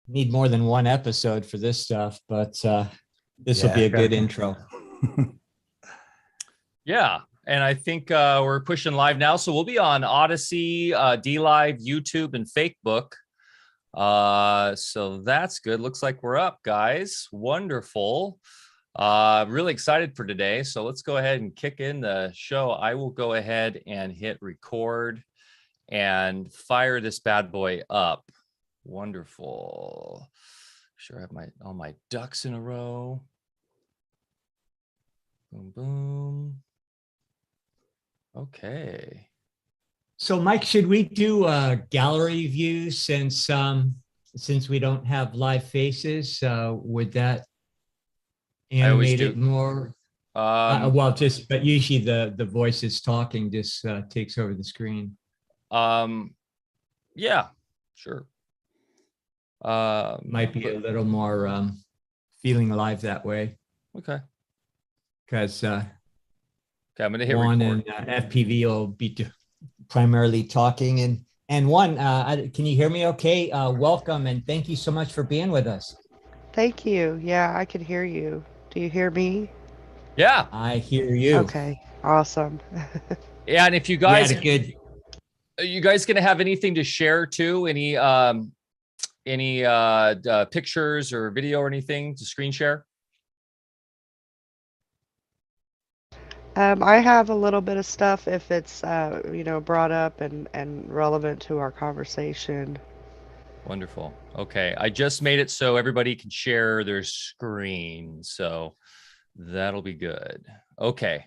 need more than one episode for this stuff, but this will be a good intro. Yeah. And I think we're pushing live now. So we'll be on Odyssey, D-Live, YouTube, and Facebook. So that's good. Looks like we're up, guys. Wonderful. Really excited for today. So let's go ahead and kick in the show. I will go ahead and hit record and fire this bad boy up. Wonderful. Sure, I have all my ducks in a row. Boom, boom. Okay. So, Mike, should we do a gallery view since we don't have live faces? Would that animate it more? But usually the voice is talking just takes over the screen. Yeah, sure. Might be a little more feeling alive that way. Okay. Because okay, I'm gonna hit Juan record. And FPV will be primarily talking. And Juan, can you hear me okay? Welcome and thank you so much for being with us. Thank you. Yeah, I can hear you. Do you hear me? Yeah, I hear you. Okay, awesome. Yeah, and if you guys, good. Are you guys gonna have anything to share too? Any pictures or video or anything to screen share? I have a little bit of stuff if it's brought up and relevant to our conversation. Wonderful. Okay, I just made it so everybody can share their screen, so that'll be good. Okay,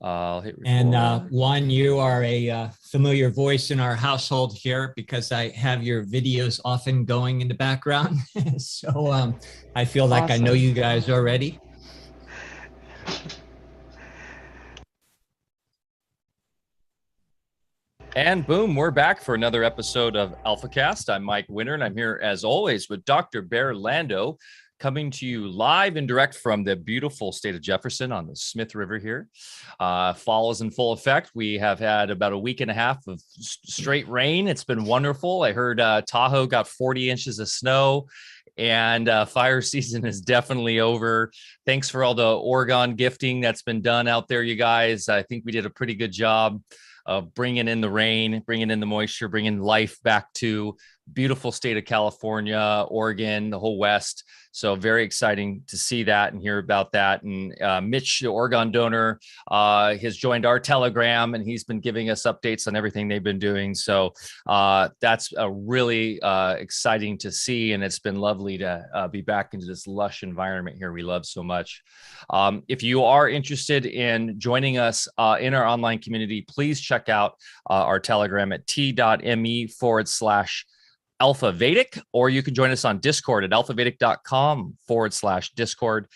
I'll hit record. And Juan, you are a familiar voice in our household here because I have your videos often going in the background. So I feel like I know you guys already. And boom, we're back for another episode of Alfacast. I'm Mike Winter, and I'm here as always with Dr. Barre Lando, coming to you live and direct from the beautiful state of Jefferson on the Smith River here. Fall is in full effect. We have had about a week and a half of straight rain. It's been wonderful. I heard Tahoe got 40 inches of snow, and fire season is definitely over. Thanks for all the Oregon gifting that's been done out there, you guys. I think we did a pretty good job of bringing in the rain, bringing in the moisture, bringing life back to beautiful state of California, Oregon, the whole West. So very exciting to see that and hear about that. And Mitch, the Oregon donor, has joined our Telegram, and he's been giving us updates on everything they've been doing. So that's a really exciting to see. And it's been lovely to be back into this lush environment here we love so much. If you are interested in joining us in our online community, please check out our Telegram at t.me/Alfa Vedic, or you can join us on Discord at alfavedic.com/Discord.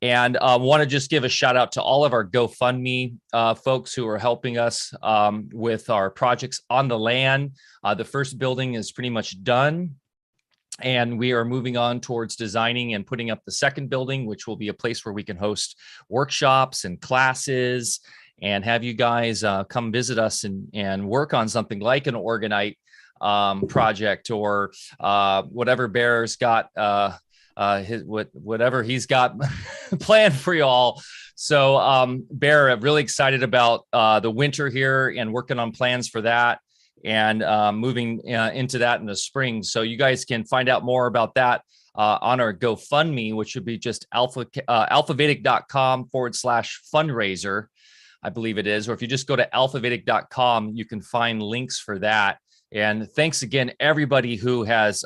And want to just give a shout out to all of our GoFundMe folks who are helping us with our projects on the land. The first building is pretty much done, and we are moving on towards designing and putting up the second building, which will be a place where we can host workshops and classes and have you guys come visit us and work on something like an Orgonite project or whatever Bear's got whatever he's got planned for y'all. So Bear, really excited about the winter here and working on plans for that and moving into that in the spring. So you guys can find out more about that on our GoFundMe, which would be just alfavedic.com/fundraiser, I believe it is. Or if you just go to alfavedic.com, you can find links for that. And thanks again, everybody who has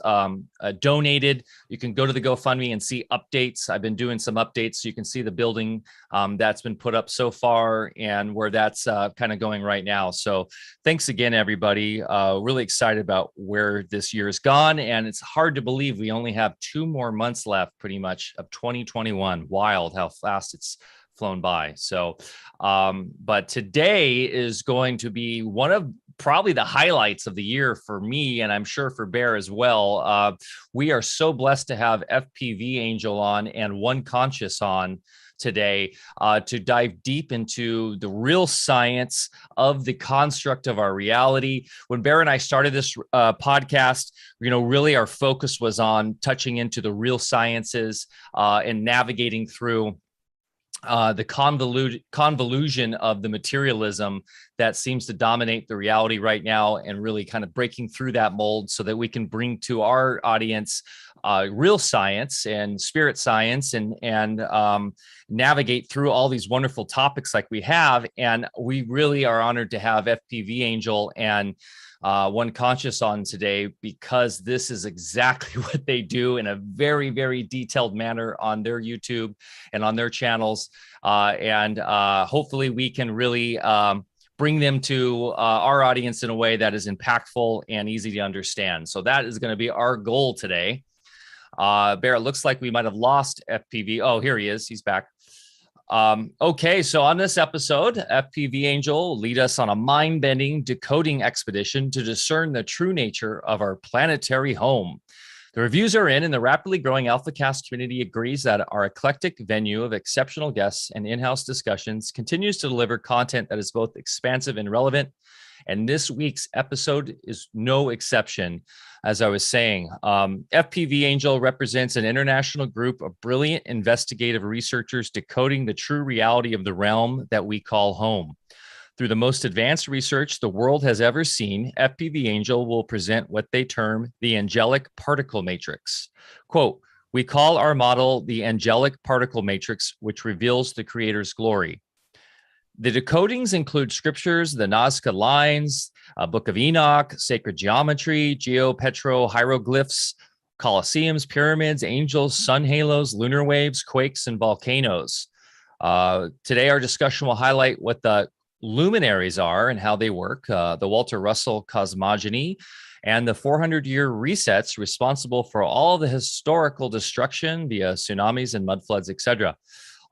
donated. You can go to the GoFundMe and see updates. I've been doing some updates so you can see the building that's been put up so far and where that's kind of going right now. So thanks again, everybody. Really excited about where this year has gone. And it's hard to believe we only have 2 more months left pretty much of 2021. Wild how fast it's flown by. So, but today is going to be one of probably the highlights of the year for me, and I'm sure for Bear as well. We are so blessed to have FPV Angel on and One Conscious on today to dive deep into the real science of the construct of our reality. When Bear and I started this podcast, really our focus was on touching into the real sciences and navigating through the convolution of the materialism that seems to dominate the reality right now, and really kind of breaking through that mold so that we can bring to our audience real science and spirit science and navigate through all these wonderful topics like we have. And we really are honored to have FPV Angel and One Conscious on today, because this is exactly what they do in a very, very detailed manner on their YouTube and on their channels. And hopefully we can really bring them to our audience in a way that is impactful and easy to understand. So that is going to be our goal today. Bear, it looks like we might have lost FPV. Oh, here he is. He's back. Okay, so on this episode, FPV Angel will lead us on a mind-bending decoding expedition to discern the true nature of our planetary home. The reviews are in, and the rapidly growing Alfacast community agrees that our eclectic venue of exceptional guests and in-house discussions continues to deliver content that is both expansive and relevant. And this week's episode is no exception. As I was saying, FPV Angel represents an international group of brilliant investigative researchers decoding the true reality of the realm that we call home. Through the most advanced research the world has ever seen, FPV Angel will present what they term the Angelic Particle Matrix. Quote, "We call our model the Angelic Particle Matrix, which reveals the Creator's glory." The decodings include scriptures, the Nazca Lines, a book of Enoch, sacred geometry, petro, hieroglyphs, colosseums, pyramids, angels, sun halos, lunar waves, quakes, and volcanoes. Today, our discussion will highlight what the luminaries are and how they work, the Walter Russell cosmogony, and the 400-year resets responsible for all the historical destruction via tsunamis and mudfloods, etc.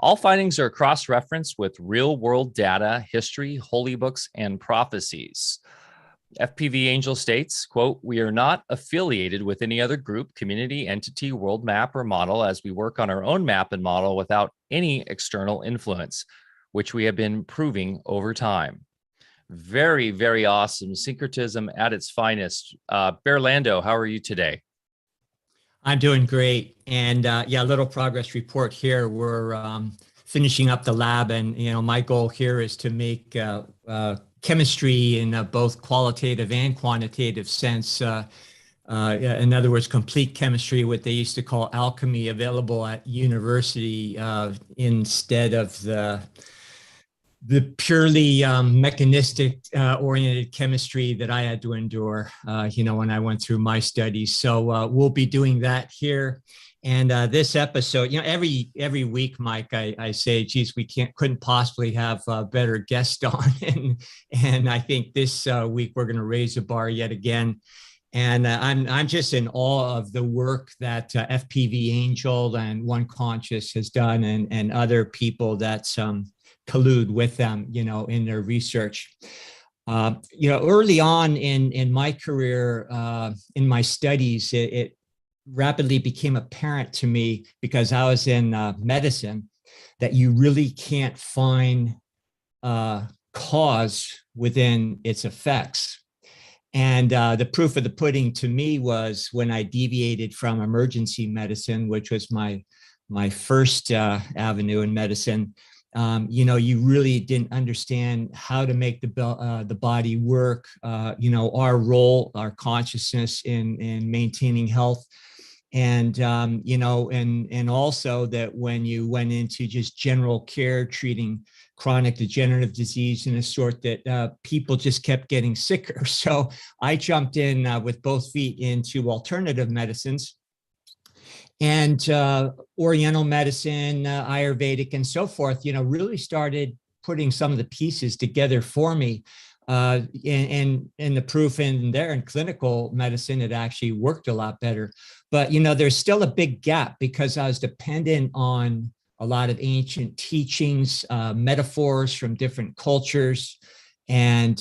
All findings are cross-referenced with real-world data, history, holy books, and prophecies. FPV Angel states, quote, "We are not affiliated with any other group, community, entity, world map, or model, as we work on our own map and model without any external influence, which we have been proving over time." Very, very awesome. Syncretism at its finest. Bear Lando, how are you today? I'm doing great. And yeah, a little progress report here. We're finishing up the lab, and my goal here is to make chemistry in both qualitative and quantitative sense. In other words, complete chemistry, what they used to call alchemy, available at university instead of the purely mechanistic oriented chemistry that I had to endure, when I went through my studies. So we'll be doing that here. And this episode, every week, Mike, I say, geez, we couldn't possibly have a better guest on. and I think this week we're going to raise the bar yet again. And I'm just in awe of the work that FPV Angel and One Conscious has done, and other people that's collude with them, in their research. Early on in my career, in my studies, it rapidly became apparent to me, because I was in medicine, that you really can't find cause within its effects. And the proof of the pudding to me was when I deviated from emergency medicine, which was my first avenue in medicine. You really didn't understand how to make the body work, our role, our consciousness in maintaining health. And, and also that when you went into just general care, treating chronic degenerative disease in a sort, that people just kept getting sicker. So I jumped in with both feet into alternative medicines. And Oriental medicine, Ayurvedic, and so forth, really started putting some of the pieces together for me. And the proof in there in clinical medicine, it actually worked a lot better. But, there's still a big gap, because I was dependent on a lot of ancient teachings, metaphors from different cultures. and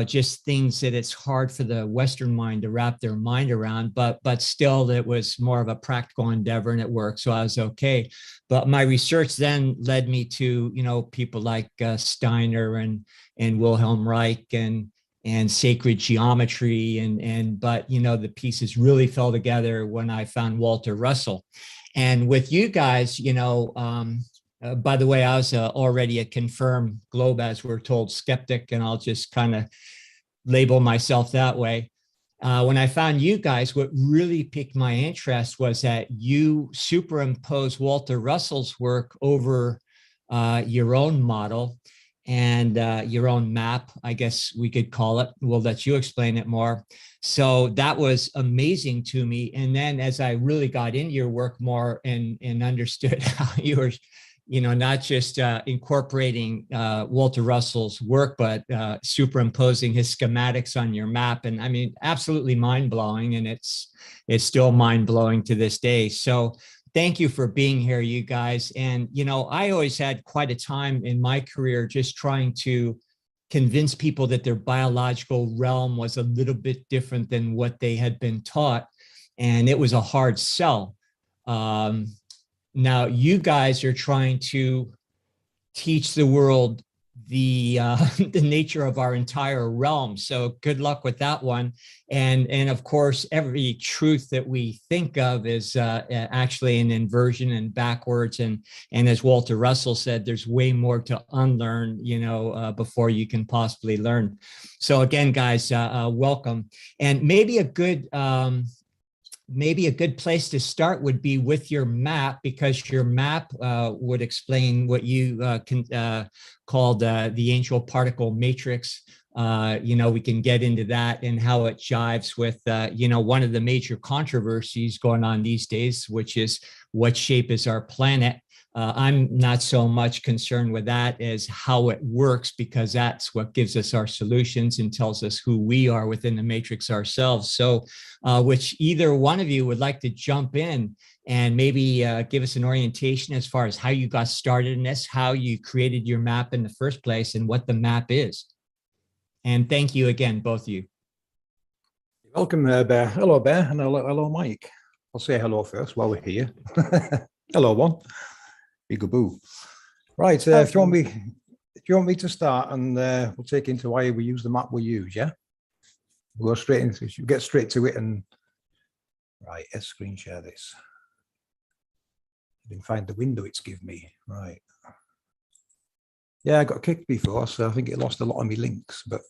just things that it's hard for the Western mind to wrap their mind around, but still it was more of a practical endeavor and it worked, so I was okay. But my research then led me to people like Steiner and Wilhelm Reich and sacred geometry, but the pieces really fell together when I found Walter Russell. And with you guys, by the way, I was already a confirmed globe, as we're told, skeptic, and I'll just kind of label myself that way. When I found you guys, what really piqued my interest was that you superimpose Walter Russell's work over your own model and your own map, I guess we could call it. We'll let you explain it more. So that was amazing to me. And then as I really got into your work more and understood how you were not just incorporating Walter Russell's work, but superimposing his schematics on your map. And I mean, absolutely mind-blowing. And it's still mind-blowing to this day. So thank you for being here, you guys. And, I always had quite a time in my career just trying to convince people that their biological realm was a little bit different than what they had been taught. And it was a hard sell. Now you guys are trying to teach the world the nature of our entire realm. So good luck with that one. And of course, every truth that we think of is actually an inversion and backwards. And as Walter Russell said, there's way more to unlearn, before you can possibly learn. So again, guys, welcome. And maybe a good place to start would be with your map, because your map would explain what you called the Angel Particle Matrix. We can get into that and how it jives with, one of the major controversies going on these days, which is what shape is our planet. I'm not so much concerned with that as how it works, because that's what gives us our solutions and tells us who we are within the matrix ourselves. So which either one of you would like to jump in and maybe give us an orientation as far as how you got started in this, how you created your map in the first place, and what the map is. And thank you again, both of you. Welcome, Bear. Hello, Bear, and hello, Mike. I'll say hello first while we're here. Hello, one. Big-a-boo. Right, if you want me to start, and we'll take into why we use the map we use, yeah? We'll go straight into it. You get straight to it, and right, let's screen share this. I didn't find the window it's given me. Right. Yeah, I got kicked before, so I think it lost a lot of my links, but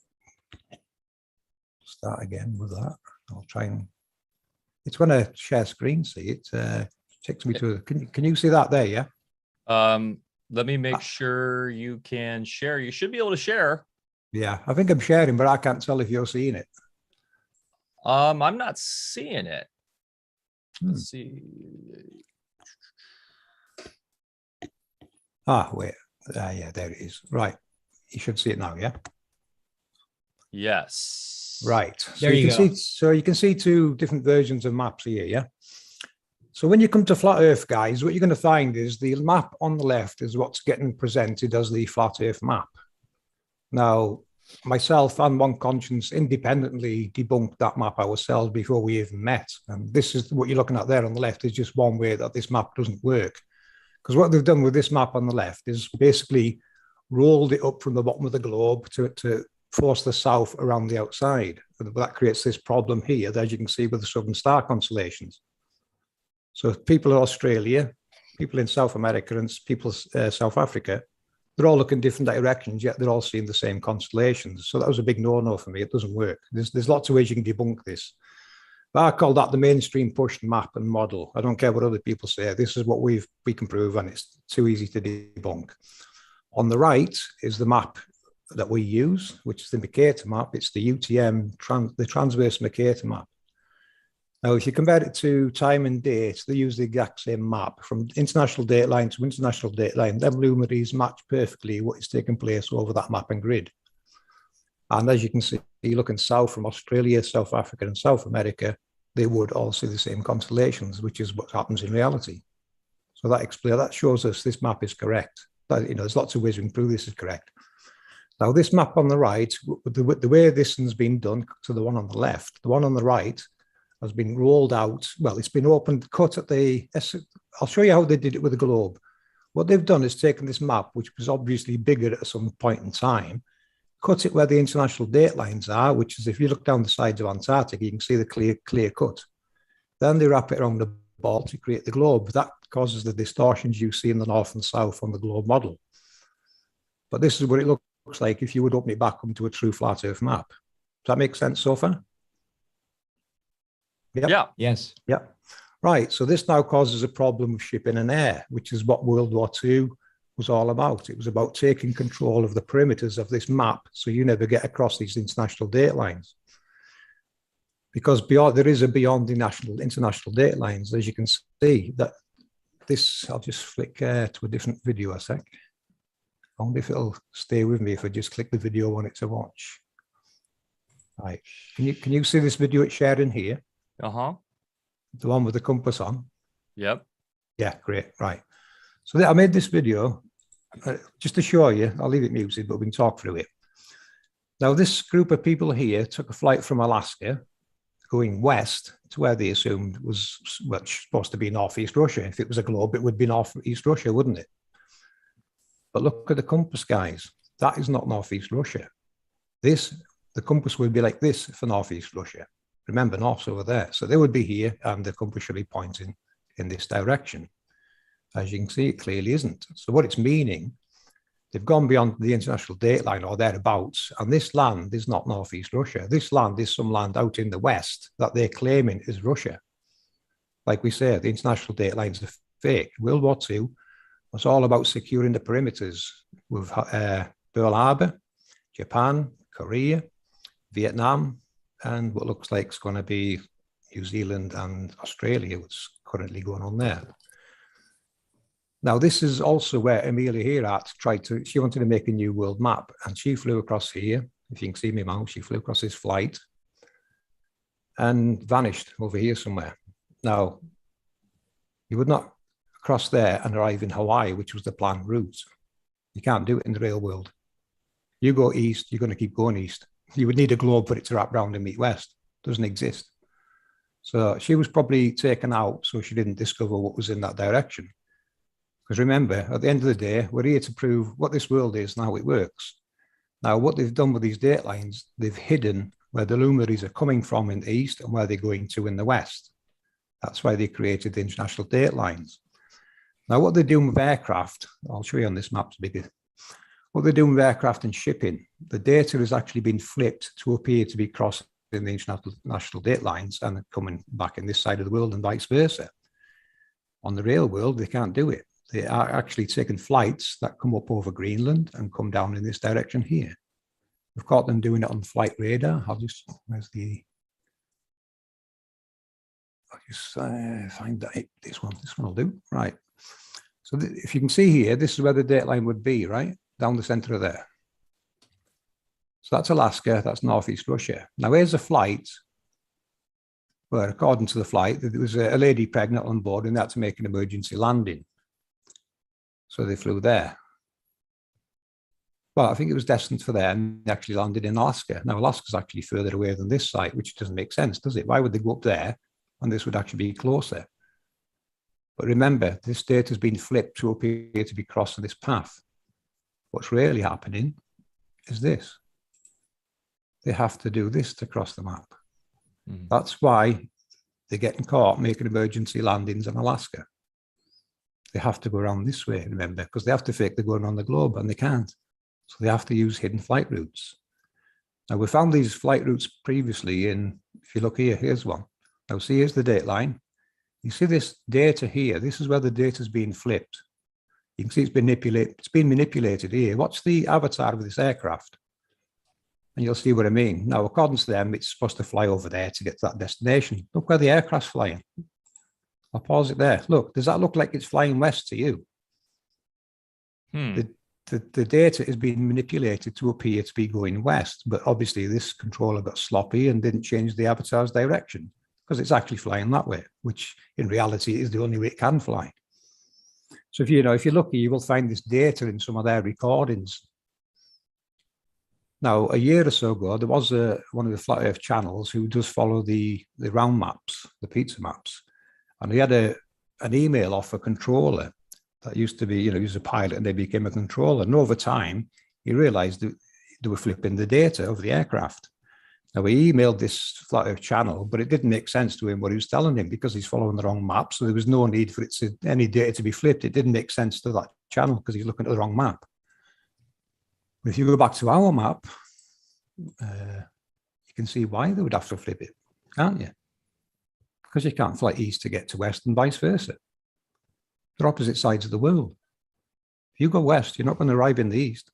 start again with that. I'll try and it's when I share screen, see it takes me to can you see that there, yeah? Let me make sure you can share. You should be able to share. Yeah, I think I'm sharing, but I can't tell if you're seeing it. I'm not seeing it. Let's see. Ah, wait. Yeah, there it is. Right. You should see it now, yeah? Yes. Right. So there you go. You can see two different versions of maps here, yeah? So when you come to flat Earth, guys, what you're going to find is the map on the left is what's getting presented as the flat Earth map. Now, myself and One Conscience independently debunked that map ourselves before we even met. And this is what you're looking at there on the left is just one way that this map doesn't work. Because what they've done with this map on the left is basically rolled it up from the bottom of the globe to force the south around the outside. And that creates this problem here, as you can see with the Southern Star constellations. So people in Australia, people in South America, and people South Africa, they're all looking different directions, yet they're all seeing the same constellations. So that was a big no-no for me. It doesn't work. There's lots of ways you can debunk this. But I call that the mainstream push map and model. I don't care what other people say. This is what we can prove, and it's too easy to debunk. On the right is the map that we use, which is the Mercator map. It's the UTM, the transverse Mercator map. Now, if you compare it to time and date, they use the exact same map from international date line to international date line. Them luminaries match perfectly what is taking place over that map and grid. And as you can see, looking south from Australia, South Africa, and South America, they would all see the same constellations, which is what happens in reality. So that shows us this map is correct. But, there's lots of ways we can prove this is correct. Now, this map on the right, the way this one's been done to the one on the left, the one on the right has been rolled out. Well, it's been opened, cut at the, I'll show you how they did it with the globe. What they've done is taken this map, which was obviously bigger at some point in time, cut it where the international date lines are, which is if you look down the sides of Antarctica, you can see the clear cut. Then they wrap it around the ball to create the globe. That causes the distortions you see in the north and south on the globe model. But this is what it looks like if you would open it back up to a true flat Earth map. Does that make sense so far? Yep. Yeah. Yes. Yeah. Right. So this now causes a problem with shipping and air, which is what World War II was all about. It was about taking control of the perimeters of this map so you never get across these international date lines. Because there is a beyond the international date lines, as you can see, that this, I'll just flick to a different video a sec. I wonder if it'll stay with me if I just click the video on it to watch. Right. Can you see this video it's sharing here? Uh-huh. The one with the compass on? Yep. Yeah, great. Right. So I made this video just to show you. I'll leave it muted, but we can talk through it. Now, this group of people here took a flight from Alaska going west to where they assumed was supposed to be Northeast Russia. If it was a globe, it would be Northeast Russia, wouldn't it? But look at the compass, guys. That is not Northeast Russia. The compass would be like this for Northeast Russia. Remember, North's over there. So they would be here, and the compass should be pointing in this direction. As you can see, it clearly isn't. So what it's meaning, they've gone beyond the international date line or thereabouts, and this land is not Northeast Russia. This land is some land out in the west that they're claiming is Russia. Like we say, the international date lines are fake. World War II was all about securing the perimeters with Pearl Harbor, Japan, Korea, Vietnam, and what looks like it's going to be New Zealand and Australia, what's currently going on there. Now, this is also where Amelia Earhart she wanted to make a new world map, and she flew across here. If you can see me mouse, she flew across this flight and vanished over here somewhere. Now, you would not cross there and arrive in Hawaii, which was the planned route. You can't do it in the real world. You go east, you're going to keep going east. You would need a globe for it to wrap round and meet west. It doesn't exist. So she was probably taken out so she didn't discover what was in that direction. Because remember, at the end of the day, we're here to prove what this world is and how it works. Now, what they've done with these date lines, they've hidden where the luminaries are coming from in the east and where they're going to in the west. That's why they created the international date lines. Now, what they're doing with aircraft, I'll show you on this map. What they're doing with aircraft and shipping, the data has actually been flipped to appear to be crossing the international date lines and coming back in this side of the world and vice versa. On the real world, they can't do it. They are actually taking flights that come up over Greenland and come down in this direction here. We've caught them doing it on flight radar. I'll just find that. This one will do. Right. So if you can see here, this is where the date line would be, right? Down the center of there. So that's Alaska, that's Northeast Russia. Now here's a flight where, according to the flight, there was a lady pregnant on board and they had to make an emergency landing. So they flew there. Well, I think it was destined for there and they actually landed in Alaska. Now Alaska's actually further away than this site, which doesn't make sense, does it? Why would they go up there when this would actually be closer? But remember, this data has been flipped to appear to be crossing this path. What's really happening is this. They have to do this to cross the map. Mm. That's why they're getting caught making emergency landings in Alaska. They have to go around this way, remember, because they have to fake they're going on the globe and they can't. So they have to use hidden flight routes. Now, we found these flight routes previously in, if you look here, here's one. Now, see, here's the date line. You see this data here. This is where the data is being flipped. You can see it's been manipulated here. Watch the avatar of this aircraft, and you'll see what I mean. Now, according to them, it's supposed to fly over there to get to that destination. Look where the aircraft's flying. I'll pause it there. Look, does that look like it's flying west to you? The data is being manipulated to appear to be going west, but obviously this controller got sloppy and didn't change the avatar's direction because it's actually flying that way, which in reality is the only way it can fly. So if you're lucky, you will find this data in some of their recordings. Now, a year or so ago, there was one of the Flat Earth channels who does follow the round maps, the pizza maps. And he had an email off a controller that used to be, he was a pilot and they became a controller. And over time, he realized that they were flipping the data of the aircraft. Now, he emailed this Flat Earth channel, but it didn't make sense to him what he was telling him because he's following the wrong map. So there was no need for any data to be flipped. It didn't make sense to that channel because he's looking at the wrong map. But if you go back to our map, you can see why they would have to flip it, can't you? Because you can't fly east to get to west and vice versa. They're opposite sides of the world. If you go west, you're not going to arrive in the east.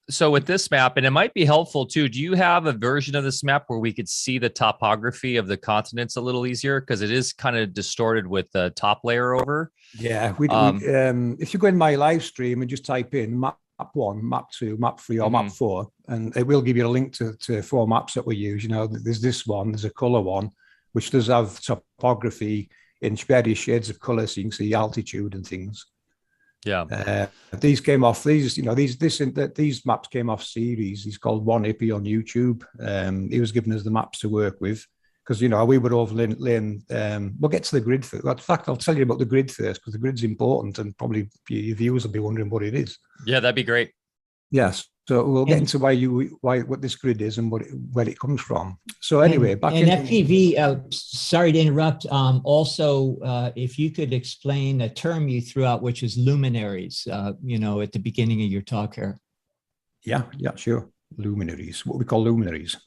So with this map, and it might be helpful too, do you have a version of this map where we could see the topography of the continents a little easier? Because it is kind of distorted with the top layer over. Yeah, if you go in my live stream and just type in map 1, map 2, map 3, or map 4, and it will give you a link to 4 maps that we use. There's this one, there's a color one, which does have topography in various shades of color, so you can see altitude and things. Yeah. These came off these maps came off series. He's called One Hippie on YouTube. He was giving us the maps to work with because we were overlaying. We'll get to the grid first. In fact, I'll tell you about the grid first because the grid's important and probably your viewers will be wondering what it is. Yeah, that'd be great. Yes. So we'll get into what this grid is and where it comes from. So anyway, FPV. Sorry to interrupt. Also, if you could explain a term you threw out, which is luminaries. At the beginning of your talk here. Yeah, sure. Luminaries. What we call luminaries.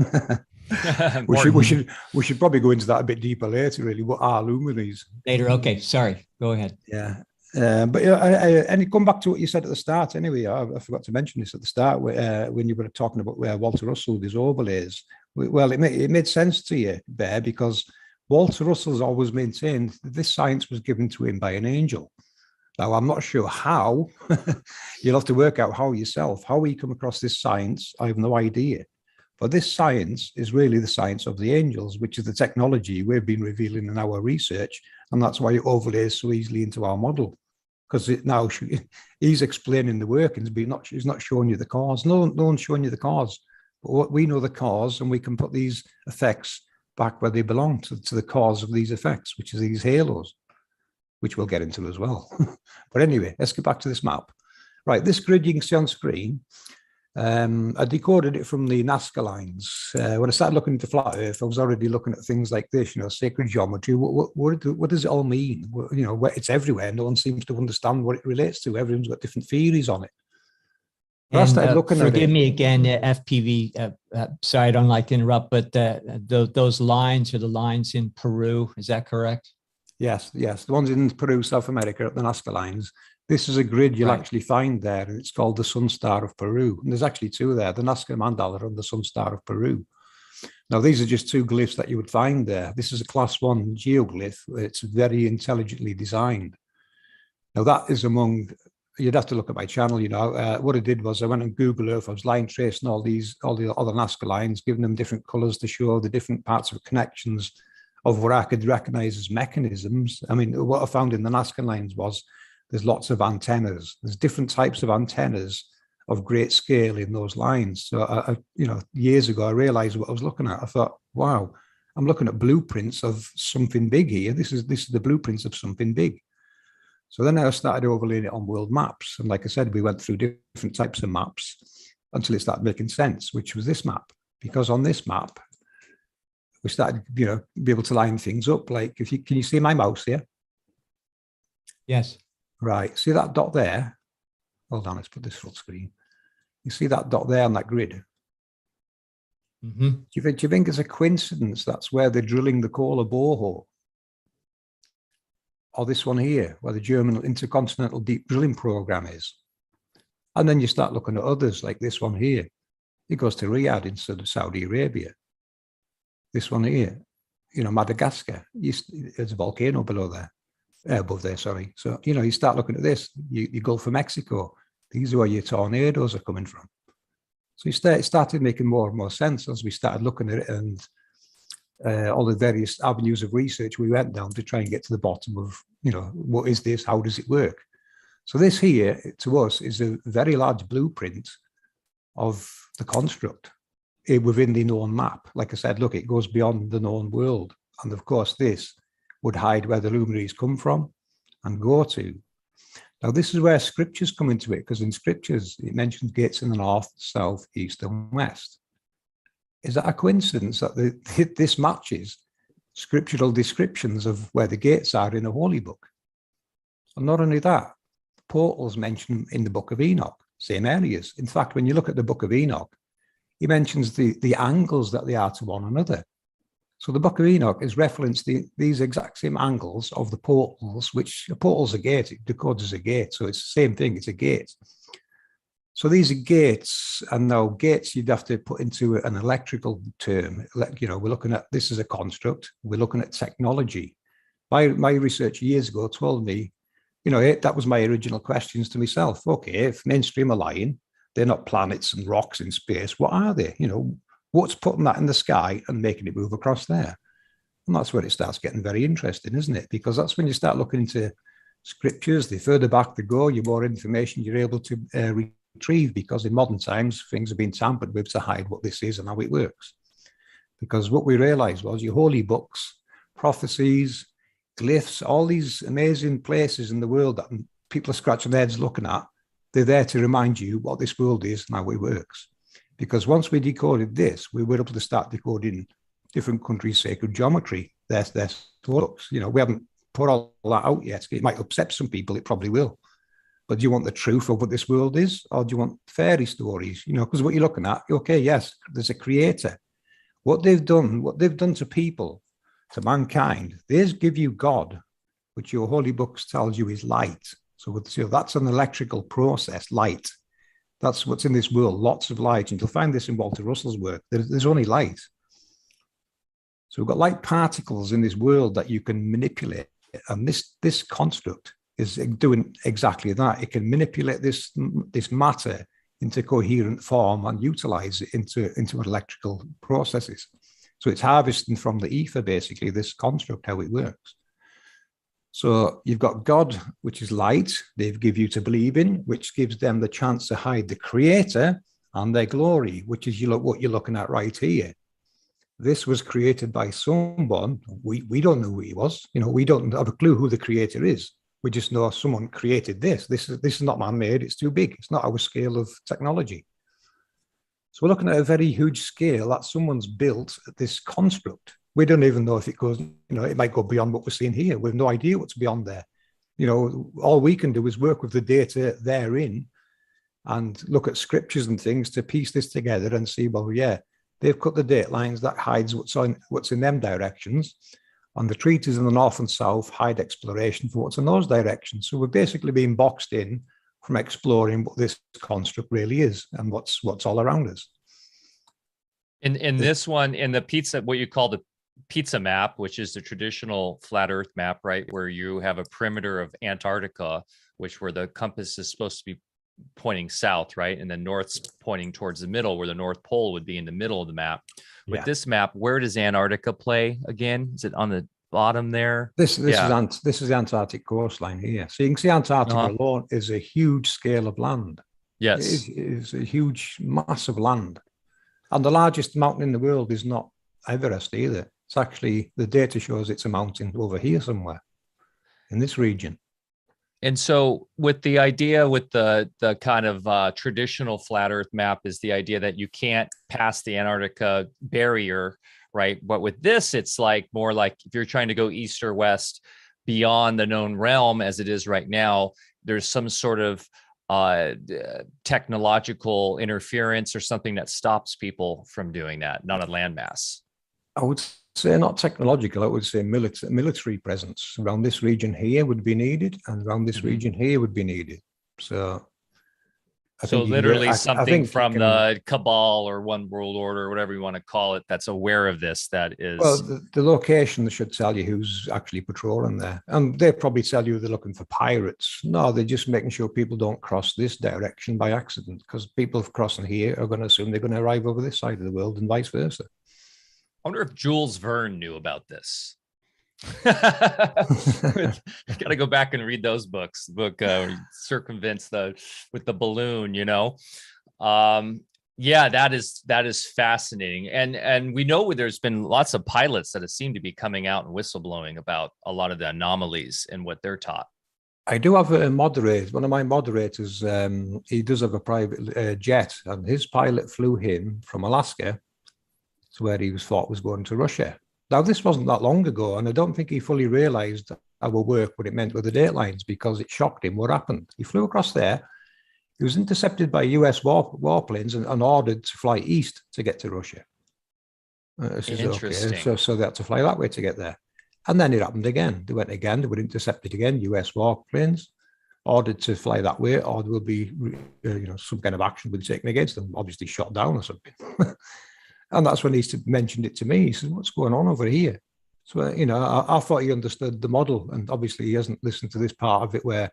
we should probably go into that a bit deeper later. Really, what are luminaries? Later. Okay. Sorry. Go ahead. Yeah. And come back to what you said at the start. Anyway, I forgot to mention this at the start when you were talking about where Walter Russell, these overlays. Well, it made sense to you there because Walter Russell's always maintained that this science was given to him by an angel. Now, I'm not sure how. You'll have to work out how yourself. How he come across this science, I have no idea. But this science is really the science of the angels, which is the technology we've been revealing in our research. And that's why it overlays so easily into our model. Because now he's explaining the workings, but he's not showing you the cause. No one's showing you the cause. But we know the cause, and we can put these effects back where they belong to the cause of these effects, which is these halos, which we'll get into as well. But anyway, let's get back to this map. Right, this grid you can see on screen. I decoded it from the Nazca Lines. When I started looking into flat Earth, I was already looking at things like this, sacred geometry. What does it all mean? It's everywhere. No one seems to understand what it relates to. Everyone's got different theories on it. I started looking at it. Forgive me again, FPV. Sorry, I don't like to interrupt, but those lines are the lines in Peru. Is that correct? Yes. The ones in Peru, South America, at the Nazca Lines. This is a grid you'll actually find there, and it's called the Sun Star of Peru. And there's actually 2 there, the Nazca Mandala and the Sun Star of Peru. Now, these are just 2 glyphs that you would find there. This is a class 1 geoglyph. It's very intelligently designed. Now, that is you'd have to look at my channel, What I did was I went on Google Earth. I was line tracing all the other Nazca lines, giving them different colors to show the different parts of connections of what I could recognize as mechanisms. I mean, what I found in the Nazca lines was there's lots of antennas. There's different types of antennas of great scale in those lines. So, years ago, I realized what I was looking at. I thought, wow, I'm looking at blueprints of something big here. This is the blueprints of something big. So then I started overlaying it on world maps. And like I said, we went through different types of maps until it started making sense, which was this map. Because on this map, we started, be able to line things up. Like, can you see my mouse here? Yes. Right, see that dot there? Hold on, let's put this full screen. You see that dot there on that grid? Mm-hmm. Do you think it's a coincidence that's where they're drilling the Kola borehole? Or this one here, where the German intercontinental deep drilling program is? And then you start looking at others, like this one here. It goes to Riyadh instead of Saudi Arabia. This one here, Madagascar. There's a volcano below there. Above there, sorry. So, you start looking at this, you Gulf of Mexico. These are where your tornadoes are coming from. So it started making more and more sense as we started looking at it, and all the various avenues of research we went down to try and get to the bottom of, what is this? How does it work? So this here, to us, is a very large blueprint of the construct within the known map. Like I said, look, it goes beyond the known world. And of course, this would hide where the luminaries come from and go to. Now, this is where scriptures come into it, because in scriptures, it mentions gates in the north, south, east, and west. Is that a coincidence that this matches scriptural descriptions of where the gates are in a holy book? And not only that, portals mentioned in the book of Enoch, same areas. In fact, when you look at the book of Enoch, he mentions the angles that they are to one another. So the book of Enoch is referenced these exact same angles of the portals, which a portal's a gate, it decodes as a gate. So it's the same thing, it's a gate. So these are gates, and now gates you'd have to put into an electrical term. You know, we're looking at, this is a construct, we're looking at technology. My research years ago told me, you know, that was my original questions to myself. Okay, if mainstream are lying, they're not planets and rocks in space, what are they? You know, what's putting that in the sky and making it move across there? And that's where it starts getting very interesting, isn't it? Because that's when you start looking into scriptures. The further back they go, the more information you're able to retrieve, because in modern times, things have been tampered with to hide what this is and how it works. Because what we realized was your holy books, prophecies, glyphs, all these amazing places in the world that people are scratching their heads looking at, they're there to remind you what this world is and how it works. Because once we decoded this, we were able to start decoding different countries' sacred geometry. There's books. You know, we haven't put all that out yet. It might upset some people, it probably will. But do you want the truth of what this world is, or do you want fairy stories? You know, because what you're looking at, okay, yes, there's a creator. What they've done to people, to mankind, they give you God, which your holy books tells you is light. So that's an electrical process, light. That's what's in this world, lots of light. And you'll find this in Walter Russell's work. There's only light. So we've got light particles in this world that you can manipulate. And this construct is doing exactly that. It can manipulate this matter into coherent form and utilize it into electrical processes. So it's harvesting from the ether, basically, this construct, how it works. So you've got God, which is light, they've give you to believe in, which gives them the chance to hide the creator and their glory, which is what you're looking at right here. This was created by someone. We don't know who he was. You know, we don't have a clue who the creator is. We just know someone created this. This is not man-made. It's too big. It's not our scale of technology. So we're looking at a very huge scale that someone's built this construct. We don't even know if it goes, you know, it might go beyond what we're seeing here. We have no idea what's beyond there. You know, all we can do is work with the data therein and look at scriptures and things to piece this together and see, well, yeah, they've cut the date lines that hides what's in them directions. And the treaties in the north and south hide exploration for what's in those directions. So we're basically being boxed in from exploring what this construct really is and what's all around us. In this one, in the pizza, what you call the pizza map, which is the traditional flat earth map, right, where you have a perimeter of Antarctica, where the compass is supposed to be pointing south, right, and the north's pointing towards the middle, where the North Pole would be in the middle of the map. With this map, where does Antarctica play again? Is it on the bottom there? This is the Antarctic coastline here. So you can see Antarctica alone is a huge scale of land. Yes, it is a huge, massive land, and the largest mountain in the world is not Everest either. It's actually, the data shows it's a mountain over here somewhere in this region. And so with the idea with the kind of traditional flat earth map is the idea that you can't pass the Antarctica barrier, right? But with this, it's like more like if you're trying to go east or west beyond the known realm as it is right now, there's some sort of technological interference or something that stops people from doing that, not a landmass. I would say not technological, I would say military presence around this region here would be needed, and around this region here would be needed. So literally something from the cabal or one world order, or whatever you want to call it, that's aware of this, that is... Well, the location should tell you who's actually patrolling there. And they probably tell you they're looking for pirates. No, they're just making sure people don't cross this direction by accident, because people crossing here are going to assume they're going to arrive over this side of the world and vice versa. I wonder if Jules Verne knew about this. Got to go back and read those books. The book circumvents with the balloon, you know. Yeah, that is fascinating. And we know there's been lots of pilots that have seemed to be coming out and whistleblowing about a lot of the anomalies and what they're taught. I do have a moderator. One of my moderators, he does have a private jet, and his pilot flew him from Alaska to where he thought was going to Russia. Now, this wasn't that long ago, and I don't think he fully realized our work, what it meant with the datelines, because it shocked him what happened. He flew across there. He was intercepted by US warplanes and ordered to fly east to get to Russia. Interesting. Okay. So they had to fly that way to get there. And then it happened again. They went again. They were intercepted again. US warplanes ordered to fly that way, or there will be, some kind of action will be taken against them. Obviously, shot down or something. And that's when he mentioned it to me. He said, "What's going on over here?" So I thought he understood the model, and obviously he hasn't listened to this part of it where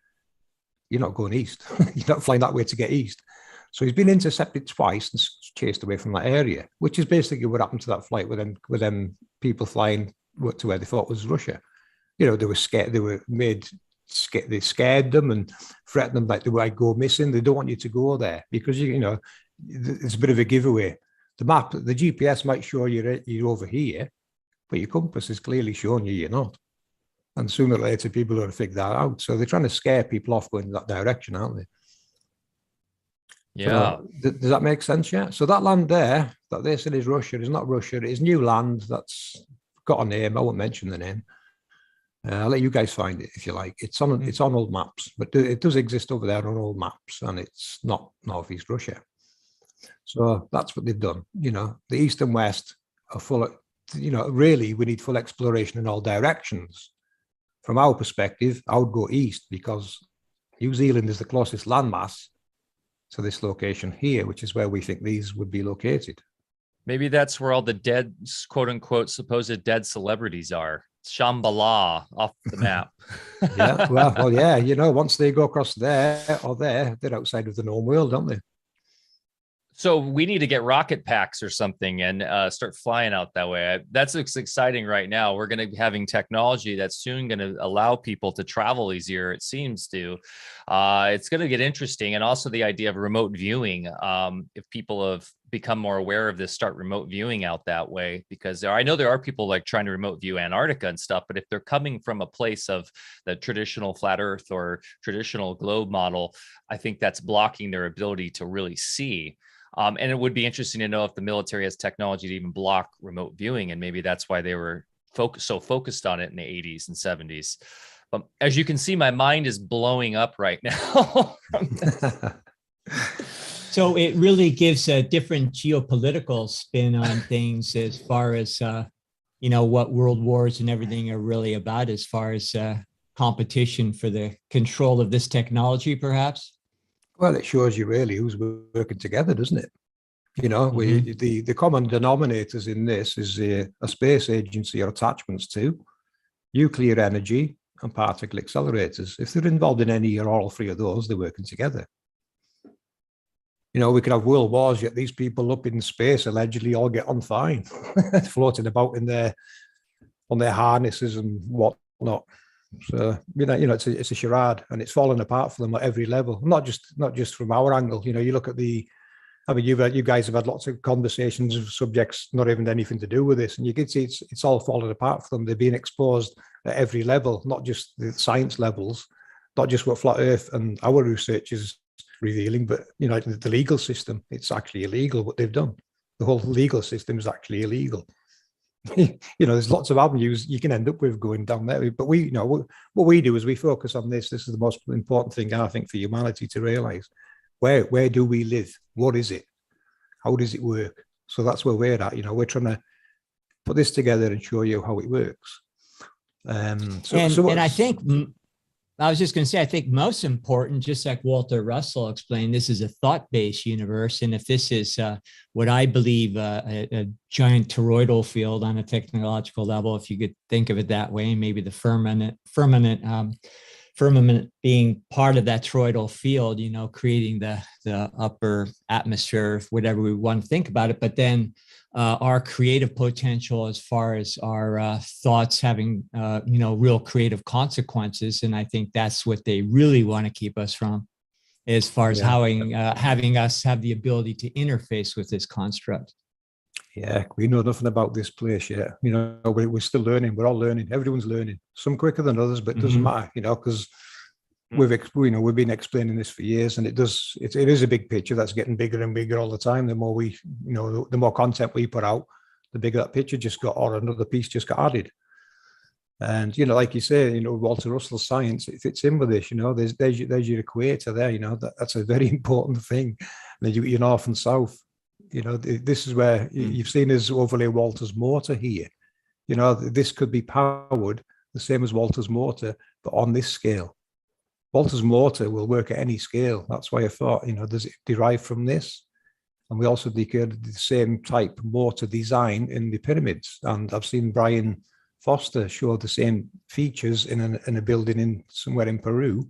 you're not going east. You're not flying that way to get east. So he's been intercepted twice and chased away from that area, which is basically what happened to that flight with them people flying to where they thought was Russia. They were scared. They scared them and threatened them like they might go missing. They don't want you to go there because it's a bit of a giveaway. The map, the GPS might show you're over here, but your compass is clearly showing you're not. And sooner or later, people are going to figure that out. So they're trying to scare people off going in that direction, aren't they? Yeah. So, does that make sense? Yeah. So that land there that they said is Russia is not Russia. It is new land that's got a name. I won't mention the name. I'll let you guys find it if you like. It's on old maps, but it does exist over there on old maps, and it's not Northeast Russia. So that's what they've done. The East and West are full of, really we need full exploration in all directions. From our perspective, I would go east because New Zealand is the closest landmass to this location here, which is where we think these would be located. Maybe that's where all the dead, quote unquote, supposed dead celebrities are. Shambhala off the map. Yeah, well, yeah. Once they go across there or there, they're outside of the known world, aren't they? So we need to get rocket packs or something and start flying out that way. That's exciting right now. We're going to be having technology that's soon going to allow people to travel easier. It seems to. It's going to get interesting. And also the idea of remote viewing. If people have become more aware of this, start remote viewing out that way, because I know there are people like trying to remote view Antarctica and stuff, but if they're coming from a place of the traditional flat earth or traditional globe model, I think that's blocking their ability to really see. And it would be interesting to know if the military has technology to even block remote viewing. And maybe that's why they were so focused on it in the 80s and 70s. But as you can see, my mind is blowing up right now. So it really gives a different geopolitical spin on things as far as, what world wars and everything are really about as far as competition for the control of this technology, perhaps. Well, it shows you really who's working together, doesn't it? The common denominators in this is a space agency or attachments to nuclear energy and particle accelerators. If they're involved in any or all three of those, they're working together. We could have world wars, yet these people up in space allegedly all get on fine, floating about on their harnesses and whatnot. So it's a charade, and it's falling apart for them at every level. Not just from our angle. You look at you guys have had lots of conversations of subjects not even anything to do with this, and you can see it's all falling apart for them. They're being exposed at every level, not just the science levels, not just what Flat Earth and our research is revealing, but the legal system. It's actually illegal what they've done. The whole legal system is actually illegal. There's lots of avenues you can end up with going down there, but what we do is we focus on this. This is the most important thing, I think, for humanity to realize. Where do we live? What is it? How does it work? So that's where we're at. We're trying to put this together and show you how it works. And I think I was just going to say, I think most important, just like Walter Russell explained, this is a thought-based universe. And if this is what I believe a giant toroidal field on a technological level, if you could think of it that way, maybe the firmament firmament being part of that toroidal field, you know, creating the upper atmosphere, whatever we want to think about it. But then our creative potential, as far as our thoughts having, you know, real creative consequences. And I think that's what they really want to keep us from, as far as having us have the ability to interface with this construct. Yeah, we know nothing about this place yet. You know, we're still learning. We're all learning. Everyone's learning. Some quicker than others, but it doesn't matter. You know, because we've been explaining this for years, and it is a big picture that's getting bigger and bigger all the time. The more we, you know, the more content we put out, the bigger that picture just got, or another piece just got added. And you know, like you say, you know, Walter Russell's science, it fits in with this. You know, there's your equator there. You know, that's a very important thing. And then you get your north and south. You know, this is where you've seen us overlay Walter's motor here. You know, this could be powered the same as Walter's motor, but on this scale. Walter's motor will work at any scale. That's why I thought, you know, does it derive from this? And we also decoded the same type motor design in the pyramids. And I've seen Brian Foster show the same features in a building somewhere in Peru.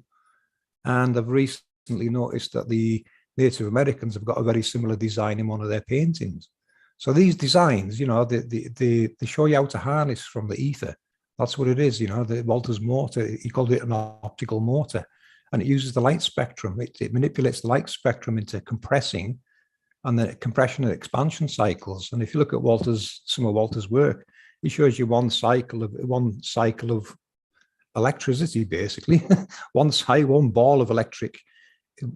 And I've recently noticed that the Native Americans have got a very similar design in one of their paintings. So these designs, you know, they show you how to harness from the ether. That's what it is, you know, the Walter's motor, he called it an optical motor, and it uses the light spectrum. It manipulates the light spectrum into compressing, and the compression and expansion cycles. And if you look at some of Walter's work, he shows you one cycle of electricity, basically, one ball of electric.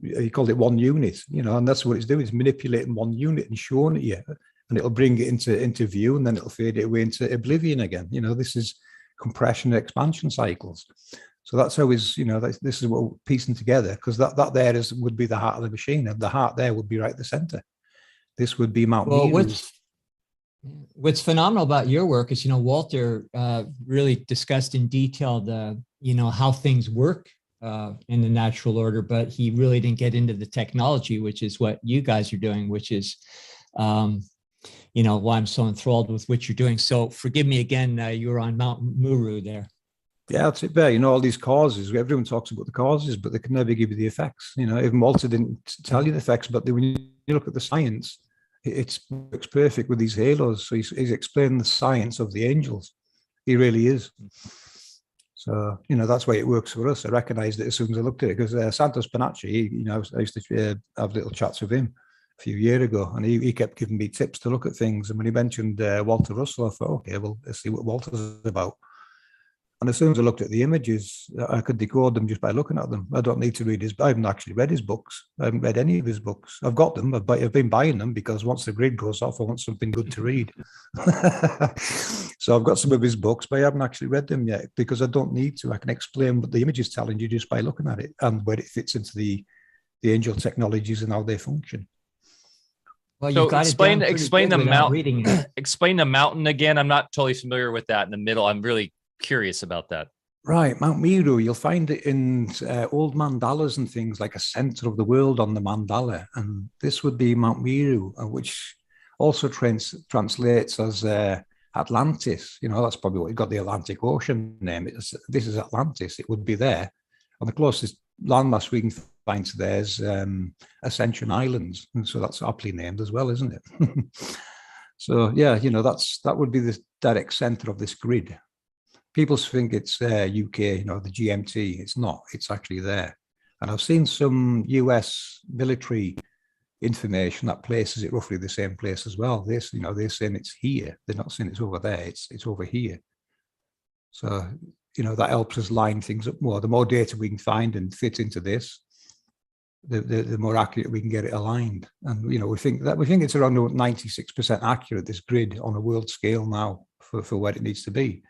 He called it 1 unit, you know, and that's what it's doing. It's manipulating 1 unit and showing it you, and it'll bring it into view, and then it'll fade it away into oblivion again. You know, this is compression and expansion cycles. So that's how this is what we're piecing together, because that there would be the heart of the machine, and the heart there would be right at the center. This would be Mount Meru. What's phenomenal about your work is, you know, Walter really discussed in detail how things work in the natural order, but he really didn't get into the technology, which is what you guys are doing, which is, why I'm so enthralled with what you're doing. So forgive me again, you were on Mount Meru there. Yeah, that's it there. You know, all these causes, everyone talks about the causes, but they can never give you the effects. You know, even Walter didn't tell you the effects, but when you look at the science, it works perfect with these halos. So he's explaining the science of the angels. He really is. So, you know, that's why it works for us. I recognized it as soon as I looked at it, because Santos Panacci, I used to have little chats with him a few years ago, and he kept giving me tips to look at things. And when he mentioned Walter Russell, I thought, okay, well, let's see what Walter's about. And as soon as I looked at the images, I could decode them just by looking at them. I don't need to read I haven't actually read his books. I haven't read any of his books. I've got them. I've been buying them because once the grid goes off, I want something good to read. So I've got some of his books, but I haven't actually read them yet because I don't need to. I can explain what the image is telling you just by looking at it and where it fits into the angel technologies and how they function. Well, so explain the mountain. Explain the mountain again. I'm not totally familiar with that in the middle. I'm really curious about that. Right, Mount Meru, you'll find it in old mandalas and things, like a center of the world on the mandala. And this would be Mount Meru, which also translates as Atlantis. You know, that's probably what you got the Atlantic Ocean name. This is Atlantis. It would be there. And the closest landmass we can find to there is Ascension Islands. And so that's aptly named as well, isn't it? So, yeah, you know, that would be the direct center of this grid. People think it's UK, you know, the GMT. It's not. It's actually there. And I've seen some US military information that places it roughly the same place as well. They're saying it's here. They're not saying it's over there. It's over here. So, you know, that helps us line things up more. The more data we can find and fit into this, the more accurate we can get it aligned. And, you know, we think it's around 96% accurate, this grid on a world scale now for where it needs to be.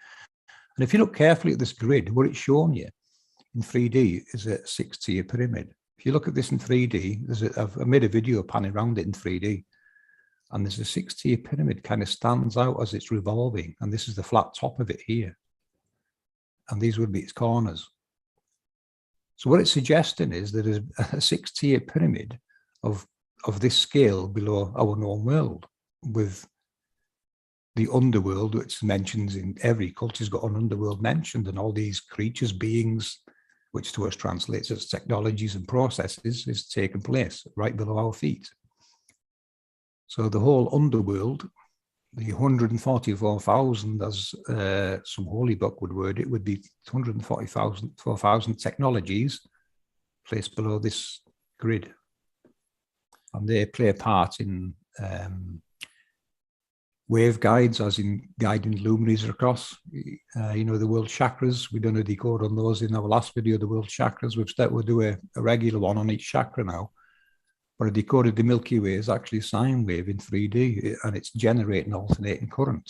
And if you look carefully at this grid, what it's showing you in 3D is a 6-tier pyramid. If you look at this in 3D, I've made a video panning around it in 3D, and there's a 6-tier pyramid kind of stands out as it's revolving, and this is the flat top of it here. And these would be its corners. So what it's suggesting is that there's a 6-tier pyramid of this scale below our known world, with the underworld, which mentions in every culture's got an underworld mentioned, and all these creatures, beings, which to us translates as technologies and processes, is taking place right below our feet. So the whole underworld, the 144,000, as some holy book would word it, would be 144,000 technologies placed below this grid. And they play a part in wave guides, as in guiding luminaries across. The world chakras, we've done a decode on those in our last video, the world chakras. We'll do a regular one on each chakra now. But I decoded the Milky Way is actually a sine wave in 3D, and it's generating alternating current.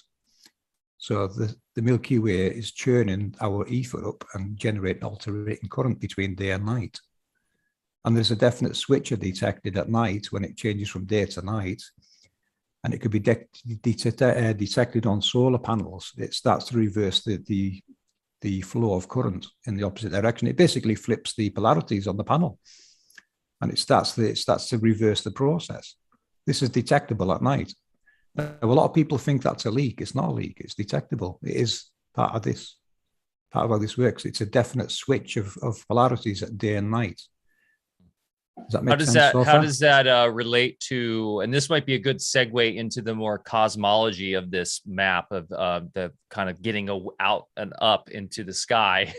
So the Milky Way is churning our ether up and generating alternating current between day and night. And there's a definite switcher detected at night when it changes from day to night. And it could be detected on solar panels. It starts to reverse the flow of current in the opposite direction. It basically flips the polarities on the panel. And it starts to reverse the process. This is detectable at night. Now, a lot of people think that's a leak. It's not a leak. It's detectable. It is part of this, part of how this works. It's a definite switch of polarities at day and night. Does that make sense? How does that relate to, and this might be a good segue into the more cosmology of this map of the kind of getting out and up into the sky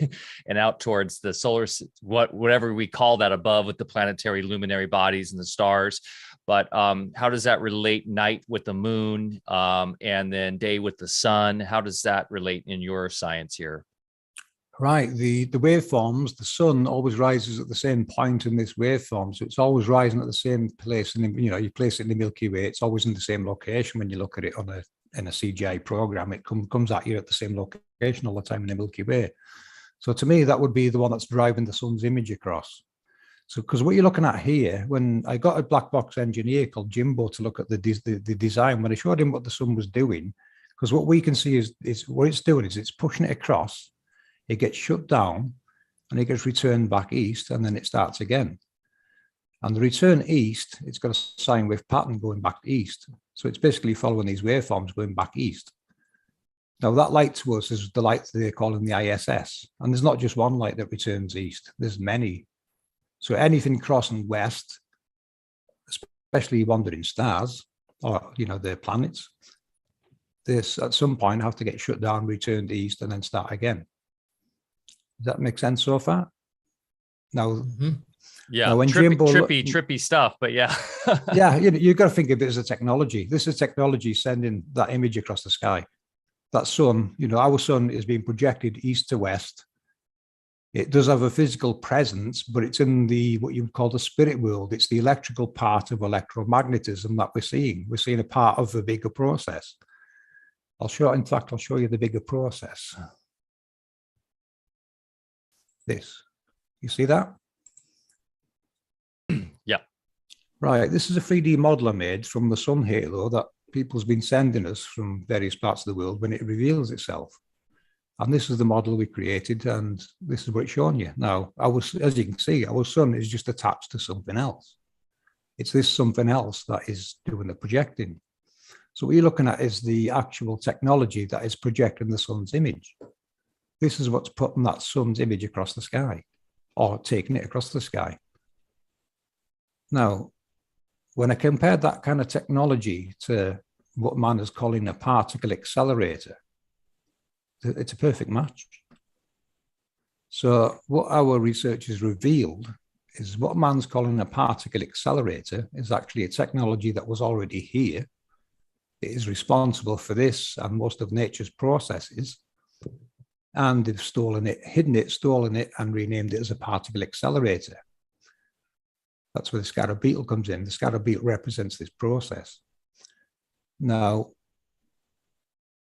and out towards the solar, whatever we call that above with the planetary luminary bodies and the stars. But how does that relate night with the moon and then day with the sun? How does that relate in your science here? Right, the waveforms, the sun always rises at the same point in this waveform, so it's always rising at the same place. And you place it in the Milky Way, it's always in the same location. When you look at it in a CGI program, it comes at you at the same location all the time in the Milky Way. So to me, that would be the one that's driving the sun's image across. So because what you're looking at here, when I got a black box engineer called Jimbo to look at the design, when I showed him what the sun was doing, because what we can see is what it's doing is it's pushing it across. It gets shut down and it gets returned back east, and then it starts again. And the return east, it's got a sine wave pattern going back east. So it's basically following these waveforms going back east. Now that light to us is the light they're calling the ISS. And there's not just one light that returns east, there's many. So anything crossing west, especially wandering stars, or the planets, this at some point have to get shut down, returned east, and then start again. Does that make sense so far? Now, yeah, now when trippy stuff, but yeah. Yeah, you've got to think of it as a technology. This is technology sending that image across the sky. That sun, our sun is being projected east to west. It does have a physical presence, but it's in what you would call the spirit world. It's the electrical part of electromagnetism that we're seeing. We're seeing a part of a bigger process. I'll show you the bigger process. This, you see that? Yeah. Right, this is a 3D model I made from the sun halo that people's been sending us from various parts of the world when it reveals itself. And this is the model we created, and this is what it's showing you. Now, as you can see, our sun is just attached to something else. It's this something else that is doing the projecting. So what you're looking at is the actual technology that is projecting the sun's image. This is what's putting that sun's image across the sky, or taking it across the sky. Now, when I compared that kind of technology to what man is calling a particle accelerator, it's a perfect match. So what our research has revealed is what man's calling a particle accelerator is actually a technology that was already here. It is responsible for this and most of nature's processes. And they've hidden it, stolen it, and renamed it as a particle accelerator. That's where the scarab beetle comes in. The scarab beetle represents this process. Now,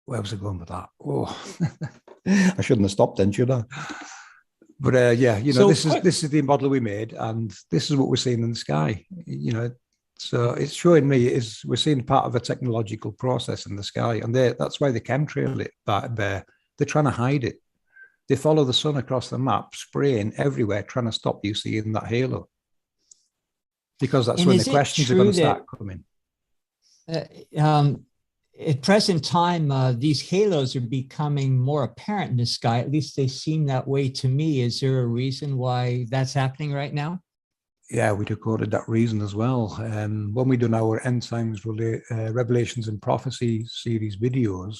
where was I going with that? Oh, I shouldn't have stopped then, should I? But yeah, this is the model we made, and this is what we're seeing in the sky. So it's showing me we're seeing part of a technological process in the sky, and that's why they chemtrail it. But they're trying to hide it. They follow the sun across the map, spraying everywhere, trying to stop you seeing that halo. Because that's when the questions are going to start coming. at present time, these halos are becoming more apparent in the sky. At least they seem that way to me. Is there a reason why that's happening right now? Yeah, we recorded that reason as well. When we done our End Times Revelations and Prophecy series videos,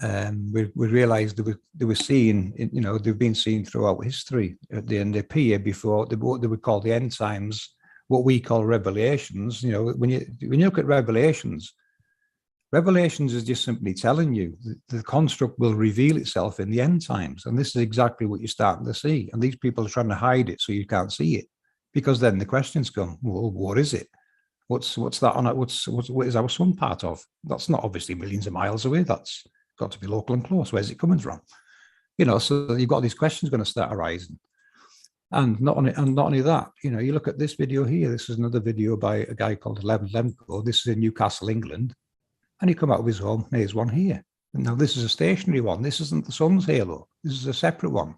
we realized they were seen, you know, they've been seen throughout history. They appear before what they would call the End Times, what we call Revelations. You know, when you look at Revelations is just simply telling you the construct will reveal itself in the end times. And this is exactly what you're starting to see. And these people are trying to hide it so you can't see it. Because then the questions come, well, what is it? What's that on it? What is our sun part of? That's not obviously millions of miles away. That's got to be local and close. Where's it coming from? You know, so you've got these questions going to start arising. And not only that, you know, you look at this video here. This is another video by a guy called Lemko. This is in Newcastle, England. And he come out of his home, here's one here. Now, this is a stationary one. This isn't the sun's halo. This is a separate one.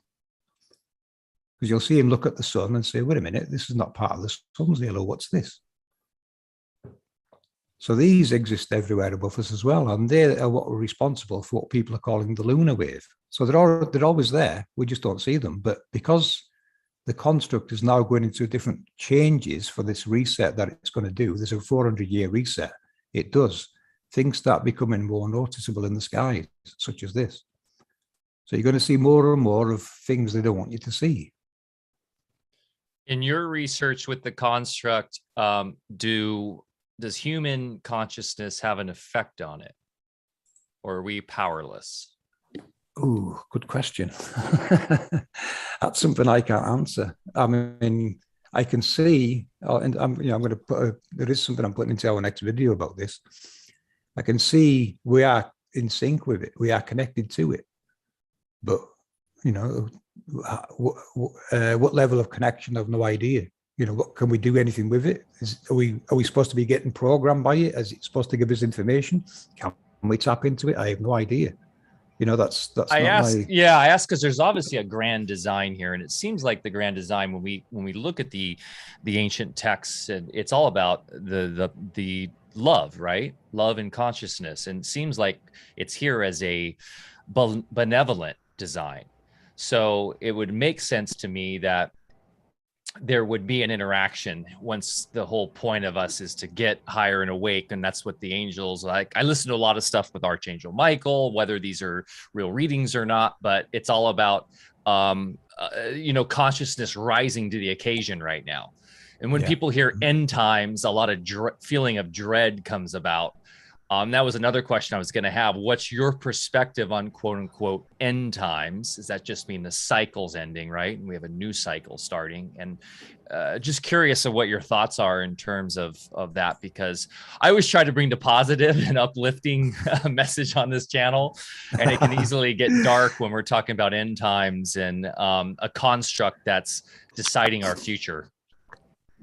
Because you'll see him look at the sun and say, wait a minute, this is not part of the sun's halo. What's this? So these exist everywhere above us as well. And they are what are responsible for what people are calling the lunar wave. So they're always there. We just don't see them. But because the construct is now going into different changes for this reset that it's going to do, there's a 400-year reset. It does. Things start becoming more noticeable in the sky, such as this. So you're going to see more and more of things they don't want you to see. In your research with the construct, does human consciousness have an effect on it? Or are we powerless? Oh, good question. That's something I can't answer. I mean, I can see, and I'm going to put, there is something I'm putting into our next video about this. I can see we are in sync with it. We are connected to it. But, you know, what level of connection, I have no idea. You know, what can we do anything with it? Are we supposed to be getting programmed by it? Is it supposed to give us information? Can we tap into it? I have no idea. You know, that's I asked because there's obviously a grand design here, and it seems like the grand design when we look at the ancient texts, and it's all about the love, right? Love and consciousness. And it seems like it's here as a benevolent design. So it would make sense to me that there would be an interaction once the whole point of us is to get higher and awake. And that's what the angels like. I listen to a lot of stuff with Archangel Michael, whether these are real readings or not, but it's all about, you know, consciousness rising to the occasion right now. And when people hear end times, a lot of feeling of dread comes about. That was another question I was going to have. What's your perspective on quote unquote end times? Does that just mean the cycle's ending, right? And we have a new cycle starting. And just curious of what your thoughts are in terms of that, because I always try to bring the positive and uplifting message on this channel. And it can easily get dark when we're talking about end times and a construct that's deciding our future.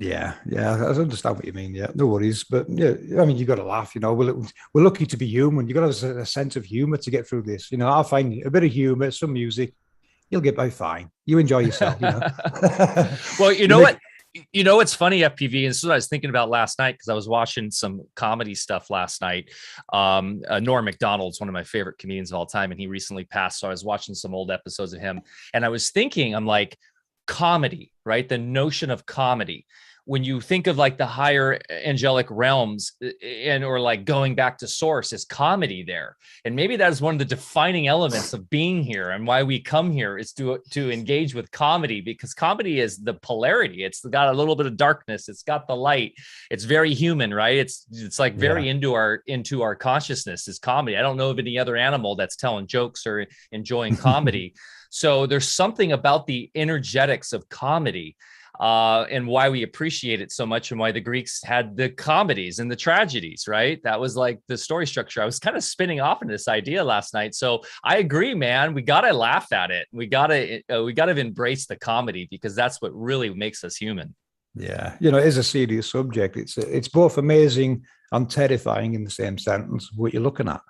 Yeah, I understand what you mean. Yeah, no worries. But yeah, I mean, you got to laugh. You know, we're lucky to be human. You got to have a sense of humor to get through this. You know, I'll find a bit of humor, some music. You'll get by fine. You enjoy yourself. You know. Well, you know what? You know what's funny, FPV, and this is what I was thinking about last night because I was watching some comedy stuff last night. Norm Macdonald's one of my favorite comedians of all time, and he recently passed. So I was watching some old episodes of him, and I was thinking, I'm like, comedy, right? The notion of comedy. When you think of like the higher angelic realms and or like going back to source, is comedy there. And maybe that is one of the defining elements of being here and why we come here is to engage with comedy, because comedy is the polarity. It's got a little bit of darkness. It's got the light. It's very human, right? It's like very into our consciousness is comedy. I don't know of any other animal that's telling jokes or enjoying comedy. So there's something about the energetics of comedy and why we appreciate it so much, and why the Greeks had the comedies and the tragedies, right? That was like the story structure. I was kind of spinning off into this idea last night. So I agree, man. We got to laugh at it. We got to embrace the comedy, because that's what really makes us human. Yeah. You know, it is a serious subject. It's both amazing and terrifying in the same sentence, what you're looking at.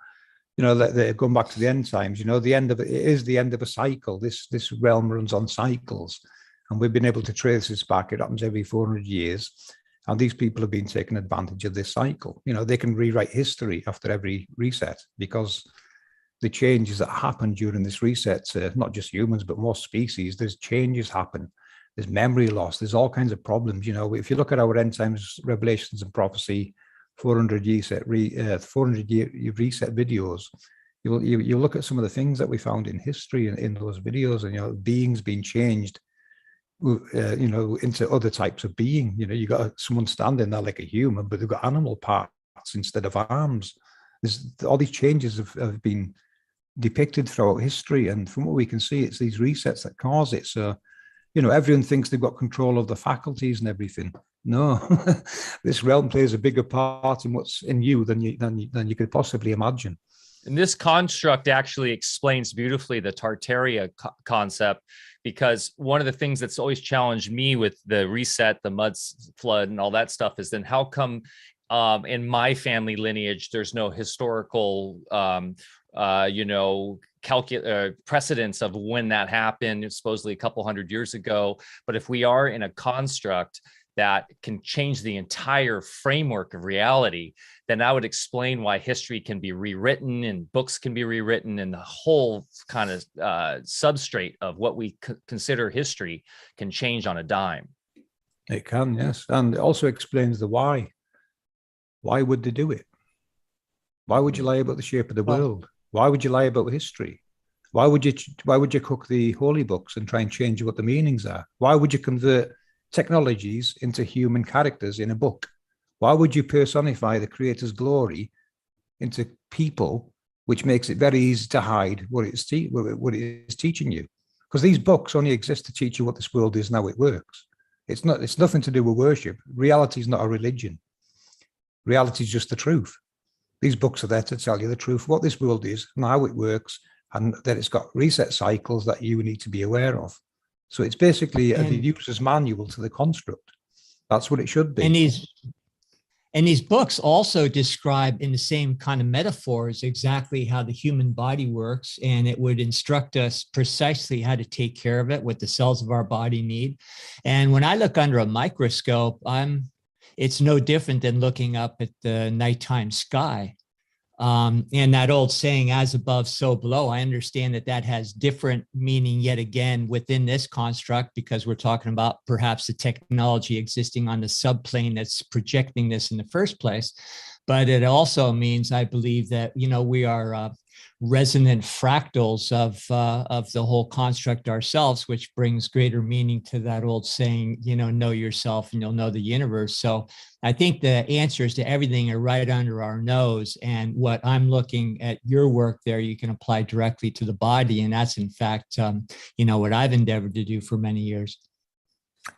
You know, that going back to the end times, you know, the end of it is the end of a cycle. This realm runs on cycles. And we've been able to trace this back. It happens every 400 years. And these people have been taking advantage of this cycle. You know, they can rewrite history after every reset because the changes that happen during this reset, not just humans, but most species, there's changes happen. There's memory loss. There's all kinds of problems. You know, if you look at our end times revelations and prophecy, 400 year reset videos, you look at some of the things that we found in history in those videos, and, you know, beings being changed, you know, into other types of being. You know, you got someone standing there like a human, but they've got animal parts instead of arms. There's all these changes have been depicted throughout history, and from what we can see, it's these resets that cause it. So, you know, everyone thinks they've got control of the faculties and everything. No, this realm plays a bigger part in what's in you than you could possibly imagine. And this construct actually explains beautifully the Tartaria concept, because one of the things that's always challenged me with the reset, the mud flood, and all that stuff is then how come in my family lineage there's no historical you know, precedence of when that happened, supposedly a couple hundred years ago. But if we are in a construct that can change the entire framework of reality, then that would explain why history can be rewritten and books can be rewritten, and the whole kind of substrate of what we consider history can change on a dime. It can, yes. And it also explains the why. Why would they do it? Why would you lie about the shape of the world? Why would you lie about history? Why would you cook the holy books and try and change what the meanings are? Why would you convert technologies into human characters in a book? Why would you personify the creator's glory into people, which makes it very easy to hide what it is teaching you? Because these books only exist to teach you what this world is and how it works. It's nothing to do with worship. Reality is not a religion. Reality is just the truth. These books are there to tell you the truth, what this world is and how it works, and that it's got reset cycles that you need to be aware of. So it's basically a user's manual to the construct. That's what it should be. And these books also describe in the same kind of metaphors exactly how the human body works, and it would instruct us precisely how to take care of it, what the cells of our body need. And when I look under a microscope, it's no different than looking up at the nighttime sky. And that old saying, as above, so below, I understand that has different meaning yet again within this construct, because we're talking about perhaps the technology existing on the subplane that's projecting this in the first place. But it also means, I believe, that, you know, we are resonant fractals of the whole construct ourselves, which brings greater meaning to that old saying, you know yourself and you'll know the universe. So I think the answers to everything are right under our nose. And what I'm looking at your work there, you can apply directly to the body. And that's, in fact, you know, what I've endeavored to do for many years.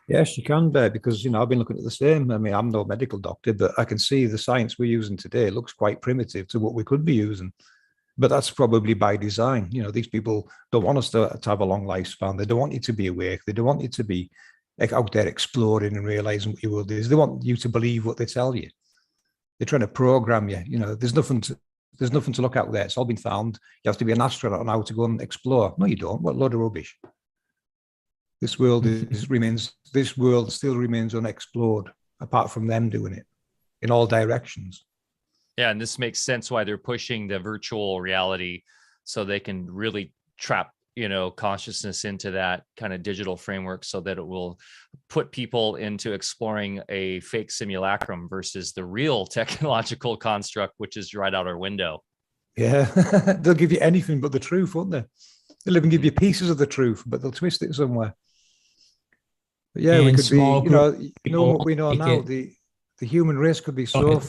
Yes, you can, Bear, because, you know, I've been looking at the same. I mean, I'm no medical doctor, but I can see the science we're using today looks quite primitive to what we could be using. But that's probably by design. You know, these people don't want us to have a long lifespan. They don't want you to be awake. They don't want you to be out there exploring and realizing what your world is. They want you to believe what they tell you. They're trying to program you. You know, there's nothing to look out there. It's all been found. You have to be an astronaut now to go and explore. No, you don't. What a load of rubbish. This world this world still remains unexplored, apart from them doing it in all directions. Yeah, and this makes sense why they're pushing the virtual reality, so they can really trap, you know, consciousness into that kind of digital framework, so that it will put people into exploring a fake simulacrum versus the real technological construct, which is right out our window. Yeah, they'll give you anything but the truth, won't they? They'll even give you pieces of the truth, but they'll twist it somewhere. But yeah, we could be, you know what we know now, the human race could be so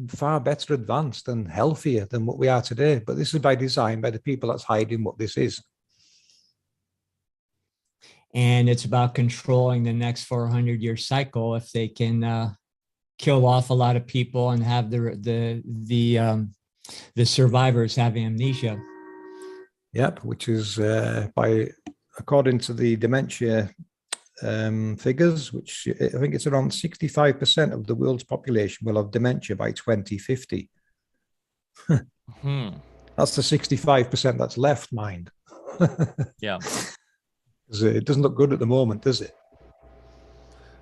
far better advanced and healthier than what we are today. But this is by design, by the people that's hiding what this is. And it's about controlling the next 400-year cycle. If they can kill off a lot of people and have the survivors have amnesia. Yep, which is according to the dementia figures, which I think it's around 65% of the world's population will have dementia by 2050. That's the 65% that's left, mind. Yeah. It doesn't look good at the moment, does it?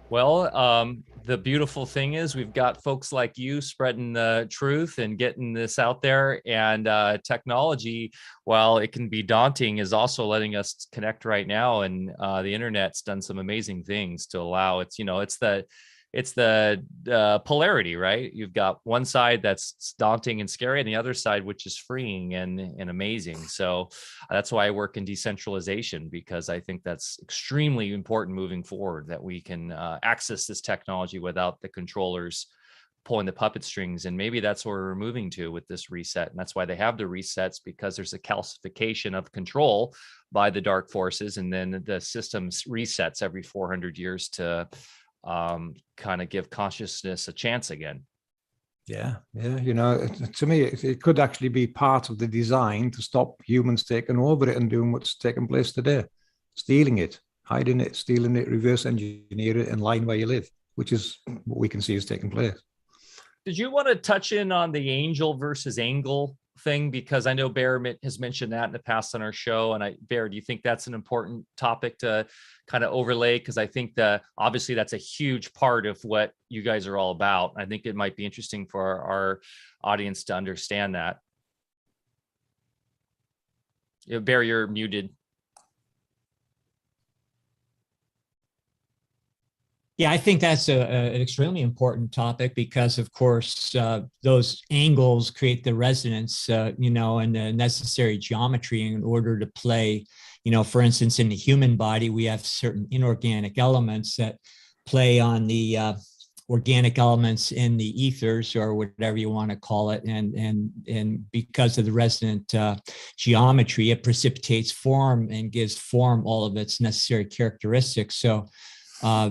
Well, the beautiful thing is we've got folks like you spreading the truth and getting this out there. And technology, while it can be daunting, is also letting us connect right now. And the internet's done some amazing things to allow it's the polarity, right? You've got one side that's daunting and scary, and the other side which is freeing and amazing. So that's why I work in decentralization, because I think that's extremely important moving forward, that we can access this technology without the controllers pulling the puppet strings. And maybe that's where we're moving to with this reset. And that's why they have the resets, because there's a calcification of control by the dark forces, and then the system resets every 400 years to kind of give consciousness a chance again. Yeah. You know, to me, it could actually be part of the design to stop humans taking over it and doing what's taking place today, stealing it, hiding it, stealing it, reverse engineer it in line where you live, which is what we can see is taking place. Did you want to touch in on the angel versus angle thing? Because I know Barre has mentioned that in the past on our show. And Barre, do you think that's an important topic to kind of overlay? Because I think obviously that's a huge part of what you guys are all about. I think it might be interesting for our audience to understand that. Barre, you're muted. Yeah, I think that's an extremely important topic, because, of course, those angles create the resonance, you know, and the necessary geometry in order to play. You know, for instance, in the human body, we have certain inorganic elements that play on the organic elements in the ethers, or whatever you want to call it, and because of the resonant geometry, it precipitates form and gives form all of its necessary characteristics. So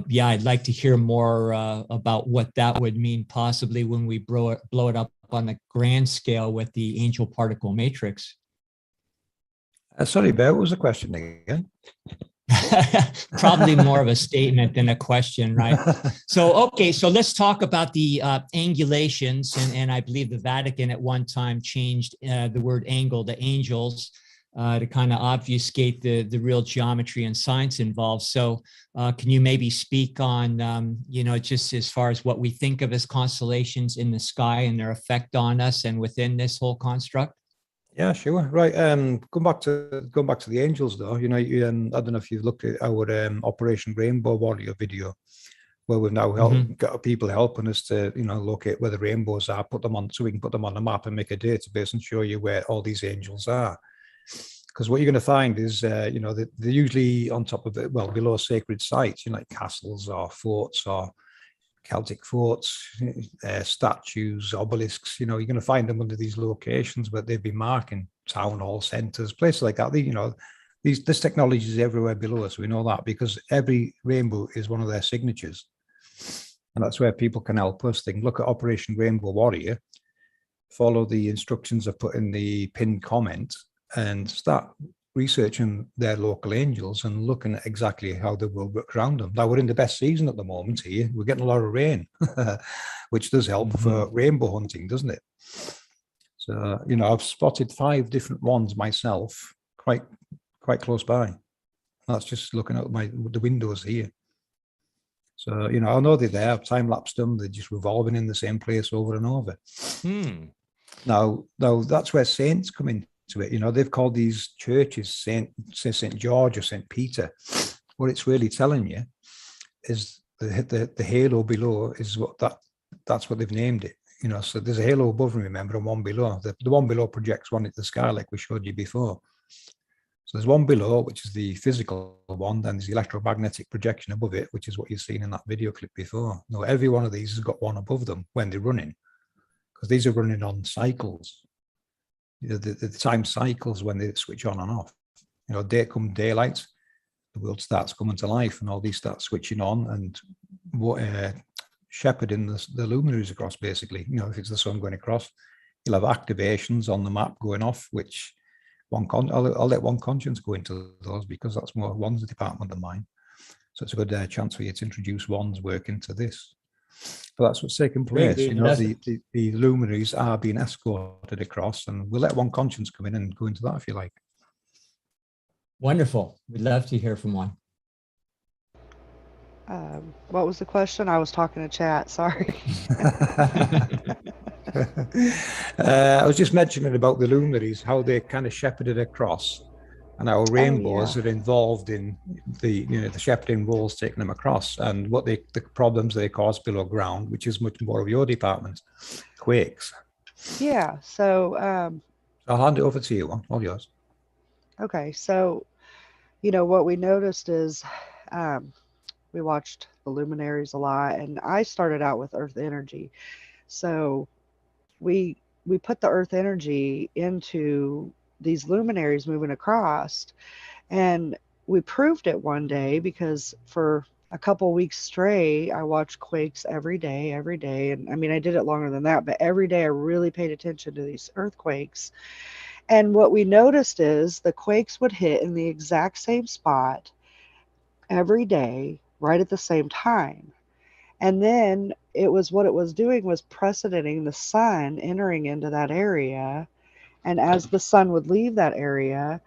yeah, I'd like to hear more about what that would mean possibly when we blow it up on the grand scale with the Angel Particle Matrix. Sorry, Barre, what was the question again? Probably more of a statement than a question, right? So, okay, so let's talk about the angulations. And I believe the Vatican at one time changed the word angle to angels to kind of obfuscate the real geometry and science involved. So can you maybe speak on, you know, just as far as what we think of as constellations in the sky and their effect on us and within this whole construct? Yeah, sure. Right. Going back to the angels, though, you know, I don't know if you've looked at our Operation Rainbow Warrior video, where we've now got people helping us to, you know, locate where the rainbows are, put them on, so we can put them on the map and make a database and show you where all these angels are. Because what you're going to find is, you know, they're usually on top of it, well, below sacred sites, you know, like castles or forts or Celtic forts, statues, obelisks. You know, you're going to find them under these locations, but they've been marking town hall centers, places like that. You know, this technology is everywhere below us. We know that because every rainbow is one of their signatures, and that's where people can help us. They can look at Operation Rainbow Warrior, follow the instructions I've put in the pinned comment, and start researching their local angels and looking at exactly how the world works around them. Now, we're in the best season at the moment here. We're getting a lot of rain, which does help for rainbow hunting, doesn't it? So, you know, I've spotted 5 different ones myself, quite close by. That's just looking out the windows here. So, you know, I know they're there. I've time-lapsed them. They're just revolving in the same place over and over. Now, that's where saints come in. To it, you know, they've called these churches Saint George or Saint Peter. What it's really telling you is the halo below is that's what they've named it. You know, so there's a halo above, remember, and one below. The one below projects one into the sky, like we showed you before. So there's one below, which is the physical one, then there's the electromagnetic projection above it, which is what you've seen in that video clip before. Now, every one of these has got one above them when they're running, because these are running on cycles. You know, the time cycles when they switch on and off. You know, daylight, the world starts coming to life, and all these start switching on and shepherding the luminaries across. Basically, you know, if it's the sun going across, you'll have activations on the map going off. Which I'll let one conscience go into those, because that's more one's department than mine. So it's a good chance for you to introduce one's work into this. But that's what's taking place. You know, the luminaries are being escorted across, and we'll let one conscience come in and go into that if you like. Wonderful. We'd love to hear from one. What was the question? I was talking to chat. Sorry. I was just mentioning about the luminaries, how they kind of shepherded across, and how rainbows yeah. are involved in the shepherding roles taking them across, and what the problems they cause below ground, which is much more of your department, quakes. Yeah. So, I'll hand it over to you. All yours. okay. So, what we noticed is we watched the luminaries a lot, and I started out with Earth energy. So we put the Earth energy into these luminaries moving across, and we proved it one day because for a couple weeks straight, I watched quakes every day, every day. And I mean, I did it longer than that, but every day I really paid attention to these earthquakes. And what we noticed is the quakes would hit in the exact same spot every day, right at the same time. And then what it was doing was precedenting the sun entering into that area. And as the sun would leave that area,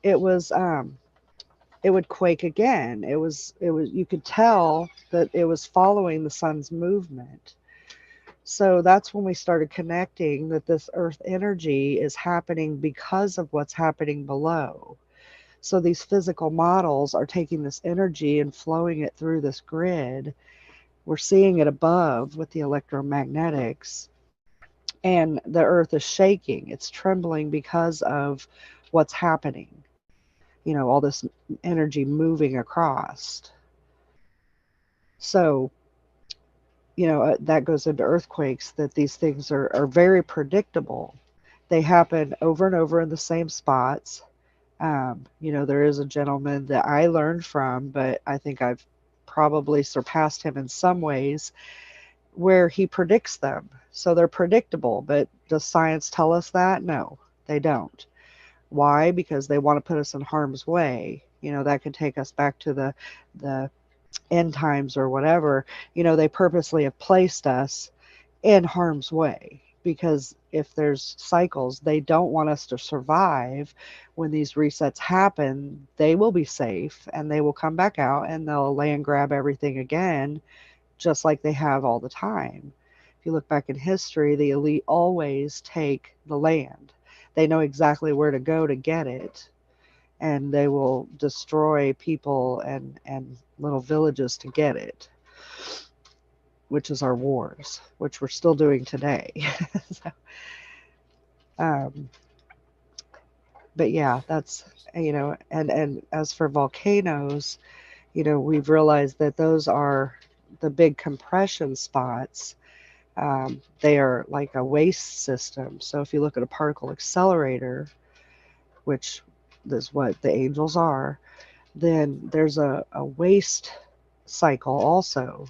it was it would quake again. It was you could tell that it was following the sun's movement. So that's when we started connecting that this earth energy is happening because of what's happening below. So these physical models are taking this energy and flowing it through this grid. We're seeing it above with the electromagnetics, and the earth is shaking. It's trembling because of what's happening. All this energy moving across. So, that goes into earthquakes, that these things are very predictable. They happen over and over in the same spots. There is a gentleman that I learned from, but I think I've probably surpassed him in some ways, where he predicts them. So they're predictable, but does science tell us that? No, they don't. Why? Because they want to put us in harm's way. That could take us back to the end times or whatever. They purposely have placed us in harm's way, because if there's cycles, they don't want us to survive. When these resets happen, they will be safe and they will come back out and they'll land grab everything again, just like they have all the time. If you look back in history, the elite always take the land. They know exactly where to go to get it, and they will destroy people and little villages to get it, which is our wars, which we're still doing today. So, but yeah, that's, and as for volcanoes, we've realized that those are the big compression spots. They are like a waste system. So if you look at a particle accelerator, which is what the angels are, then there's a waste cycle also.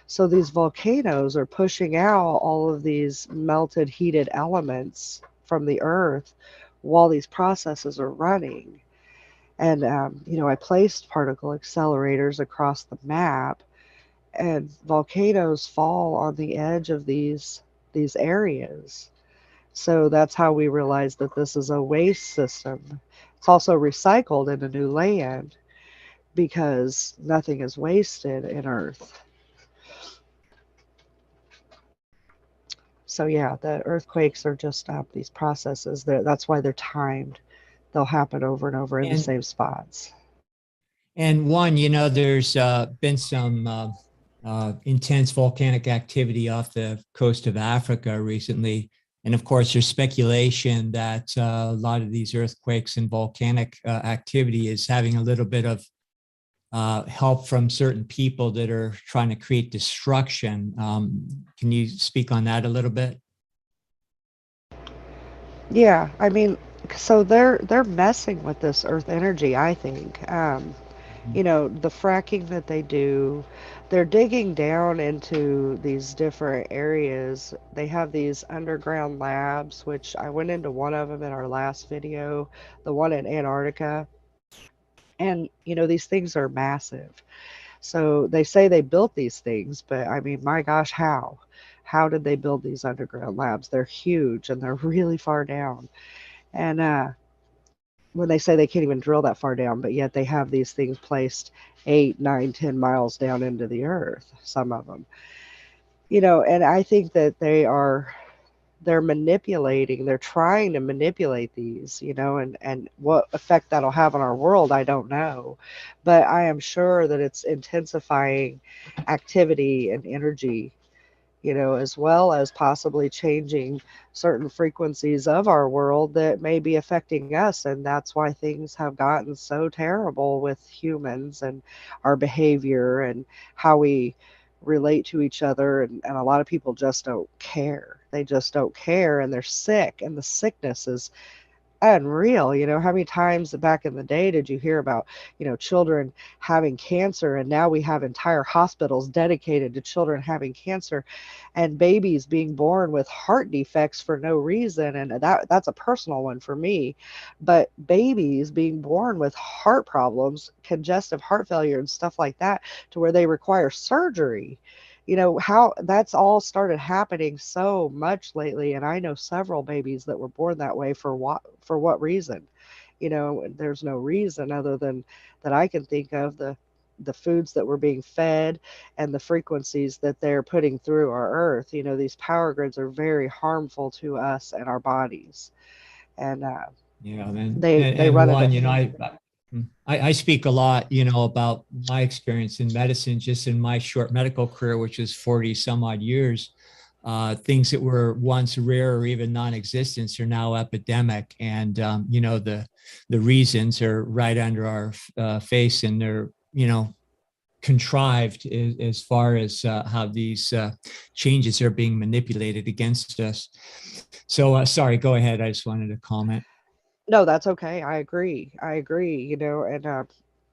So these volcanoes are pushing out all of these melted, heated elements from the earth while these processes are running. And, I placed particle accelerators across the map, and volcanoes fall on the edge of these areas. So that's how we realized that this is a waste system. It's also recycled into new land, because nothing is wasted in Earth. So yeah, the earthquakes are just these processes. That's why they're timed. They'll happen over and over in the same spots. And there's been some intense volcanic activity off the coast of Africa recently. And of course, there's speculation that a lot of these earthquakes and volcanic activity is having a little bit of help from certain people that are trying to create destruction. Can you speak on that a little bit? Yeah, I mean, so they're messing with this earth energy, I think. The fracking that they do, they're digging down into these different areas. They have these underground labs, which I went into one of them in our last video, the one in Antarctica. And, these things are massive. So they say they built these things, but I mean, my gosh, how? How did they build these underground labs? They're huge and they're really far down. And when they say they can't even drill that far down, but yet they have these things placed 8, 9, 10 miles down into the earth, some of them. And I think that they're manipulating, they're trying to manipulate these, and what effect that'll have on our world, I don't know. But I am sure that it's intensifying activity and energy, as well as possibly changing certain frequencies of our world that may be affecting us. And that's why things have gotten so terrible with humans and our behavior and how we relate to each other. And a lot of people just don't care. They just don't care, and they're sick. And the sickness is unreal. How many times back in the day did you hear about children having cancer, and now we have entire hospitals dedicated to children having cancer, and babies being born with heart defects for no reason. And that's a personal one for me. But babies being born with heart problems, congestive heart failure and stuff like that, to where they require surgery. How that's all started happening so much lately. And I know several babies that were born that way. For what reason? There's no reason other than that I can think of, the foods that were being fed and the frequencies that they're putting through our earth. These power grids are very harmful to us and our bodies. And yeah, man. they run one, it. I speak a lot, about my experience in medicine, just in my short medical career, which is 40 some odd years. Things that were once rare or even non-existent are now epidemic. And, the reasons are right under our face, and they're, contrived as far as how these changes are being manipulated against us. So, sorry, go ahead. I just wanted to comment. No, that's okay. I agree. And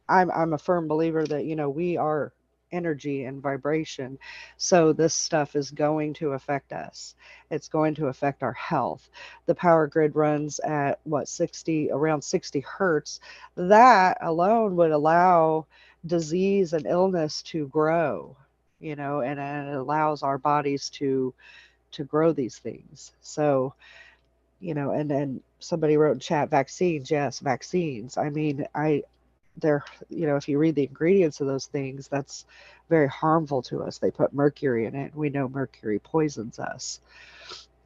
I'm a firm believer that, we are energy and vibration. So this stuff is going to affect us. It's going to affect our health. The power grid runs at around 60 hertz. That alone would allow disease and illness to grow, and it allows our bodies to grow these things. So, and then somebody wrote in chat, vaccines. Yes, vaccines. I mean, they're, if you read the ingredients of those things, that's very harmful to us. They put mercury in it. We know mercury poisons us.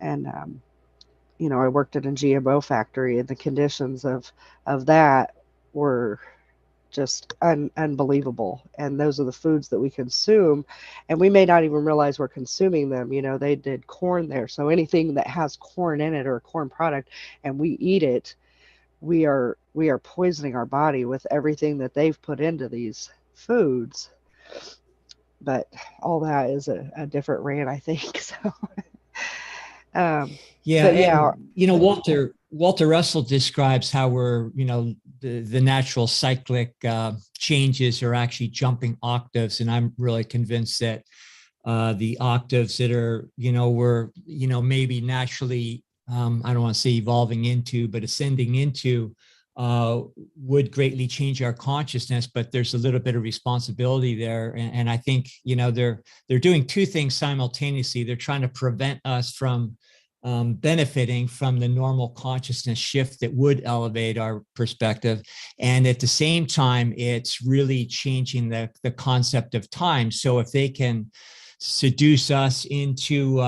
And, I worked at a GMO factory, and the conditions of that were just unbelievable. And those are the foods that we consume, and we may not even realize we're consuming them. They did corn there, so anything that has corn in it or a corn product and we eat it, we are poisoning our body with everything that they've put into these foods. But all that is a different rant, I think. So yeah, Walter Russell describes how we're, the natural cyclic changes are actually jumping octaves. And I'm really convinced that the octaves that are, we're, maybe naturally, I don't want to say evolving into, but ascending into, would greatly change our consciousness. But there's a little bit of responsibility there. And I think, they're doing two things simultaneously. They're trying to prevent us from benefiting from the normal consciousness shift that would elevate our perspective. And at the same time, it's really changing the concept of time. So if they can seduce us into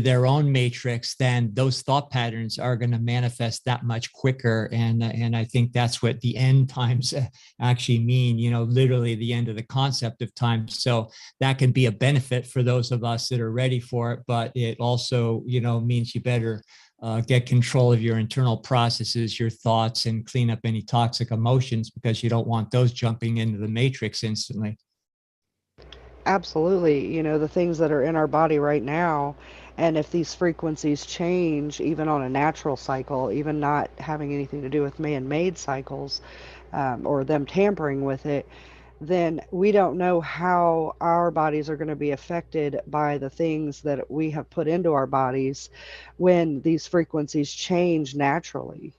their own matrix, then those thought patterns are going to manifest that much quicker. And I think that's what the end times actually mean, literally the end of the concept of time. So that can be a benefit for those of us that are ready for it, but it also, means you better get control of your internal processes, your thoughts, and clean up any toxic emotions, because you don't want those jumping into the matrix instantly. Absolutely. The things that are in our body right now, and if these frequencies change, even on a natural cycle, even not having anything to do with man-made cycles, or them tampering with it, then we don't know how our bodies are going to be affected by the things that we have put into our bodies when these frequencies change naturally.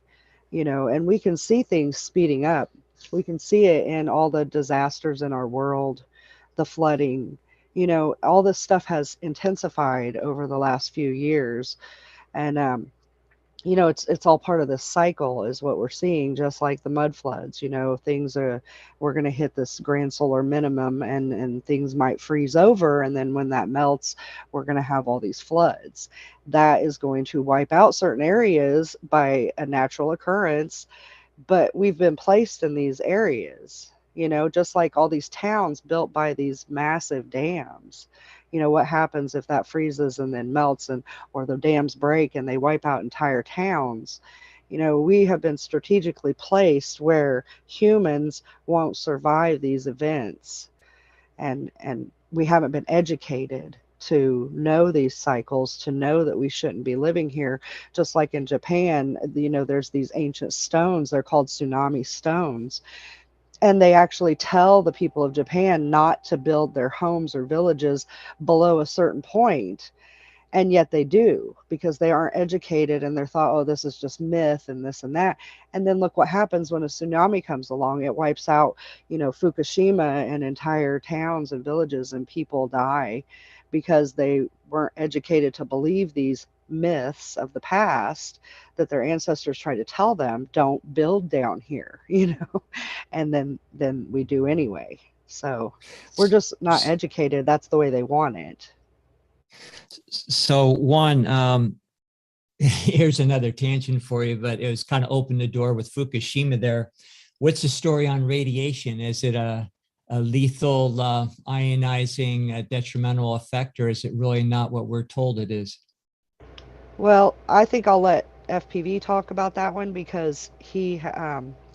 And we can see things speeding up. We can see it in all the disasters in our world, the flooding, all this stuff has intensified over the last few years. And you know, it's all part of this cycle is what we're seeing, just like the mud floods. You know, we're going to hit this grand solar minimum, and things might freeze over, and then when that melts, we're going to have all these floods. That is going to wipe out certain areas by a natural occurrence, but we've been placed in these areas, you know, just like all these towns built by these massive dams. You know, what happens if that freezes and then melts, and or the dams break and they wipe out entire towns? You know, we have been strategically placed where humans won't survive these events, and we haven't been educated to know these cycles, to know that we shouldn't be living here. Just like in Japan, you know, there's these ancient stones, they're called tsunami stones, and they actually tell the people of Japan not to build their homes or villages below a certain point. And yet they do, because they aren't educated, and they're thought, oh, this is just myth and this and that. And then look what happens when a tsunami comes along. It wipes out, you know, Fukushima and entire towns and villages, and people die because they weren't educated to believe these myths of the past that their ancestors tried to tell them, don't build down here, you know. And then we do anyway. So we're just not educated. That's the way they want it. So here's another tangent for you, but it was kind of opened the door with Fukushima there. What's the story on radiation? Is it a lethal, ionizing, detrimental effect, or is it really not what we're told it is? Well, I think I'll let FPV talk about that one, because he,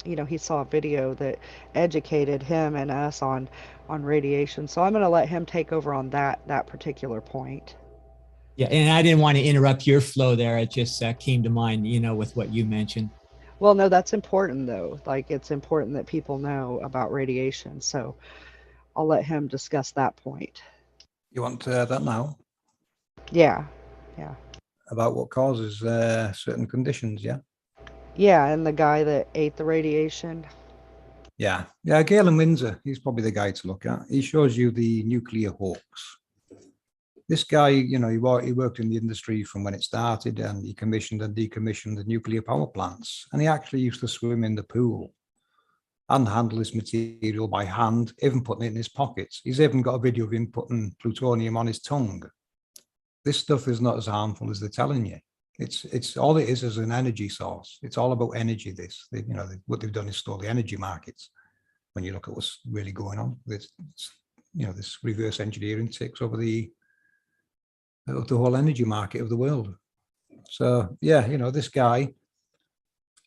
you know, he saw a video that educated him and us on radiation. So I'm going to let him take over on that particular point. Yeah, and I didn't want to interrupt your flow there. It just came to mind, you know, with what you mentioned. Well, no, that's important though. Like, it's important that people know about radiation. So I'll let him discuss that point. You want that now? Yeah. About what causes certain conditions, yeah? Yeah, and the guy that ate the radiation. Yeah, Galen Windsor, he's probably the guy to look at. He shows you the nuclear hoax. This guy, you know, he worked in the industry from when it started, and he commissioned and decommissioned the nuclear power plants. And he actually used to swim in the pool and handle this material by hand, even putting it in his pockets. He's even got a video of him putting plutonium on his tongue. This stuff is not as harmful as they're telling you. It's all it is an energy source. It's all about energy. What they've done is store the energy markets. When you look at what's really going on, this reverse engineering takes over the whole energy market of the world. So yeah, you know, this guy,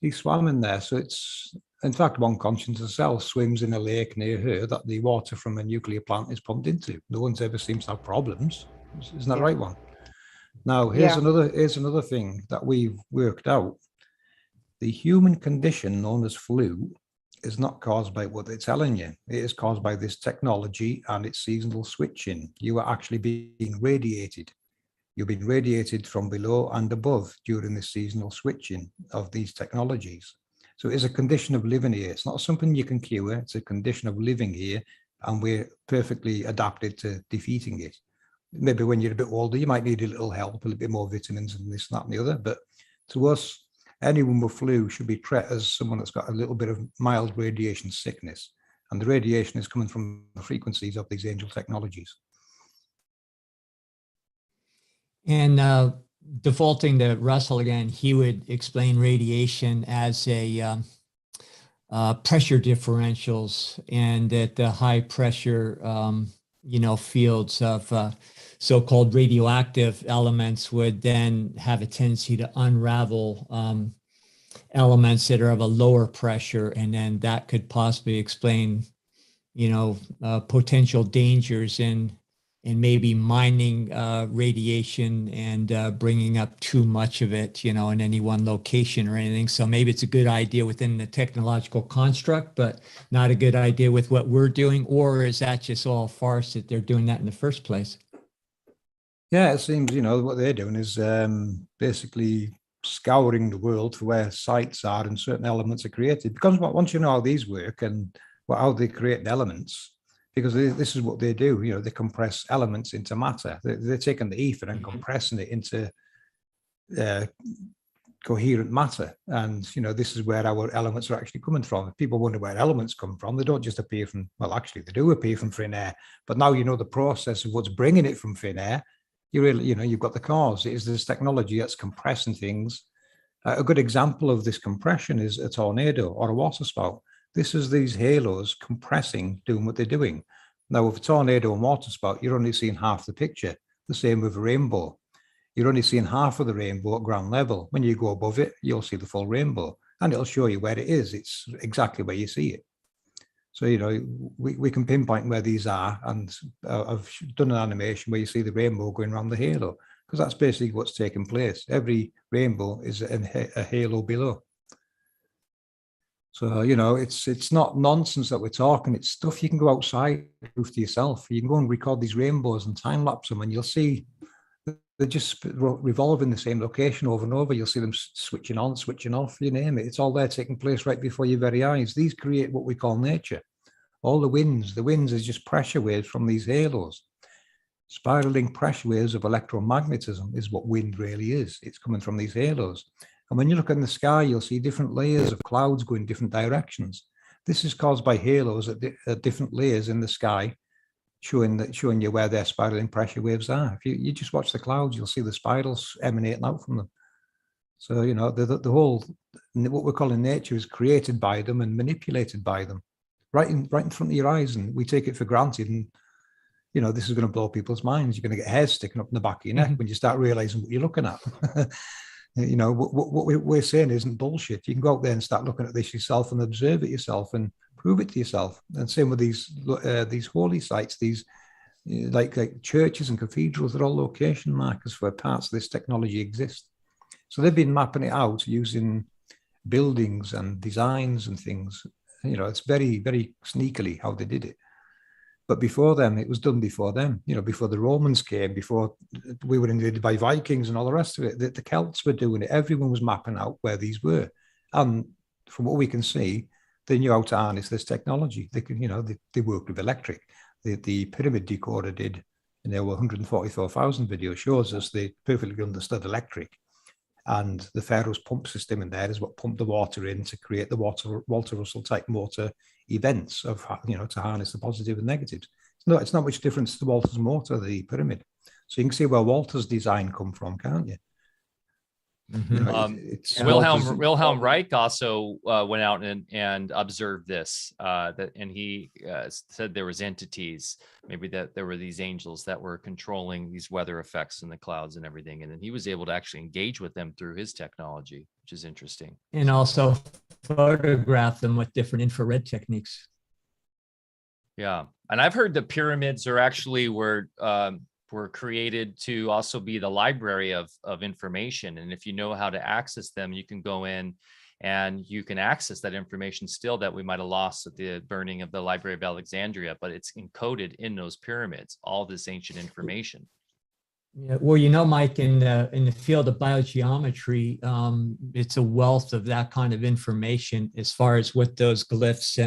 he swam in there. So it's, in fact, one conscience herself swims in a lake near her that the water from a nuclear plant is pumped into. No one's ever seems to have problems. Isn't that right, one? Now, here's another thing that we've worked out. The human condition known as flu is not caused by what they're telling you. It is caused by this technology and its seasonal switching. You are actually being radiated. You've been radiated from below and above during the seasonal switching of these technologies. So it is a condition of living here. It's not something you can cure. It's a condition of living here, and we're perfectly adapted to defeating it. Maybe when you're a bit older, you might need a little help, a little bit more vitamins and this, that, and the other. But to us, anyone with flu should be treated as someone that's got a little bit of mild radiation sickness. And the radiation is coming from the frequencies of these angel technologies. And defaulting to Russell again, he would explain radiation as a pressure differentials, and that the high pressure, fields of so-called radioactive elements would then have a tendency to unravel elements that are of a lower pressure, and then that could possibly explain, potential dangers in maybe mining radiation and bringing up too much of it, in any one location or anything. So maybe it's a good idea within the technological construct, but not a good idea with what we're doing. Or is that just all farce that they're doing that in the first place? Yeah, it seems, what they're doing is basically scouring the world for where sites are and certain elements are created. Because once you know how these work and how they create the elements, because this is what they do, they compress elements into matter. They're taking the ether and compressing it into coherent matter. And, you know, this is where our elements are actually coming from. If people wonder where elements come from, they don't just appear from, well, actually they do appear from thin air, but now you know the process of what's bringing it from thin air. You really, you know, you've got the cause. It is this technology that's compressing things. A good example of this compression is a tornado or a water spout. This is these halos compressing, doing what they're doing. Now, with a tornado and water spout, you're only seeing half the picture. The same with a rainbow. You're only seeing half of the rainbow at ground level. When you go above it, you'll see the full rainbow, and it'll show you where it is. It's exactly where you see it. So, you know, we can pinpoint where these are, and I've done an animation where you see the rainbow going around the halo, because that's basically what's taking place. Every rainbow is a halo below. So, you know, it's not nonsense that we're talking. It's stuff you can go outside and prove to yourself. You can go and record these rainbows and time lapse them, and you'll see they just revolve in the same location over and over. You'll see them switching on, switching off, you name it. It's all there taking place right before your very eyes. These create what we call nature. All the winds is just pressure waves from these halos. Spiraling pressure waves of electromagnetism is what wind really is. It's coming from these halos. And when you look in the sky, you'll see different layers of clouds going different directions. This is caused by halos at different layers in the sky, showing you where their spiraling pressure waves are. If you just watch the clouds, you'll see the spirals emanating out from them. So, you know, the whole, what we're calling nature is created by them and manipulated by them right in front of your eyes. And we take it for granted. And, you know, this is going to blow people's minds. You're going to get hairs sticking up in the back of your neck when you start realizing what you're looking at. You know, what we're saying isn't bullshit. You can go out there and start looking at this yourself and observe it yourself and prove it to yourself. And same with these holy sites, these like churches and cathedrals, they're all location markers for parts of this technology exist. So they've been mapping it out using buildings and designs and things. You know, it's very, very sneakily how they did it. But before them, it was done before them, you know, before the Romans came, before we were invaded by Vikings and all the rest of it. The Celts were doing it. Everyone was mapping out where these were. And from what we can see, they knew how to harness this technology. They could, you know, they worked with electric. The pyramid decoder did, and there were 144,000 videos, shows us they perfectly understood electric. And the Pharaoh's pump system in there is what pumped the water in to create the Walter Russell type motor events of, you know, to harness the positive and negatives. No, it's not much difference to Walter's motor, the pyramid. So you can see where Walter's design come from, can't you? Mm-hmm. You know, Wilhelm Reich also went out and observed this, and he said there was entities, maybe that there were these angels that were controlling these weather effects in the clouds and everything, and then he was able to actually engage with them through his technology, which is interesting. And also photograph them with different infrared techniques. Yeah, and I've heard the pyramids are actually were created to also be the library of information. And if you know how to access them, you can go in and you can access that information still that we might have lost at the burning of the Library of Alexandria, but it's encoded in those pyramids, all this ancient information. Yeah, well, you know, Mike, in the field of biogeometry, it's a wealth of that kind of information as far as what those glyphs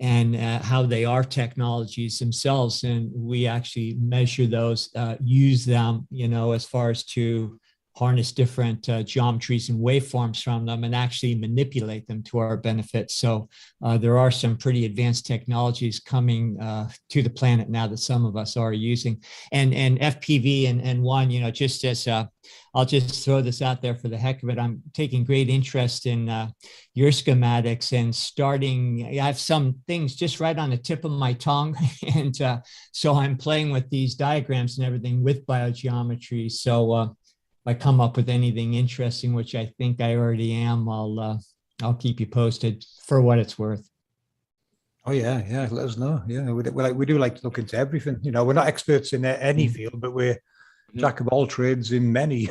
and how they are technologies themselves. And we actually measure those, use them, you know, as far as to harness different geometries and waveforms from them and actually manipulate them to our benefit. So there are some pretty advanced technologies coming to the planet now that some of us are using. And FPV and one, you know, just as I'll just throw this out there for the heck of it. I'm taking great interest in your schematics and starting. I have some things just right on the tip of my tongue. And so I'm playing with these diagrams and everything with biogeometry. So if I come up with anything interesting, which I think I already am, I'll keep you posted for what it's worth. Oh yeah, let us know. Yeah, we do like to look into everything. You know, we're not experts in any field, but we're jack of all trades in many.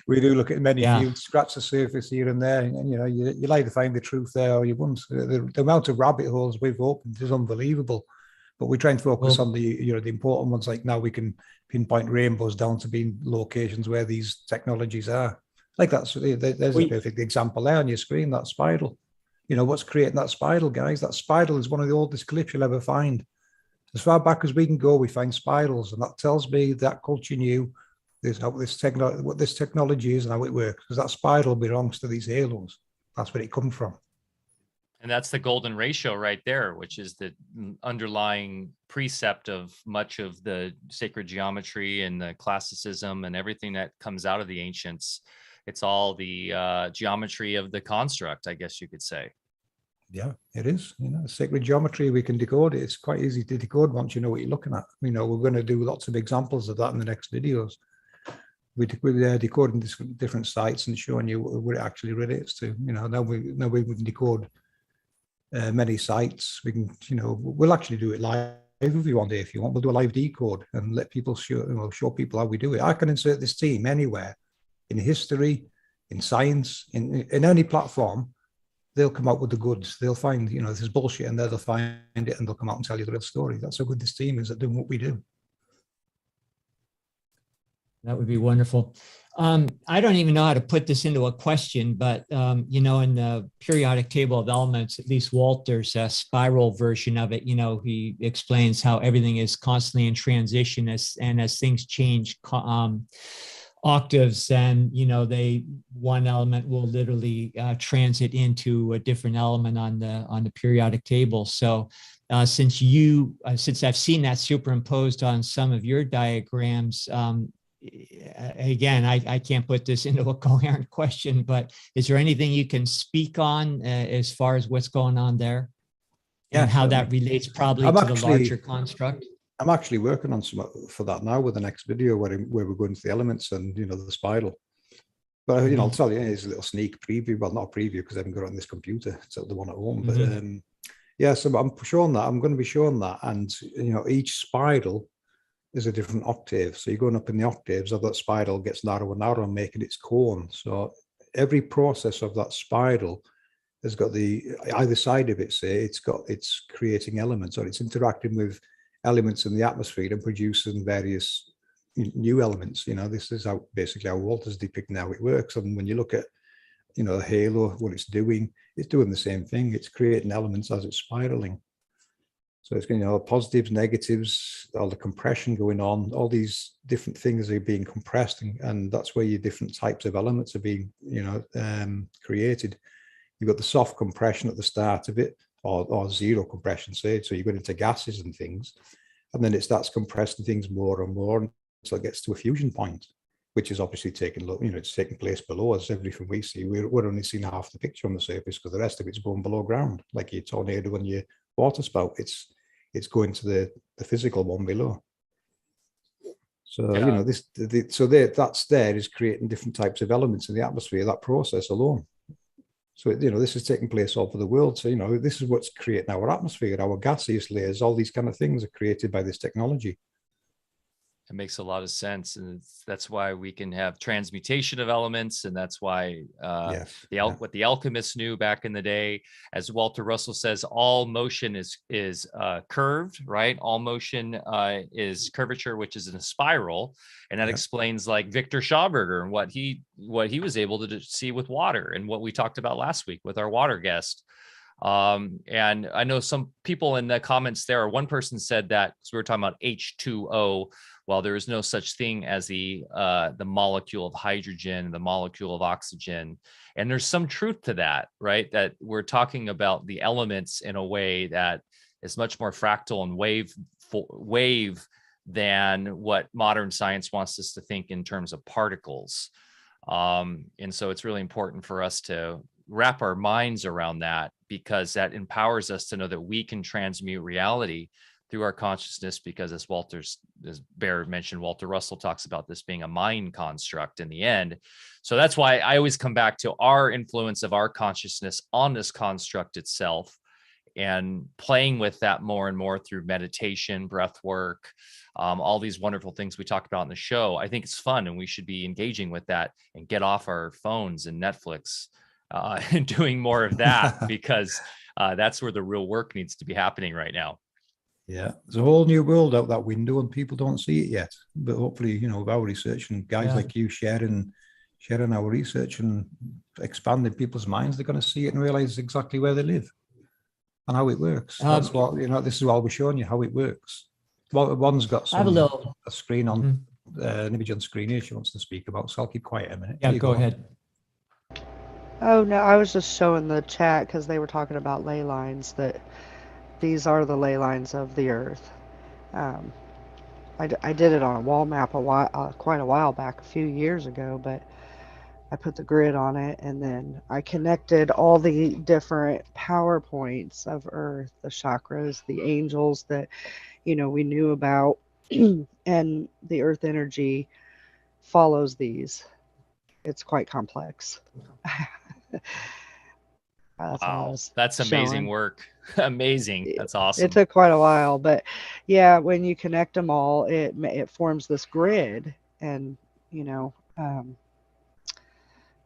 We do look at many fields, scratch the surface here and there, and you know, you'll either find the truth there or you won't. The amount of rabbit holes we've opened is unbelievable. But we try and focus on the important ones. Like now we can pinpoint rainbows down to being locations where these technologies are. Like there's a perfect example there on your screen, that spiral. You know, what's creating that spiral, guys? That spiral is one of the oldest glyphs you'll ever find. As far back as we can go, we find spirals, and that tells me that culture knew what this technology is and how it works, because that spiral belongs to these halos. That's where it comes from. And that's the golden ratio right there, which is the underlying precept of much of the sacred geometry and the classicism and everything that comes out of the ancients. It's all the geometry of the construct, I guess you could say. Yeah, it is. Sacred geometry, we can decode it. It's quite easy to decode once you know what you're looking at. We're going to do lots of examples of that in the next videos. We're decoding different sites and showing you what it actually relates to. Now we can decode many sites. We can, we'll actually do it live with you one day if you want. We'll do a live decode and let people show people how we do it. I can insert this team anywhere, in history, in science, in any platform. They'll come out with the goods. They'll find, there's bullshit in there. They'll find it and they'll come out and tell you the real story. That's how good this team is at doing what we do. That would be wonderful. I don't even know how to put this into a question, but, in the periodic table of elements, at least Walter's spiral version of it, he explains how everything is constantly in transition as things change octaves, and, one element will literally transit into a different element on the periodic table. So since I've seen that superimposed on some of your diagrams, again, I can't put this into a coherent question, but is there anything you can speak on as far as what's going on there? Yeah, and how that relates probably to the larger construct? I'm actually working on some for that now with the next video where we're going to the elements and, the spiral. But, I'll tell you, it's a little sneak preview. Well, not a preview because I haven't got it on this computer. It's the one at home. But yeah, so I'm showing that. I'm going to be showing that. And, each spiral is a different octave. So you're going up in the octaves of that spiral gets narrower and narrower, making its cone. So every process of that spiral has got either side of it, say, it's creating elements, or it's interacting with elements in the atmosphere and producing various new elements. This is basically how Walter's depicting how it works. And when you look at, the halo, what it's doing the same thing. It's creating elements as it's spiraling. So it's going, positives, negatives, all the compression going on, all these different things are being compressed, and that's where your different types of elements are being, created. You've got the soft compression at the start of it, or zero compression, say. So you go into gases and things, and then it starts compressing things more and more until it gets to a fusion point, which is obviously it's taking place below us. Everything we see, we're only seeing half the picture on the surface because the rest of it's going below ground, like your tornado and your water spout. It's going to the physical one below. So yeah. That's there is creating different types of elements in the atmosphere. That process alone. So this is taking place all over the world. So this is what's creating our atmosphere, our gaseous layers. All these kind of things are created by this technology. It makes a lot of sense, and that's why we can have transmutation of elements, and that's why what the alchemists knew back in the day. As Walter Russell says, all motion is curved, right? All motion is curvature, which is in a spiral, and that explains like Victor Schauberger and what he was able to see with water, and what we talked about last week with our water guest. And I know some people in the comments there, one person said that, because we were talking about H2O, well, there is no such thing as the molecule of hydrogen, the molecule of oxygen. And there's some truth to that, right? That we're talking about the elements in a way that is much more fractal and wave than what modern science wants us to think in terms of particles. And so it's really important for us to wrap our minds around that, because that empowers us to know that we can transmute reality through our consciousness, because as Barre mentioned, Walter Russell talks about this being a mind construct in the end. So that's why I always come back to our influence of our consciousness on this construct itself, and playing with that more and more through meditation, breath work, all these wonderful things we talk about in the show. I think it's fun, and we should be engaging with that and get off our phones and Netflix and doing more of that, because that's where the real work needs to be happening right now. Yeah, there's a whole new world out that window, and people don't see it yet. But hopefully, with our research and guys like you sharing our research and expanding people's minds, they're going to see it and realize exactly where they live and how it works. That's what this is why we're showing you how it works. One's got a screen on. an image on screen here she wants to speak about, so I'll keep quiet a minute. Yeah, go ahead. Oh, no, I was just showing the chat because they were talking about ley lines, that these are the ley lines of the Earth. I did it on a wall map quite a while back, a few years ago, but I put the grid on it, and then I connected all the different power points of Earth, the chakras, the angels that, we knew about, and the Earth energy follows these. It's quite complex. That's Wow, that's amazing work. Amazing. That's awesome. It took quite a while, but yeah, when you connect them all, it forms this grid, and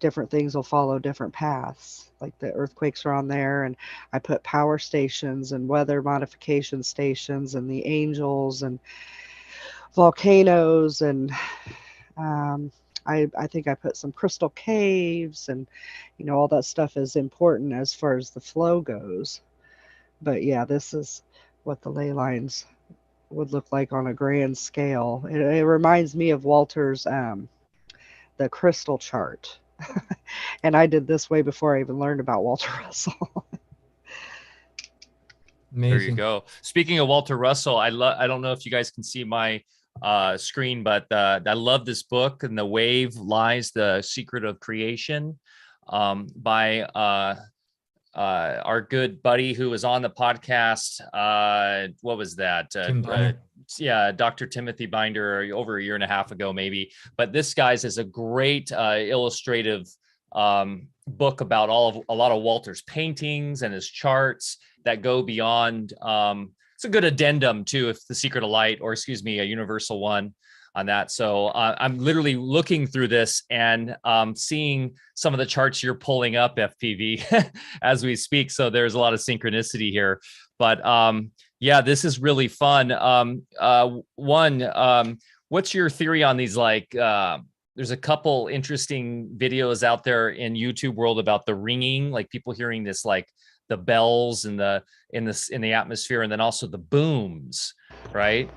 different things will follow different paths. Like the earthquakes are on there, and I put power stations and weather modification stations and the angels and volcanoes, and I think I put some crystal caves, and all that stuff is important as far as the flow goes. But yeah, this is what the ley lines would look like on a grand scale. It reminds me of Walter's the crystal chart. And I did this way before I even learned about Walter Russell. Amazing. There you go. Speaking of Walter Russell, I don't know if you guys can see my screen, but I love this book, And the Wave Lies the Secret of Creation, by our good buddy who was on the podcast. What was that? Yeah, Dr. Timothy Binder, over a year and a half ago, maybe. But this guy's is a great illustrative book about a lot of Walter's paintings and his charts that go beyond. It's a good addendum to if the Secret of Light, or excuse me, a universal one on that. So I'm literally looking through this and seeing some of the charts you're pulling up, FPV, as we speak. So there's a lot of synchronicity here. But yeah, this is really fun. What's your theory on these? Like, there's a couple interesting videos out there in YouTube world about the ringing, like people hearing this, like the bells in the atmosphere, and then also the booms, right?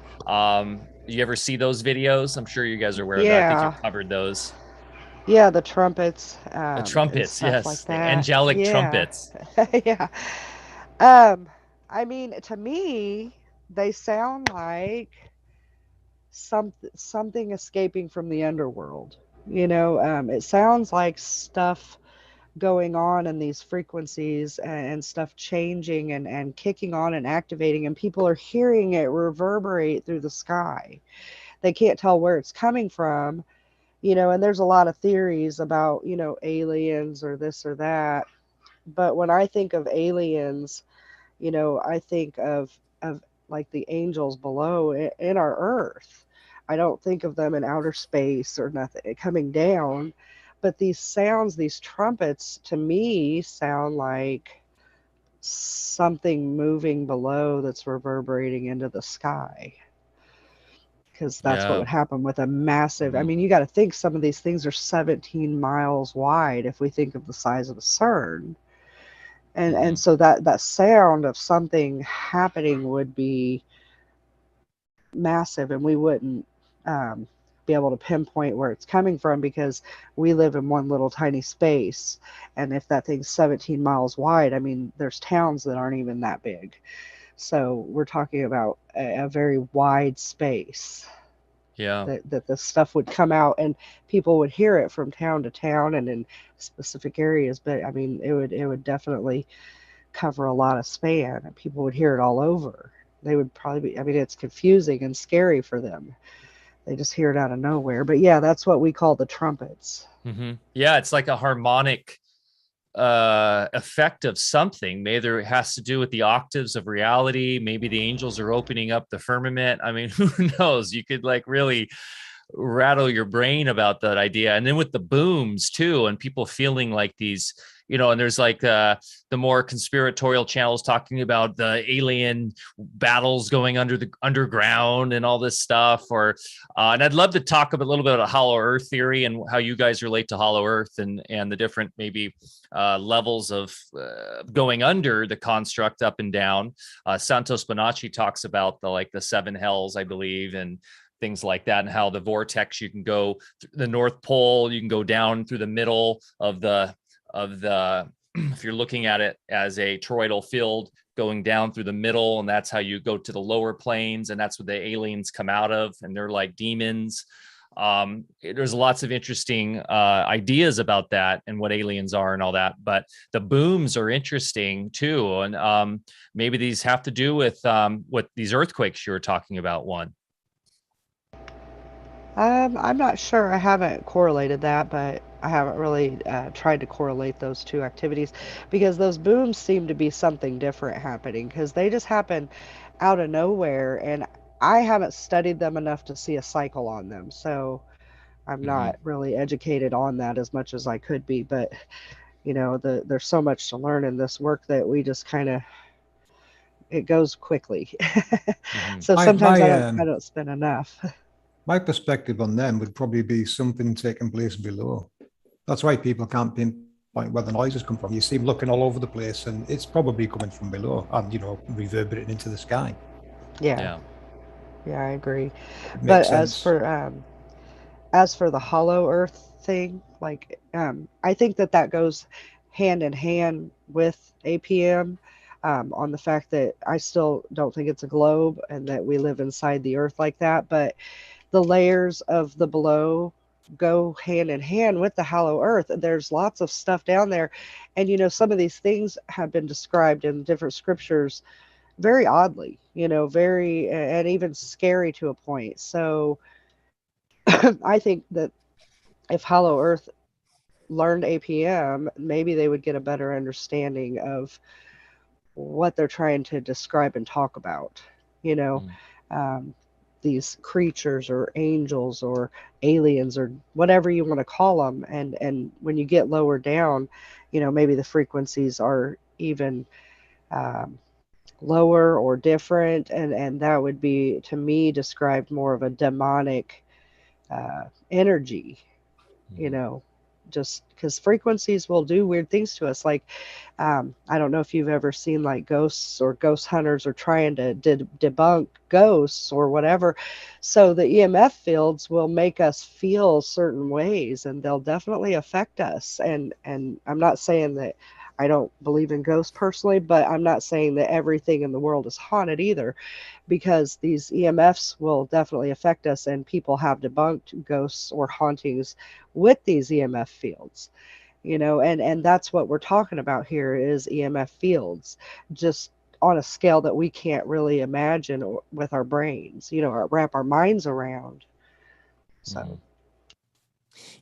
You ever see those videos? I'm sure you guys are aware of that. I think you've covered those. Yeah, the trumpets. The trumpets, yes, like the angelic trumpets. Yeah. I mean, to me, they sound like something escaping from the underworld. It sounds like stuff going on in these frequencies, and stuff changing and kicking on and activating, and people are hearing it reverberate through the sky. They can't tell where it's coming from, and there's a lot of theories about, aliens or this or that. But when I think of aliens, I think of like the angels below in our Earth. I don't think of them in outer space or nothing coming down. But these sounds, these trumpets, to me sound like something moving below that's reverberating into the sky. Because that's what would happen with a massive, I mean, you got to think some of these things are 17 miles wide if we think of the size of a CERN. And so that sound of something happening would be massive, and we wouldn't be able to pinpoint where it's coming from, because we live in one little tiny space. And if that thing's 17 miles wide, I mean, there's towns that aren't even that big. So we're talking about a very wide space. Yeah. That the stuff would come out, and people would hear it from town to town and in specific areas. But I mean, it would definitely cover a lot of span, and people would hear it all over. They would probably be, I mean, it's confusing and scary for them. They just hear it out of nowhere. But yeah, that's what we call the trumpets. Mm-hmm. Yeah, it's like a harmonic effect of something. Maybe it has to do with the octaves of reality. Maybe the angels are opening up the firmament. I mean, who knows? You could like really rattle your brain about that idea. And then with the booms too, and people feeling like these, and there's like the more conspiratorial channels talking about the alien battles going under the underground and all this stuff. And I'd love to talk a little bit about Hollow Earth theory and how you guys relate to Hollow Earth and the different maybe levels of going under the construct up and down. Santos Bonacci talks about the seven hells, I believe, and things like that, and how the vortex, you can go the North Pole, you can go down through the middle of the if you're looking at it as a toroidal field going down through the middle, and that's how you go to the lower planes, and that's where the aliens come out of, and they're like demons. There's lots of interesting ideas about that and what aliens are and all that, but the booms are interesting too, and maybe these have to do with what these earthquakes you were talking about. One, I'm not sure. I haven't correlated that, but I haven't really tried to correlate those two activities, because those booms seem to be something different happening, because they just happen out of nowhere, and I haven't studied them enough to see a cycle on them. So I'm not really educated on that as much as I could be. But, there's so much to learn in this work that we just kind of, it goes quickly. So sometimes I don't spend enough. My perspective on them would probably be something taking place below. That's why people can't pinpoint where the noises come from. You see them looking all over the place, and it's probably coming from below and, reverberating into the sky. Yeah, I agree. But as for the hollow earth thing, like, I think that goes hand in hand with APM, on the fact that I still don't think it's a globe and that we live inside the earth like that. But the layers of the below go hand in hand with the hollow earth. There's lots of stuff down there. And, some of these things have been described in different scriptures very oddly, very, and even scary to a point. So I think that if hollow earth learned APM, maybe they would get a better understanding of what they're trying to describe and talk about, these creatures or angels or aliens or whatever you want to call them. And when you get lower down, maybe the frequencies are even lower or different. And that would be, to me, described more of a demonic energy, just because frequencies will do weird things to us. Like, I don't know if you've ever seen like ghosts or ghost hunters are trying to debunk ghosts or whatever. So the EMF fields will make us feel certain ways, and they'll definitely affect us. And I'm not saying that I don't believe in ghosts personally, but I'm not saying that everything in the world is haunted either, because these EMFs will definitely affect us, and people have debunked ghosts or hauntings with these EMF fields, and that's what we're talking about here is EMF fields, just on a scale that we can't really imagine with our brains, or wrap our minds around. So.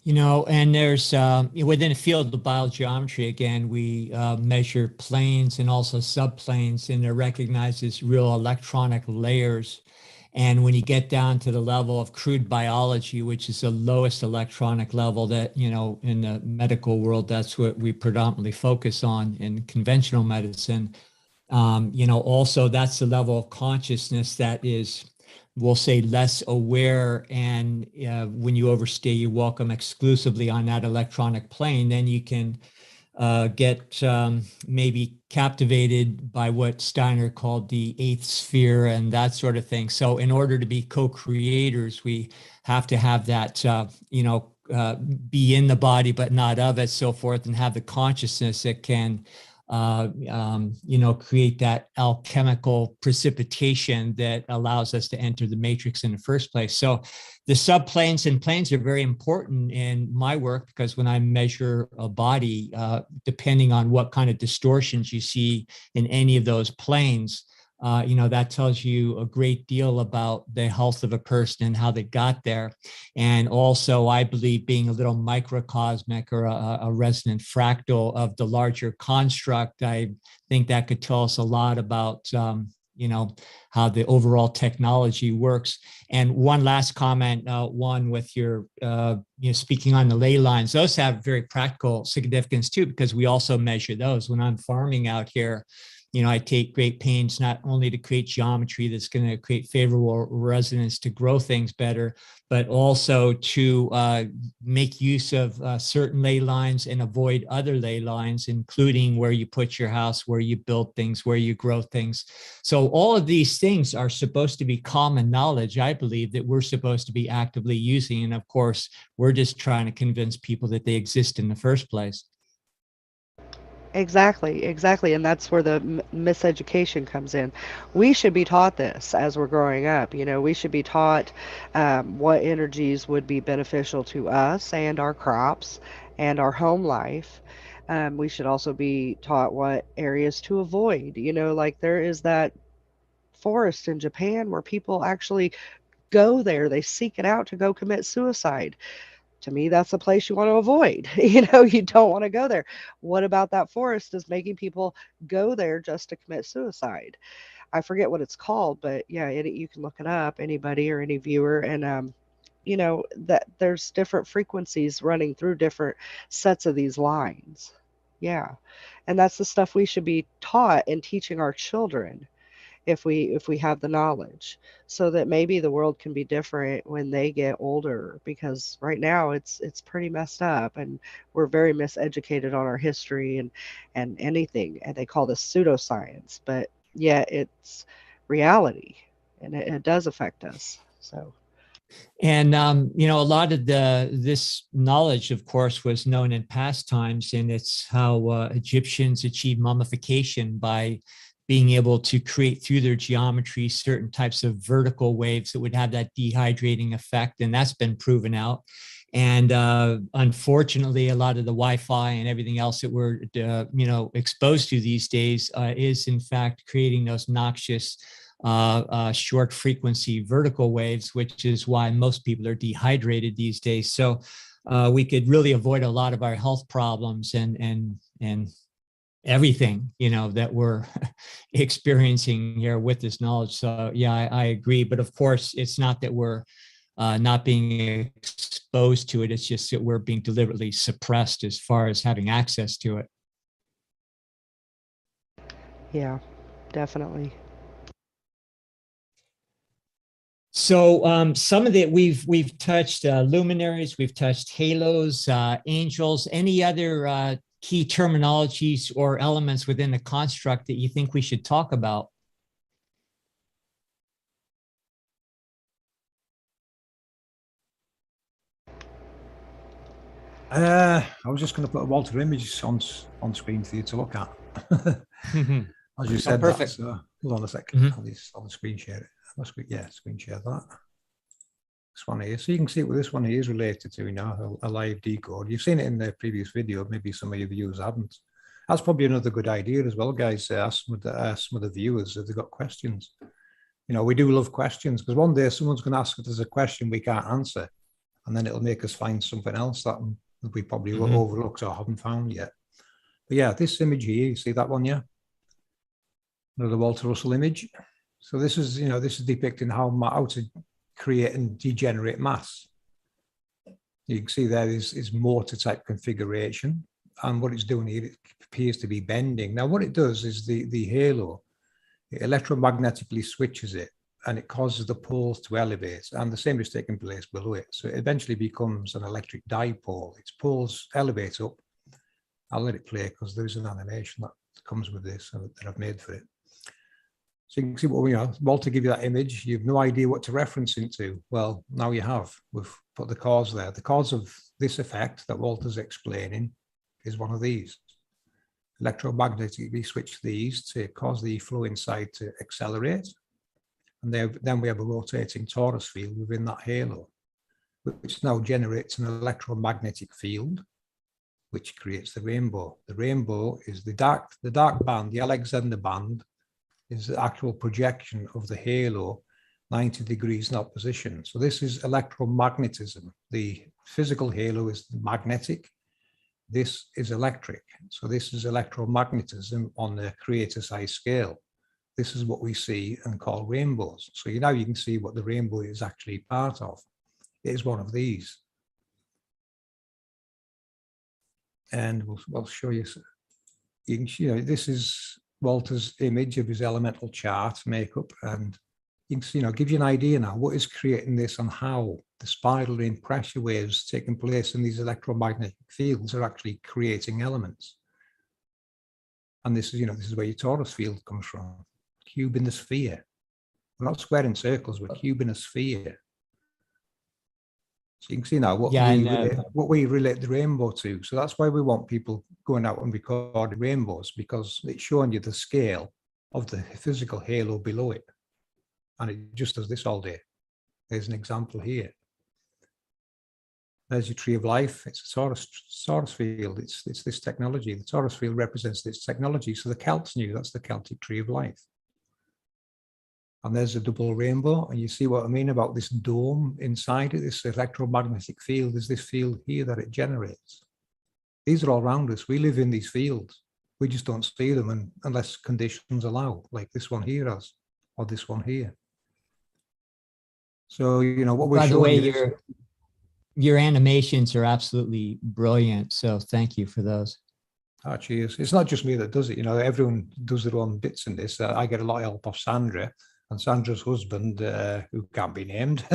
And there's within a field of biogeometry, again, we measure planes and also subplanes, and they're recognized as real electronic layers. And when you get down to the level of crude biology, which is the lowest electronic level that, in the medical world, that's what we predominantly focus on in conventional medicine. Also that's the level of consciousness that is, we'll say, less aware. And when you overstay your welcome exclusively on that electronic plane, then you can get maybe captivated by what Steiner called the eighth sphere and that sort of thing. So in order to be co-creators, we have to have that, be in the body, but not of it, so forth, and have the consciousness that can create that alchemical precipitation that allows us to enter the matrix in the first place. So the subplanes and planes are very important in my work, because when I measure a body, depending on what kind of distortions you see in any of those planes, that tells you a great deal about the health of a person and how they got there. And also, I believe, being a little microcosmic or a resonant fractal of the larger construct, I think that could tell us a lot about, how the overall technology works. And one last comment, one with your, speaking on the ley lines, those have very practical significance too, because we also measure those. When I'm farming out here, I take great pains not only to create geometry that's going to create favorable resonance to grow things better, but also to make use of certain ley lines and avoid other ley lines, including where you put your house, where you build things, where you grow things. So all of these things are supposed to be common knowledge, I believe, that we're supposed to be actively using. And of course, we're just trying to convince people that they exist in the first place. Exactly. And that's where the miseducation comes in. We should be taught this as we're growing up. We should be taught what energies would be beneficial to us and our crops and our home life. We should also be taught what areas to avoid. Like there is that forest in Japan where people actually go there, they seek it out to go commit suicide. To me, that's a place you want to avoid. You don't want to go there. What about that forest is making people go there just to commit suicide? I forget what it's called, but yeah, you can look it up, anybody or any viewer, and that there's different frequencies running through different sets of these lines. Yeah, and that's the stuff we should be taught and teaching our children if we have the knowledge, so that maybe the world can be different when they get older, because right now it's pretty messed up, and we're very miseducated on our history and anything, and they call this pseudoscience, but yeah, it's reality, and it does affect us. So and a lot of this knowledge, of course, was known in past times, and it's how Egyptians achieved mummification by being able to create through their geometry certain types of vertical waves that would have that dehydrating effect. And that's been proven out. And unfortunately, a lot of the Wi-Fi and everything else that we're, exposed to these days is in fact creating those noxious short frequency vertical waves, which is why most people are dehydrated these days. So we could really avoid a lot of our health problems and everything, that we're experiencing here with this knowledge. So yeah, I agree. But of course, it's not that we're not being exposed to it. It's just that we're being deliberately suppressed as far as having access to it. yeah, definitely. So some of it we've touched luminaries, we've touched halos, angels. Any other key terminologies or elements within the construct that you think we should talk about? I was just going to put a Walter image on screen for you to look at. As you said, perfect. that. So hold on a second. I'll screen share it. Yeah, screen share that. This one here. So you can see what this one here is related to, a live decode. You've seen it in the previous video. Maybe some of your viewers haven't. That's probably another good idea as well, guys. Ask some of the viewers if they've got questions. We do love questions, because one day someone's going to ask us a question we can't answer, and then it'll make us find something else that we probably overlooked or haven't found yet. But yeah, this image here, you see that one, yeah? Another Walter Russell image. So this is, this is depicting how to create and degenerate mass. You can see there is mortar type configuration, and what it's doing here, it appears to be bending. Now what it does is the halo, it electromagnetically switches it, and it causes the poles to elevate, and the same is taking place below it. So it eventually becomes an electric dipole. Its poles elevate up. I'll let it play because there's an animation that comes with this that I've made for it. So you can see what Walter give you that image. You have no idea what to reference into. Well, now you have. We've put the cause there. The cause of this effect that Walter's explaining is one of these. Electromagnetically switch these to cause the flow inside to accelerate. And then we have a rotating torus field within that halo, which now generates an electromagnetic field, which creates the rainbow. The rainbow is the dark band, the Alexander band, is the actual projection of the halo 90 degrees in opposition. So this is electromagnetism. The physical halo is magnetic. This is electric. So this is electromagnetism on the creator size scale. This is what we see and call rainbows. So now you can see what the rainbow is actually part of. It is one of these. And we'll show you. You can, this is Walter's image of his elemental chart makeup, and you can see, gives you an idea now what is creating this and how the spiraling pressure waves taking place in these electromagnetic fields are actually creating elements. And this is where your torus field comes from. Cube in the sphere. We're not square in circles, we're cube in a sphere. So you can see now what we relate the rainbow to. So that's why we want people going out and recording rainbows, because it's showing you the scale of the physical halo below it. And it just does this all day. There's an example here. There's your tree of life. It's a torus field. It's this technology. The torus field represents this technology. So the Celts knew that's the Celtic tree of life. And there's a double rainbow. And you see what I mean about this dome inside it, this electromagnetic field. There's this field here that it generates. These are all around us. We live in these fields. We just don't see them unless conditions allow, like this one here has, or this one here. So, what we're showing you is, your animations are absolutely brilliant. So thank you for those. Oh, cheers. It's not just me that does it. Everyone does their own bits in this. I get a lot of help off Sandra and Sandra's husband, who can't be named,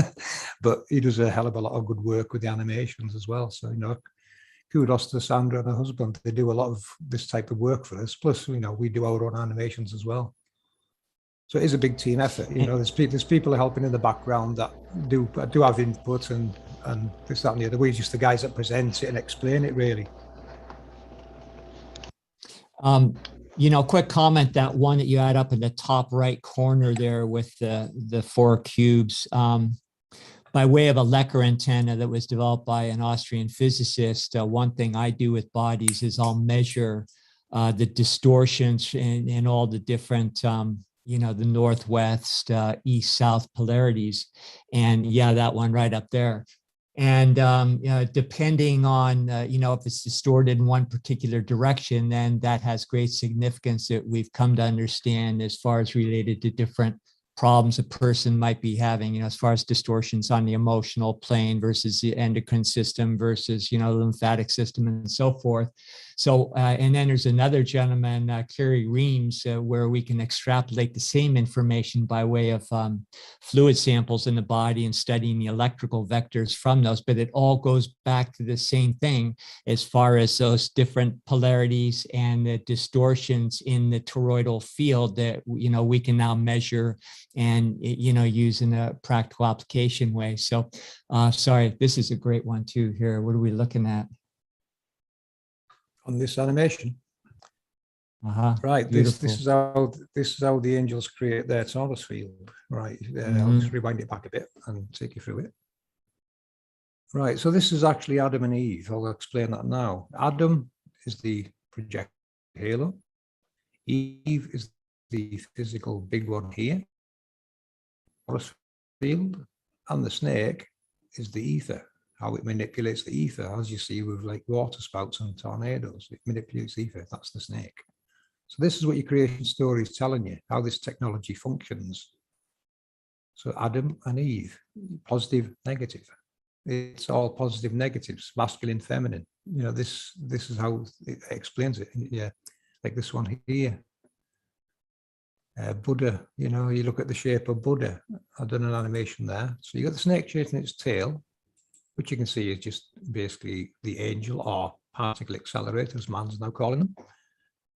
but he does a hell of a lot of good work with the animations as well. So, kudos to Sandra and her husband. They do a lot of this type of work for us. Plus, we do our own animations as well. So it is a big team effort. There's people helping in the background that do have input and this, that, and the other. We're just the guys that present it and explain it, really. Quick comment, that one that you had up in the top right corner there with the 4 cubes, by way of a Lecker antenna that was developed by an Austrian physicist. One thing I do with bodies is I'll measure the distortions in all the different the northwest, east-south polarities. And yeah, that one right up there. And depending on, if it's distorted in one particular direction, then that has great significance that we've come to understand as far as related to different problems a person might be having, as far as distortions on the emotional plane versus the endocrine system versus, the lymphatic system and so forth. So, and then there's another gentleman, Kerry Reams, where we can extrapolate the same information by way of fluid samples in the body and studying the electrical vectors from those. But it all goes back to the same thing as far as those different polarities and the distortions in the toroidal field that, we can now measure and, use in a practical application way. So, sorry, this is a great one too here. What are we looking at? On this animation. Right, this is how the angels create their torus field. Right, I'll just rewind it back a bit and take you through it. Right, so this is actually Adam and Eve. I'll explain that now. Adam is the projected halo. Eve is the physical big one here, torus field, and the snake is the ether. How it manipulates the ether, as you see with like water spouts and tornadoes. It manipulates ether. That's the snake. So this is what your creation story is telling you, how this technology functions. So Adam and Eve, positive, negative. It's all positive, negatives, masculine, feminine. This is how it explains it. Yeah, like this one here. Buddha, you look at the shape of Buddha. I've done an animation there. So you got the snake chasing its tail, which you can see is just basically the angel or particle accelerators, man's now calling them.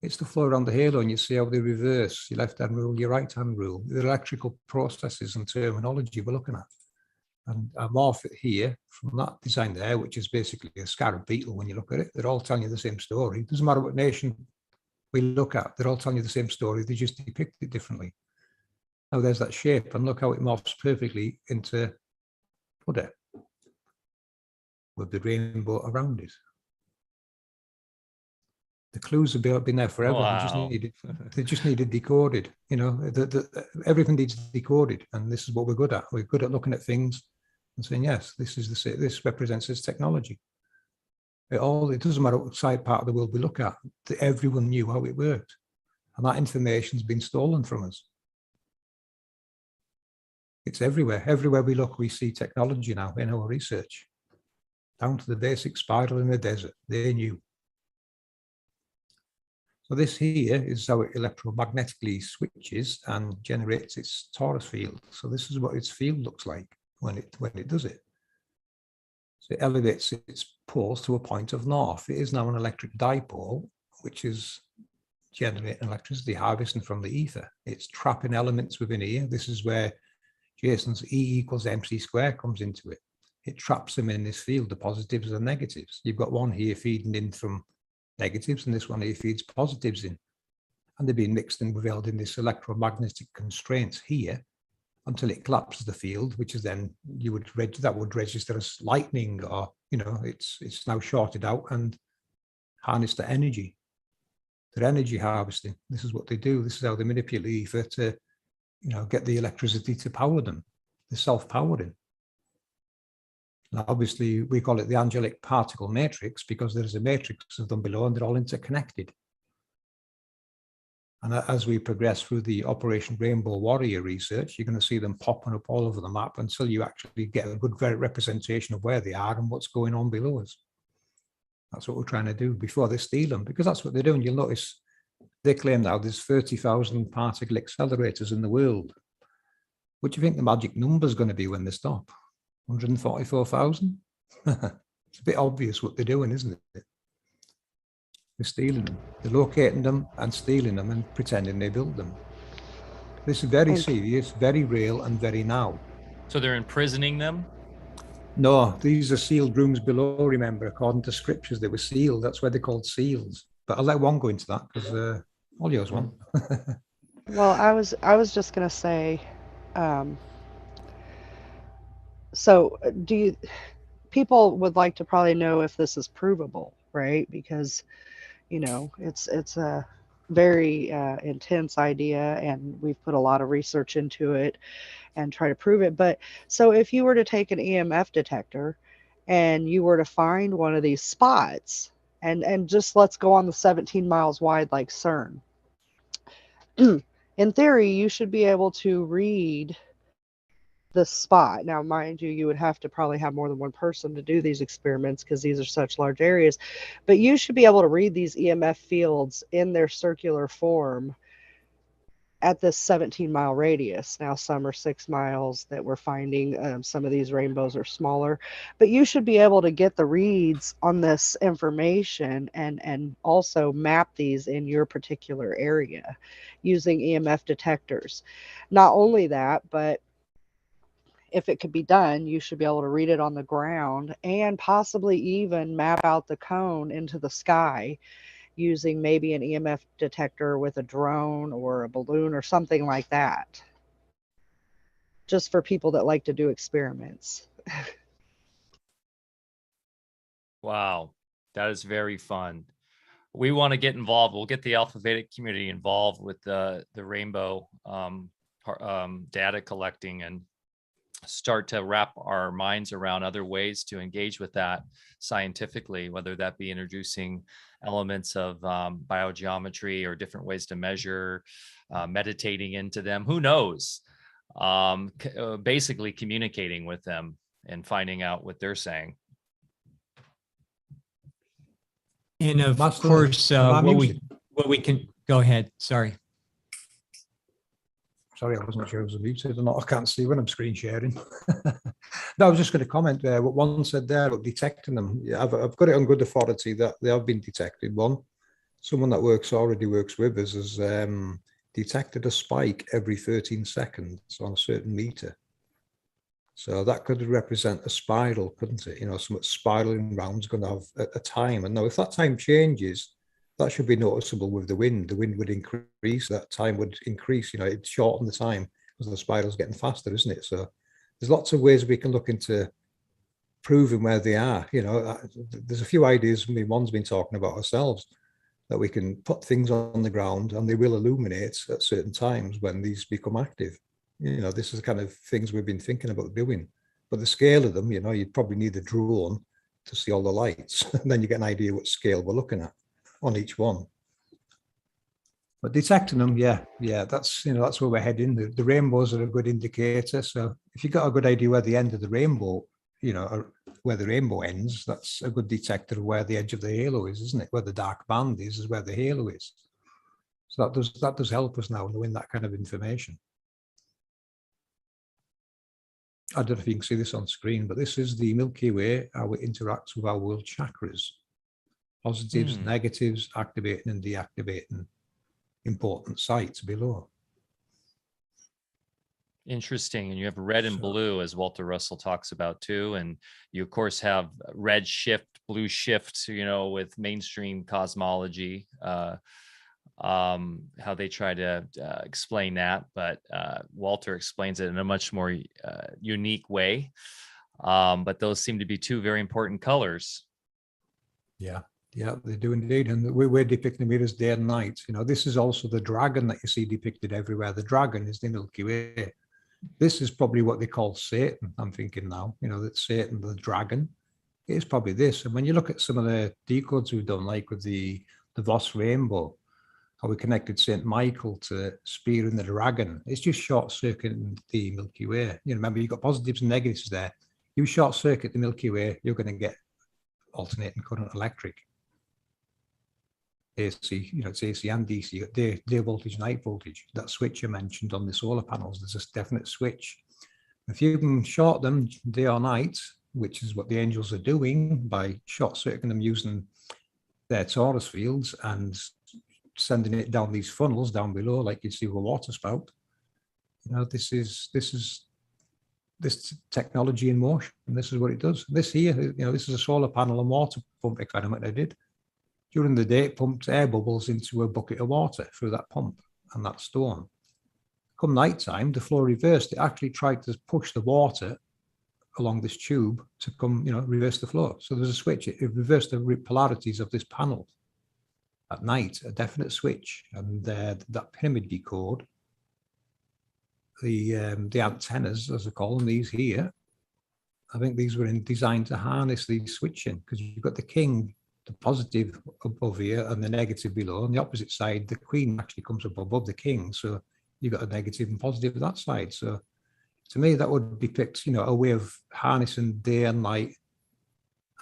It's the flow around the halo, and you see how they reverse your left hand rule, your right hand rule, the electrical processes and terminology we're looking at. And I morph it here from that design there, which is basically a scarab beetle when you look at it. They're all telling you the same story. It doesn't matter what nation we look at, they're all telling you the same story. They just depict it differently. Now there's that shape, and look how it morphs perfectly into Buddha, with the rainbow around it. The clues have been there forever. Wow. They just needed decoded. Everything needs decoded, and this is what we're good at. We're good at looking at things and saying, yes, this represents this technology. It doesn't matter what side part of the world we look at. Everyone knew how it worked, and that information's been stolen from us. It's everywhere. Everywhere we look, we see technology now in our research. Down to the basic spiral in the desert. They knew. So this here is how it electromagnetically switches and generates its torus field. So this is what its field looks like when it does it. So it elevates its poles to a point of north. It is now an electric dipole, which is generating electricity, harvesting from the ether. It's trapping elements within here. This is where Jason's E equals MC squared comes into it. It traps them in this field, the positives and negatives. You've got one here feeding in from negatives, and this one here feeds positives in. And they're being mixed and held in this electromagnetic constraints here until it collapses the field, which is then that would register as lightning, or it's now shorted out and harness the energy. They're energy harvesting. This is what they do. This is how they manipulate ether to get the electricity to power them. They're self-powering. Now, obviously, we call it the Angelic Particle Matrix because there's a matrix of them below and they're all interconnected. And as we progress through the Operation Rainbow Warrior research, you're going to see them popping up all over the map until you actually get a good representation of where they are and what's going on below us. That's what we're trying to do before they steal them, because that's what they're doing. You'll notice they claim now there's 30,000 particle accelerators in the world. What do you think the magic number is going to be when they stop? 144,000? It's a bit obvious what they're doing, isn't it? They're stealing them. They're locating them and stealing them and pretending they built them. This is very serious, very real, and very now. So they're imprisoning them? No, these are sealed rooms below, remember, according to scriptures, they were sealed. That's why they're called seals. But I'll let one go into that because all yours one. Well, I was just going to say, so people would like to probably know if this is provable, right? Because, it's a very intense idea, and we've put a lot of research into it and try to prove it. But so if you were to take an EMF detector and you were to find one of these spots, and just let's go on the 17 miles wide like CERN. In theory, you should be able to read the spot. Now, mind you, you would have to probably have more than one person to do these experiments because these are such large areas. But you should be able to read these EMF fields in their circular form at this 17-mile radius. Now, some are 6 miles that we're finding. Some of these rainbows are smaller. But you should be able to get the reads on this information and also map these in your particular area using EMF detectors. Not only that, but if it could be done, you should be able to read it on the ground and possibly even map out the cone into the sky using maybe an EMF detector with a drone or a balloon or something like that. Just for people that like to do experiments. Wow, that is very fun. We want to get involved. We'll get the Alfa Vedic community involved with the rainbow data collecting and start to wrap our minds around other ways to engage with that scientifically, whether that be introducing elements of biogeometry or different ways to measure, meditating into them, who knows, basically communicating with them and finding out what they're saying. And of course, what we can go ahead. Sorry, I wasn't sure it was muted or not. I can't see when I'm screen sharing. No, I was just going to comment there. What one said there about detecting them. Yeah, I've got it on good authority that they have been detected. Someone that already works with us has detected a spike every 13 seconds on a certain meter. So that could represent a spiral, couldn't it? Something spiraling around is going to have a time. And now if that time changes, that should be noticeable with the wind. The wind would increase, that time would increase, it'd shorten the time because the spiral's getting faster, isn't it? So there's lots of ways we can look into proving where they are. There's a few ideas one's been talking about ourselves, that we can put things on the ground and they will illuminate at certain times when these become active. This is the kind of things we've been thinking about doing. But the scale of them, you'd probably need a drone to see all the lights. And then you get an idea what scale we're looking at on each one. But detecting them, yeah, that's where we're heading. The rainbows are a good indicator. So if you've got a good idea where the end of the rainbow, or where the rainbow ends, that's a good detector of where the edge of the halo is, isn't it? Where the dark band is where the halo is. So that does help us now knowing that kind of information. I don't know if you can see this on screen, but this is the Milky Way, how it interacts with our world chakras. Positives, negatives, activating and deactivating important sites below. Interesting. And you have red and blue, as Walter Russell talks about too. And you, of course, have red shift, blue shift, you know, with mainstream cosmology, how they try to explain that. But Walter explains it in a much more unique way. But those seem to be two very important colors. Yeah. Yeah, they do indeed. And we're depicting it as day and night. You know, this is also the dragon that you see depicted everywhere. The dragon is the Milky Way. This is probably what they call Satan, I'm thinking now, you know, that Satan, the dragon, it is probably this. And when you look at some of the decodes we've done, like with the Voss rainbow, how we connected St. Michael to Spear and the dragon, it's just short circuiting the Milky Way. You know, remember, you've got positives and negatives there. You short circuit the Milky Way, you're going to get alternating current electric. AC, you know, it's AC and DC, day voltage, night voltage. That switch you mentioned on the solar panels, there's a definite switch. If you can short them day or night, which is what the angels are doing by short circuiting them using their torus fields and sending it down these funnels down below, like you see with a water spout. You know, this technology in motion, and this is what it does. This here, you know, this is a solar panel and water pump experiment I did. During the day, it pumped air bubbles into a bucket of water through that pump and that storm. Come night time, the flow reversed. It actually tried to push the water along this tube to come, you know, reverse the flow. So there's a switch. It reversed the polarities of this panel at night, a definite switch. And that pyramid decode, the antennas, as I call them, these here, I think these were designed to harness these switching, because you've got the king, the positive above here and the negative below. On the opposite side, the queen actually comes up above the king. So you've got a negative and positive on that side. So to me, that would depict, you know, a way of harnessing day and night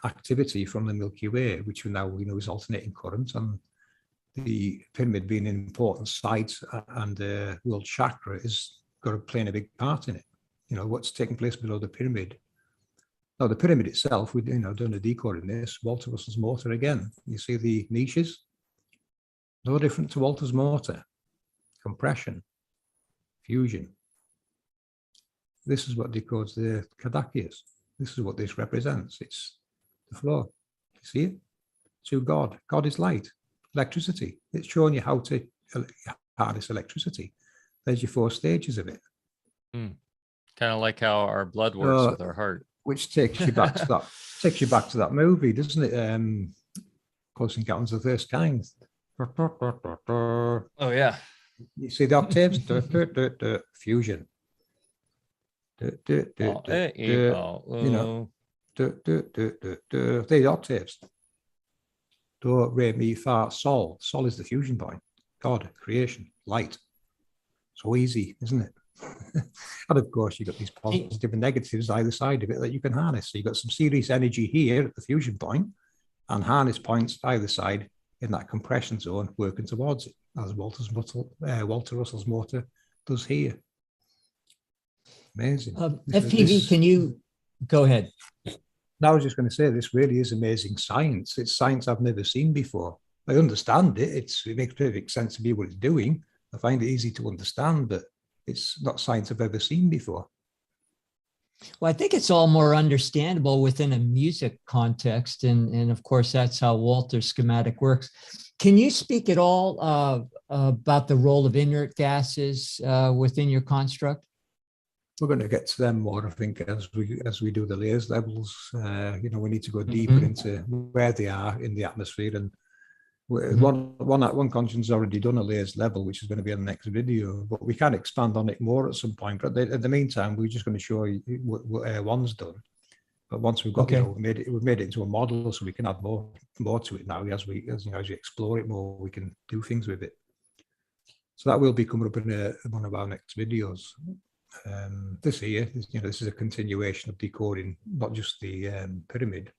activity from the Milky Way, which we now know is alternating current, and the pyramid being an important site and the world chakra is got to play a big part in it. You know, what's taking place below the pyramid. Now, the pyramid itself, we've, you know, done a decode in this. Walter Russell's motor again. You see the niches? No different to Walter's motor. Compression, fusion. This is what decodes the Kadakias. This is what this represents. It's the flow. You see it? To God. God is light. Electricity. It's showing you how to harness electricity. There's your 4 stages of it. Kind of like how our blood works with our heart. Which takes you back to that. Takes you back to that movie, doesn't it? Close Encounters of the First Kind. Oh yeah. You see the octaves? Fusion. You know. The octaves. Do, re, mi, fa, sol. Sol is the fusion point. God, creation, light. So easy, isn't it? And of course, you've got these positive and negatives either side of it that you can harness. So you've got some serious energy here at the fusion point and harness points either side in that compression zone working towards it, as Walter Russell's motor does here. Amazing. FPV, can you go ahead? I was just going to say, this really is amazing science. It's science I've never seen before. I understand it. It makes perfect sense to me what it's doing. I find it easy to understand, but it's not science I've ever seen before. Well, I think it's all more understandable within a music context. And of course, that's how Walter's schematic works. Can you speak at all about the role of inert gases within your construct? We're going to get to them more, I think, as we do the layers levels. You know, we need to go deeper into where they are in the atmosphere. And one conscience has already done a layers level, which is going to be in the next video, but we can expand on it more at some point. But in the meantime, we're just going to show you what Air One's done. But once we've got, you know, we've made it into a model, so we can add more to it now. As we explore it more, we can do things with it. So that will be coming up in one of our next videos. This here, you know, this is a continuation of decoding not just the pyramid,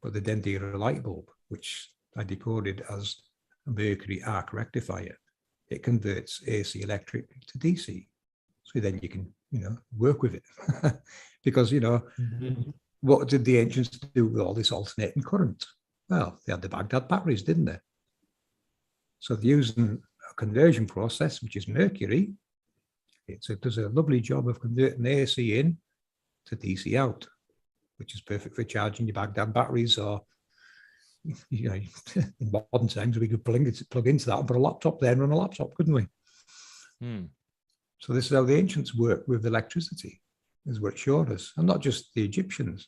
but the Dendera light bulb, which I decoded as a Mercury arc rectifier. it converts AC electric to DC. So then you can, work with it. Because, what did the ancients do with all this alternating current? Well, they had the Baghdad batteries, didn't they? So they're using a conversion process, which is Mercury. It does a lovely job of converting AC in to DC out, which is perfect for charging your Baghdad batteries, or in modern times we could plug into that and put a laptop there and run a laptop, couldn't we? So this is how the ancients worked with electricity, is what it showed us, and not just the Egyptians.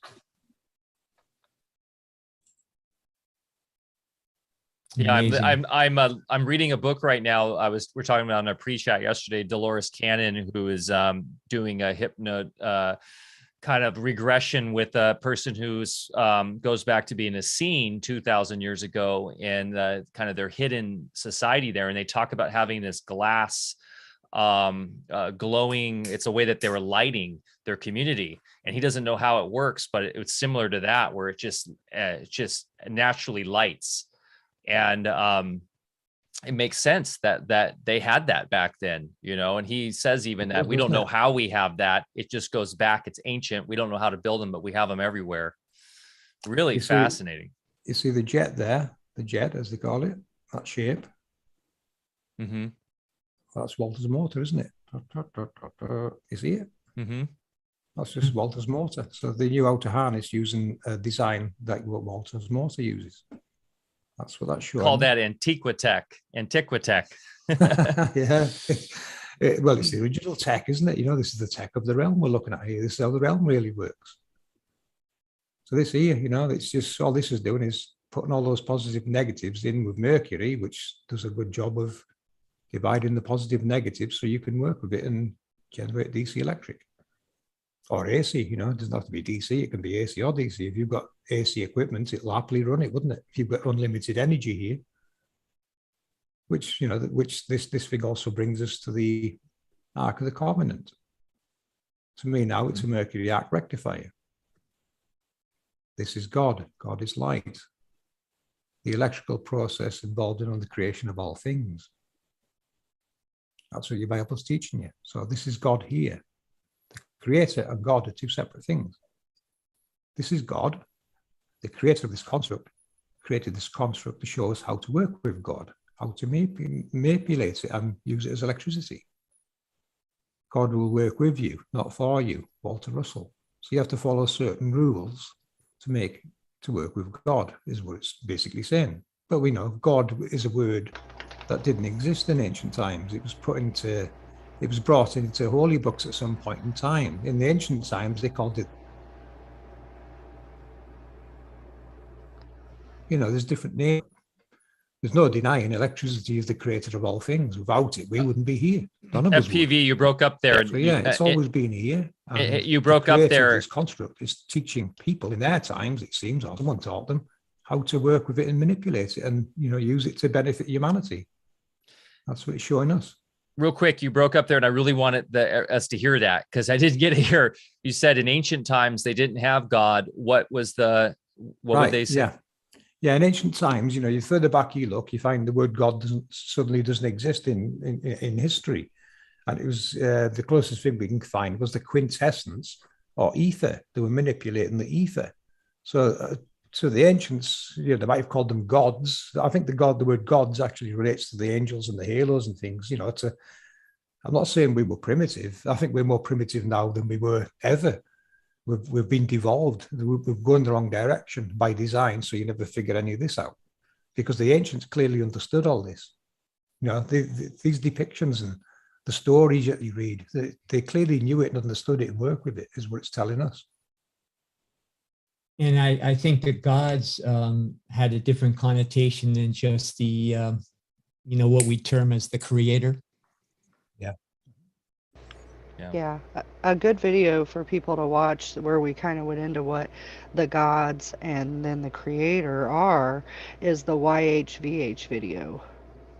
Yeah, I'm reading a book right now. We're talking about on a pre-chat yesterday, Dolores Cannon, who is doing a kind of regression with a person who's goes back to being a scene 2,000 years ago, and kind of their hidden society there. And they talk about having this glass glowing. It's a way that they were lighting their community, and he doesn't know how it works, but it's similar to that, where it just naturally lights. And it makes sense that they had that back then, and he says even that we don't know how we have that. It just goes back. It's ancient. We don't know how to build them, but we have them everywhere. Really fascinating. You see the jet there, the jet, as they call it, that shape. Mm-hmm. That's Walter's motor, isn't it? You see it? Mm-hmm. That's just Walter's motor. So they knew how to harness using a design like what Walter's motor uses. That's what that's showing. Call that antiquitech. Yeah. Well, it's the original tech, isn't it? This is the tech of the realm we're looking at here. This is how the realm really works. So this here, it's just all this is doing is putting all those positive negatives in with Mercury, which does a good job of dividing the positive negatives so you can work with it and generate DC electric. Or AC, it doesn't have to be DC, it can be AC or DC. If you've got AC equipment, it'll happily run it, wouldn't it? If you've got unlimited energy here, which this thing also brings us to the Ark of the Covenant. To me now, it's a Mercury arc rectifier. This is God. God is light. The electrical process involved in the creation of all things. That's what your Bible's teaching you. So this is God here. Creator and God are two separate things. This is God, the creator of this construct, created this construct to show us how to work with God, how to manipulate it and use it as electricity. God will work with you, not for you, Walter Russell. So you have to follow certain rules to work with God, is what it's basically saying. But we know God is a word that didn't exist in ancient times. It was brought into holy books at some point in time. In the ancient times, they called it, there's different names. There's no denying electricity is the creator of all things. Without it, we wouldn't be here. None of us would. FPV, you broke up there. So, yeah, it's always been here. You broke up there. This construct is teaching people in their times, it seems, or someone taught them how to work with it and manipulate it and, use it to benefit humanity. That's what it's showing us. Real quick, you broke up there, and I really wanted us to hear that, because I didn't get to hear. You said in ancient times they didn't have God. What would they say? Yeah. In ancient times, you further back you look, you find the word God doesn't exist in history, and it was the closest thing we can find was the quintessence or ether. They were manipulating the ether. So the ancients, they might have called them gods. I think the word gods actually relates to the angels and the halos and things. I'm not saying we were primitive. I think we're more primitive now than we were ever. We've been devolved. We've gone the wrong direction by design. So you never figure any of this out, because the ancients clearly understood all this. These depictions and the stories that you read, they clearly knew it and understood it and worked with it, is what it's telling us. And I think the gods had a different connotation than just the, what we term as the creator. Yeah, a good video for people to watch where we kind of went into what the gods and then the creator are is the YHVH video.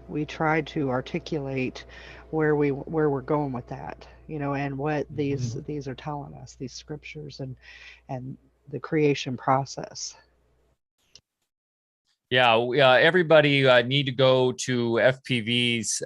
We tried to articulate where we're going with that, and what these are telling us, these scriptures and the creation process. Yeah, everybody need to go to FPV's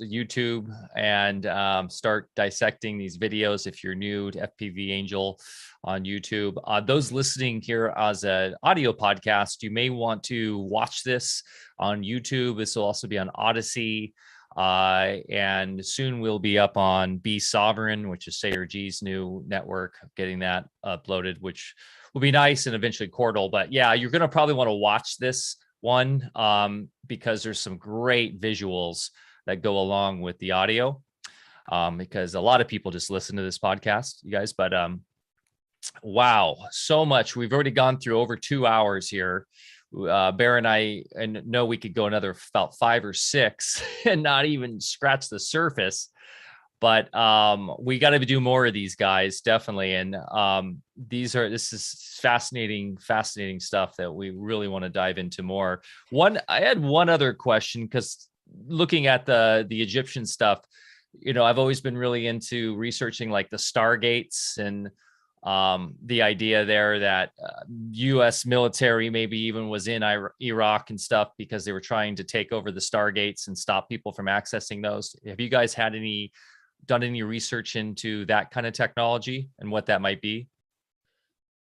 YouTube and start dissecting these videos. If you're new to FPV Angel on YouTube, those listening here as an audio podcast, you may want to watch this on YouTube. This will also be on Odyssey. And soon we'll be up on Be Sovereign, which is Sayer G's new network, getting that uploaded, which will be nice, and eventually Cordal. But yeah, you're going to probably want to watch this one because there's some great visuals that go along with the audio, because a lot of people just listen to this podcast, you guys. But wow, so much. We've already gone through over 2 hours here. Barre and I know we could go another about 5 or 6 and not even scratch the surface. But we got to do more of these, guys, definitely. And this is fascinating stuff that we really want to dive into more. I had one other question, because looking at the Egyptian stuff, I've always been really into researching like the stargates and the idea there that U.S. military maybe even was in Iraq and stuff because they were trying to take over the stargates and stop people from accessing those. Have you guys done any research into that kind of technology and what that might be?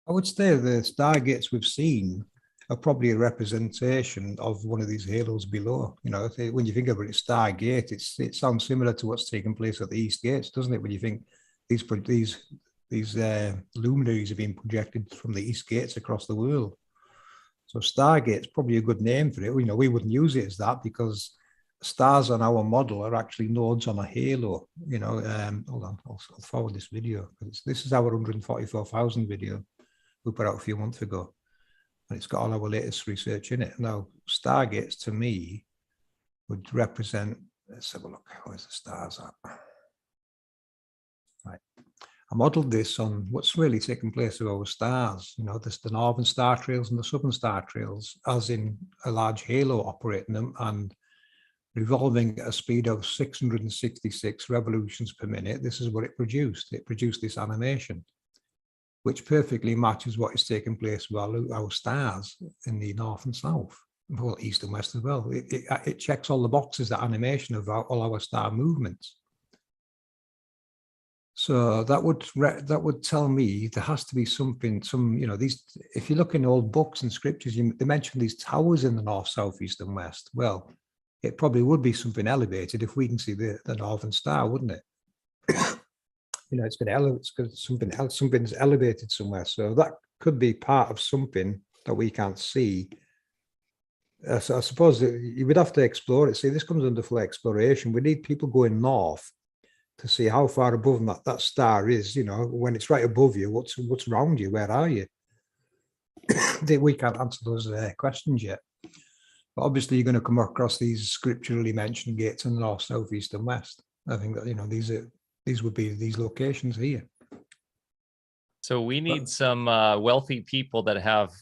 I would say the stargates we've seen are probably a representation of one of these halos below. When you think about it, Stargate, it sounds similar to what's taking place at the East Gates, doesn't it? When you think these luminaries have been projected from the East Gates across the world. So Stargate's probably a good name for it. We wouldn't use it as that because stars on our model are actually nodes on a halo. Hold on, I'll forward this video. This is our 144,000 video we put out a few months ago, and it's got all our latest research in it. Now, stargates to me would represent. Let's have a look. Where's the stars at? Right. I modelled this on what's really taking place with our stars. There's the northern star trails and the southern star trails, as in a large halo operating them and revolving at a speed of 666 revolutions per minute. This is what it produced. It produced this animation, which perfectly matches what is taking place with our stars in the north and south, well, east and west as well. It checks all the boxes, that animation of all our star movements. So that would tell me there has to be something, these, if you look in old books and scriptures, they mention these towers in the north, south, east and west. Well, it probably would be something elevated if we can see the northern star, wouldn't it? It's got something else, something's elevated somewhere. So that could be part of something that we can't see. So I suppose you would have to explore it. See, this comes under full exploration. We need people going north to see how far above that star is. When it's right above you, what's around you? Where are you? We can't answer those questions yet. But obviously, you're going to come across these scripturally mentioned gates in the north, south, east, and west. I think that these would be these locations here. So we need some wealthy people that have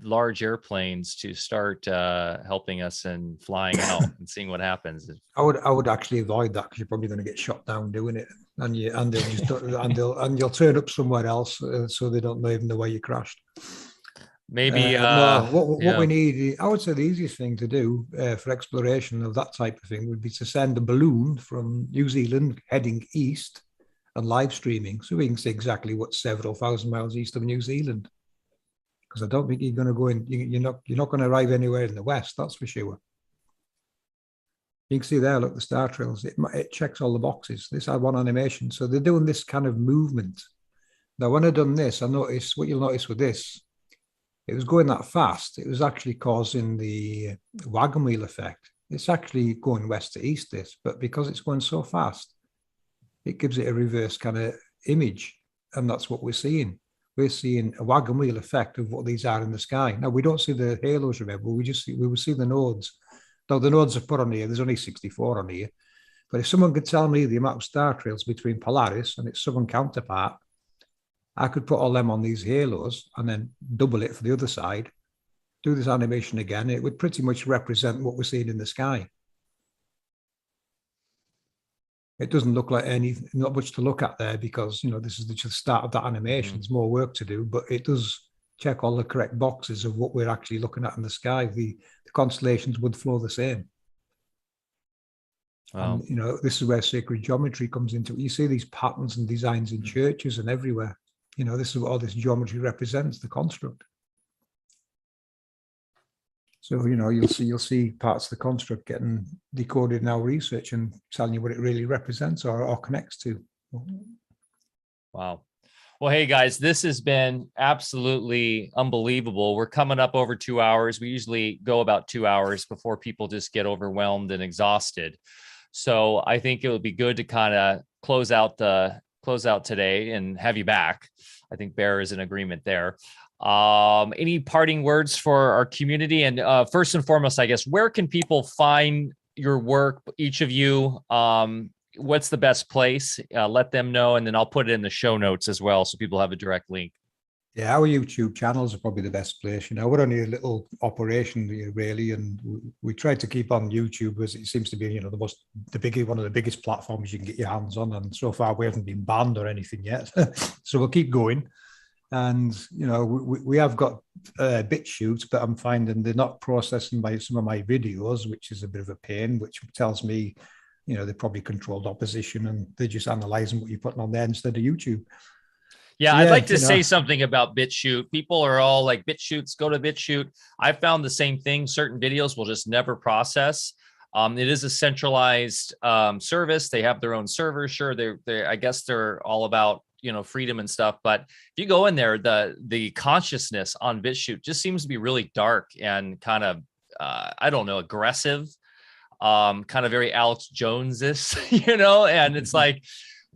large airplanes to start helping us and flying out and seeing what happens. I would actually avoid that, because you're probably going to get shot down doing it, and they'll just you'll turn up somewhere else, so they don't even know where you crashed. Maybe what we need, I would say the easiest thing to do for exploration of that type of thing would be to send a balloon from New Zealand heading east and live streaming, so we can see exactly what's several thousand miles east of New Zealand. Because I don't think you're going to go in, you're not going to arrive anywhere in the west, that's for sure. You can see there, look, the star trails, it checks all the boxes. This had one animation, so they're doing this kind of movement. Now, when I've done this, I noticed, what you'll notice with this, it was going that fast, it was actually causing the wagon wheel effect. It's actually going west to east, this, but because it's going so fast, it gives it a reverse kind of image, and that's what we're seeing. We're seeing a wagon wheel effect of what these are in the sky. Now, we don't see the halos, remember, we will see the nodes. Though the nodes are put on here, there's only 64 on here. But if someone could tell me the amount of star trails between Polaris and its southern counterpart, I could put all them on these halos and then double it for the other side, do this animation again. It would pretty much represent what we're seeing in the sky. It doesn't look like not much to look at there, because, this is the start of that animation. There's more work to do, but it does check all the correct boxes of what we're actually looking at in the sky, the constellations would flow the same. Wow. And, this is where sacred geometry comes into it. You see these patterns and designs in churches and everywhere. This is what all this geometry represents, the construct. So, you'll see parts of the construct getting decoded in our research and telling you what it really represents or connects to. Wow. Well, hey guys, this has been absolutely unbelievable. We're coming up over 2 hours. We usually go about 2 hours before people just get overwhelmed and exhausted. So I think it would be good to kind of close out today and have you back. I think Barre is in agreement there. Any parting words for our community? And first and foremost, I guess, where can people find your work, each of you? What's the best place? Let them know, and then I'll put it in the show notes as well, so people have a direct link. Yeah, our YouTube channels are probably the best place. We're only a little operation really, and we try to keep on YouTube as it seems to be, one of the biggest platforms you can get your hands on. And so far, we haven't been banned or anything yet, so we'll keep going. And we have got BitChute, but I'm finding they're not processing some of my videos, which is a bit of a pain, which tells me, they probably controlled opposition and they're just analyzing what you're putting on there instead of YouTube. Yeah, I'd like to say something about BitChute. People are all like, BitChutes, go to BitChute. I found the same thing. Certain videos will just never process. It is a centralized service. They have their own servers. Sure, I guess they're all about freedom and stuff. But if you go in there, the consciousness on BitChute just seems to be really dark and kind of I don't know, aggressive, kind of very Alex Jones-ish, and it's like,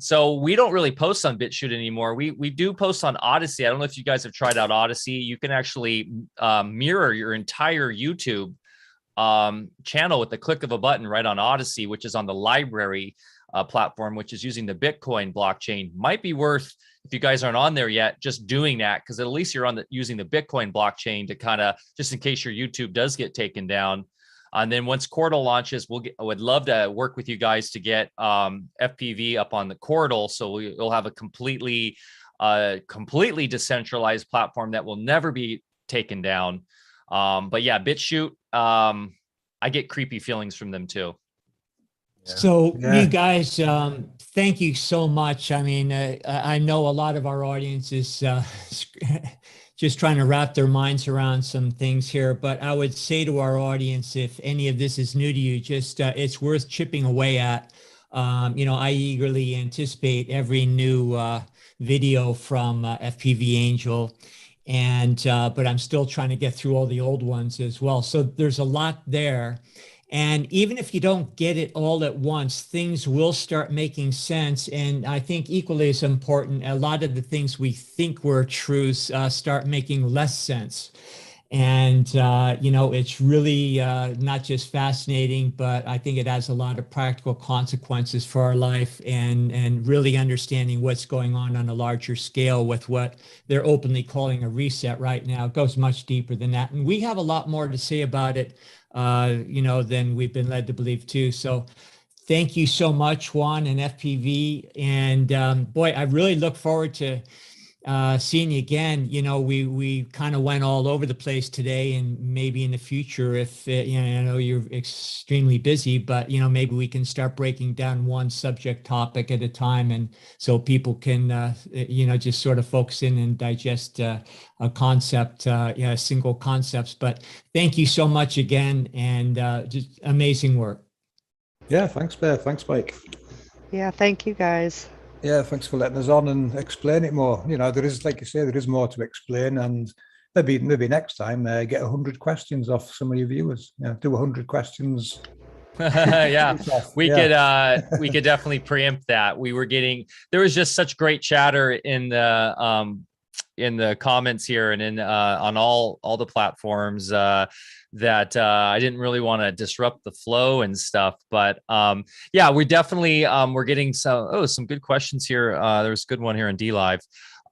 so we don't really post on BitChute anymore. We do post on Odyssey. I don't know if you guys have tried out Odyssey. You can actually mirror your entire YouTube channel with the click of a button right on Odyssey, which is on the library platform, which is using the Bitcoin blockchain. Might be worth, if you guys aren't on there yet, just doing that, because at least you're using the Bitcoin blockchain to kind of, just in case your YouTube does get taken down. And then once Cordal launches, I would love to work with you guys to get FPV up on the Cordal, so we'll have a completely decentralized platform that will never be taken down. But yeah, BitChute, I get creepy feelings from them too. So you guys, thank you so much. I mean, I know a lot of our audience is just trying to wrap their minds around some things here, but I would say to our audience, if any of this is new to you, just it's worth chipping away at. I eagerly anticipate every new video from FPV Angel, but I'm still trying to get through all the old ones as well. So there's a lot there. And even if you don't get it all at once, things will start making sense. And I think equally as important, a lot of the things we think were truths start making less sense. And, it's really not just fascinating, but I think it has a lot of practical consequences for our life, and really understanding what's going on a larger scale with what they're openly calling a reset right now. It goes much deeper than that. And we have a lot more to say about it, than we've been led to believe too. So thank you so much, Juan and FPV. And boy, I really look forward to seeing you again. We kind of went all over the place today, and maybe in the future, if I know you're extremely busy, but maybe we can start breaking down one subject topic at a time, and so people can just sort of focus in and digest a concept, single concepts. But thank you so much again, and just amazing work. Yeah, thanks, Bear. Thanks, Mike. Yeah, thank you guys. Yeah, thanks for letting us on and explain it more. There is, like you say, there is more to explain, and maybe next time get 100 questions off some of your viewers. Do 100 questions. Yeah, we could definitely preempt that. There was just such great chatter in the comments here and on all the platforms that I didn't really want to disrupt the flow and stuff. But we definitely we're getting some good questions here. There's a good one here in DLive.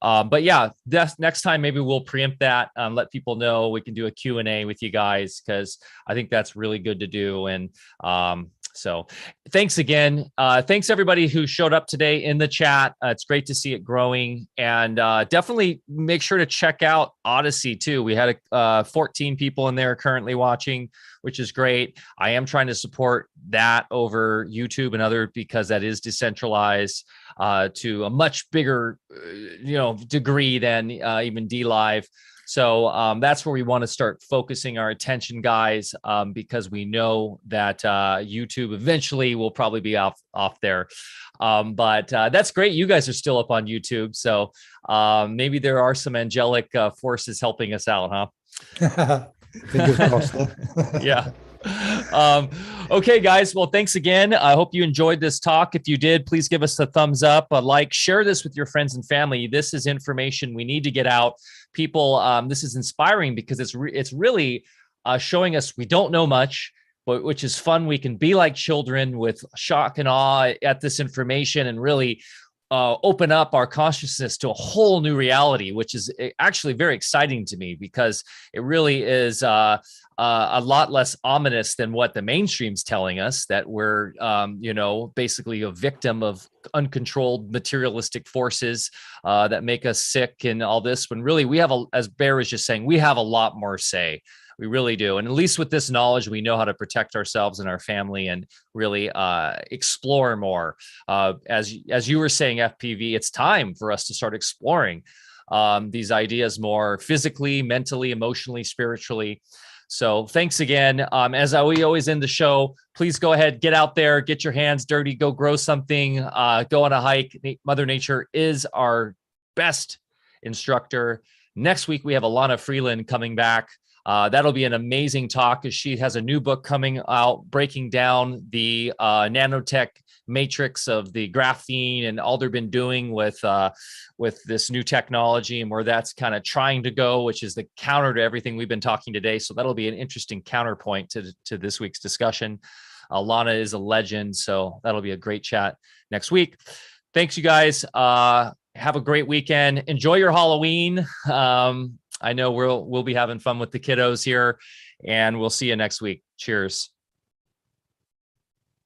But yeah, next time maybe we'll preempt that, let people know. We can do a Q&A with you guys, because I think that's really good to do. And So thanks again. Thanks everybody who showed up today in the chat. It's great to see it growing, and definitely make sure to check out Odyssey too. We had 14 people in there currently watching, which is great. I am trying to support that over YouTube and other, because that is decentralized to a much bigger, degree than even DLive. So that's where we want to start focusing our attention, guys, because we know that YouTube eventually will probably be off there. But that's great. You guys are still up on YouTube. So maybe there are some angelic forces helping us out, huh? Fingers crossed. Yeah. Okay, guys. Well, thanks again. I hope you enjoyed this talk. If you did, please give us a thumbs up, a like, share this with your friends and family. This is information we need to get out. People, this is inspiring because it's really showing us we don't know much, but which is fun. We can be like children with shock and awe at this information and really open up our consciousness to a whole new reality, which is actually very exciting to me, because it really is a lot less ominous than what the mainstream's telling us, that we're, basically a victim of uncontrolled materialistic forces that make us sick and all this, when really we have, as Bear was just saying, we have a lot more say. We really do. And at least with this knowledge, we know how to protect ourselves and our family and really explore more. As you were saying, FPV, it's time for us to start exploring these ideas more physically, mentally, emotionally, spiritually. So thanks again. As we always end the show, please go ahead, get out there, get your hands dirty, go grow something, go on a hike. Mother Nature is our best instructor. Next week, we have Alana Freeland coming back. That'll be an amazing talk, as she has a new book coming out breaking down the nanotech matrix of the graphene and all they've been doing with this new technology, and where that's kind of trying to go, which is the counter to everything we've been talking today. So that'll be an interesting counterpoint to this week's discussion. Lana is a legend, so that'll be a great chat next week. Thanks, you guys. Have a great weekend. Enjoy your Halloween. I know we'll be having fun with the kiddos here, and we'll see you next week. Cheers.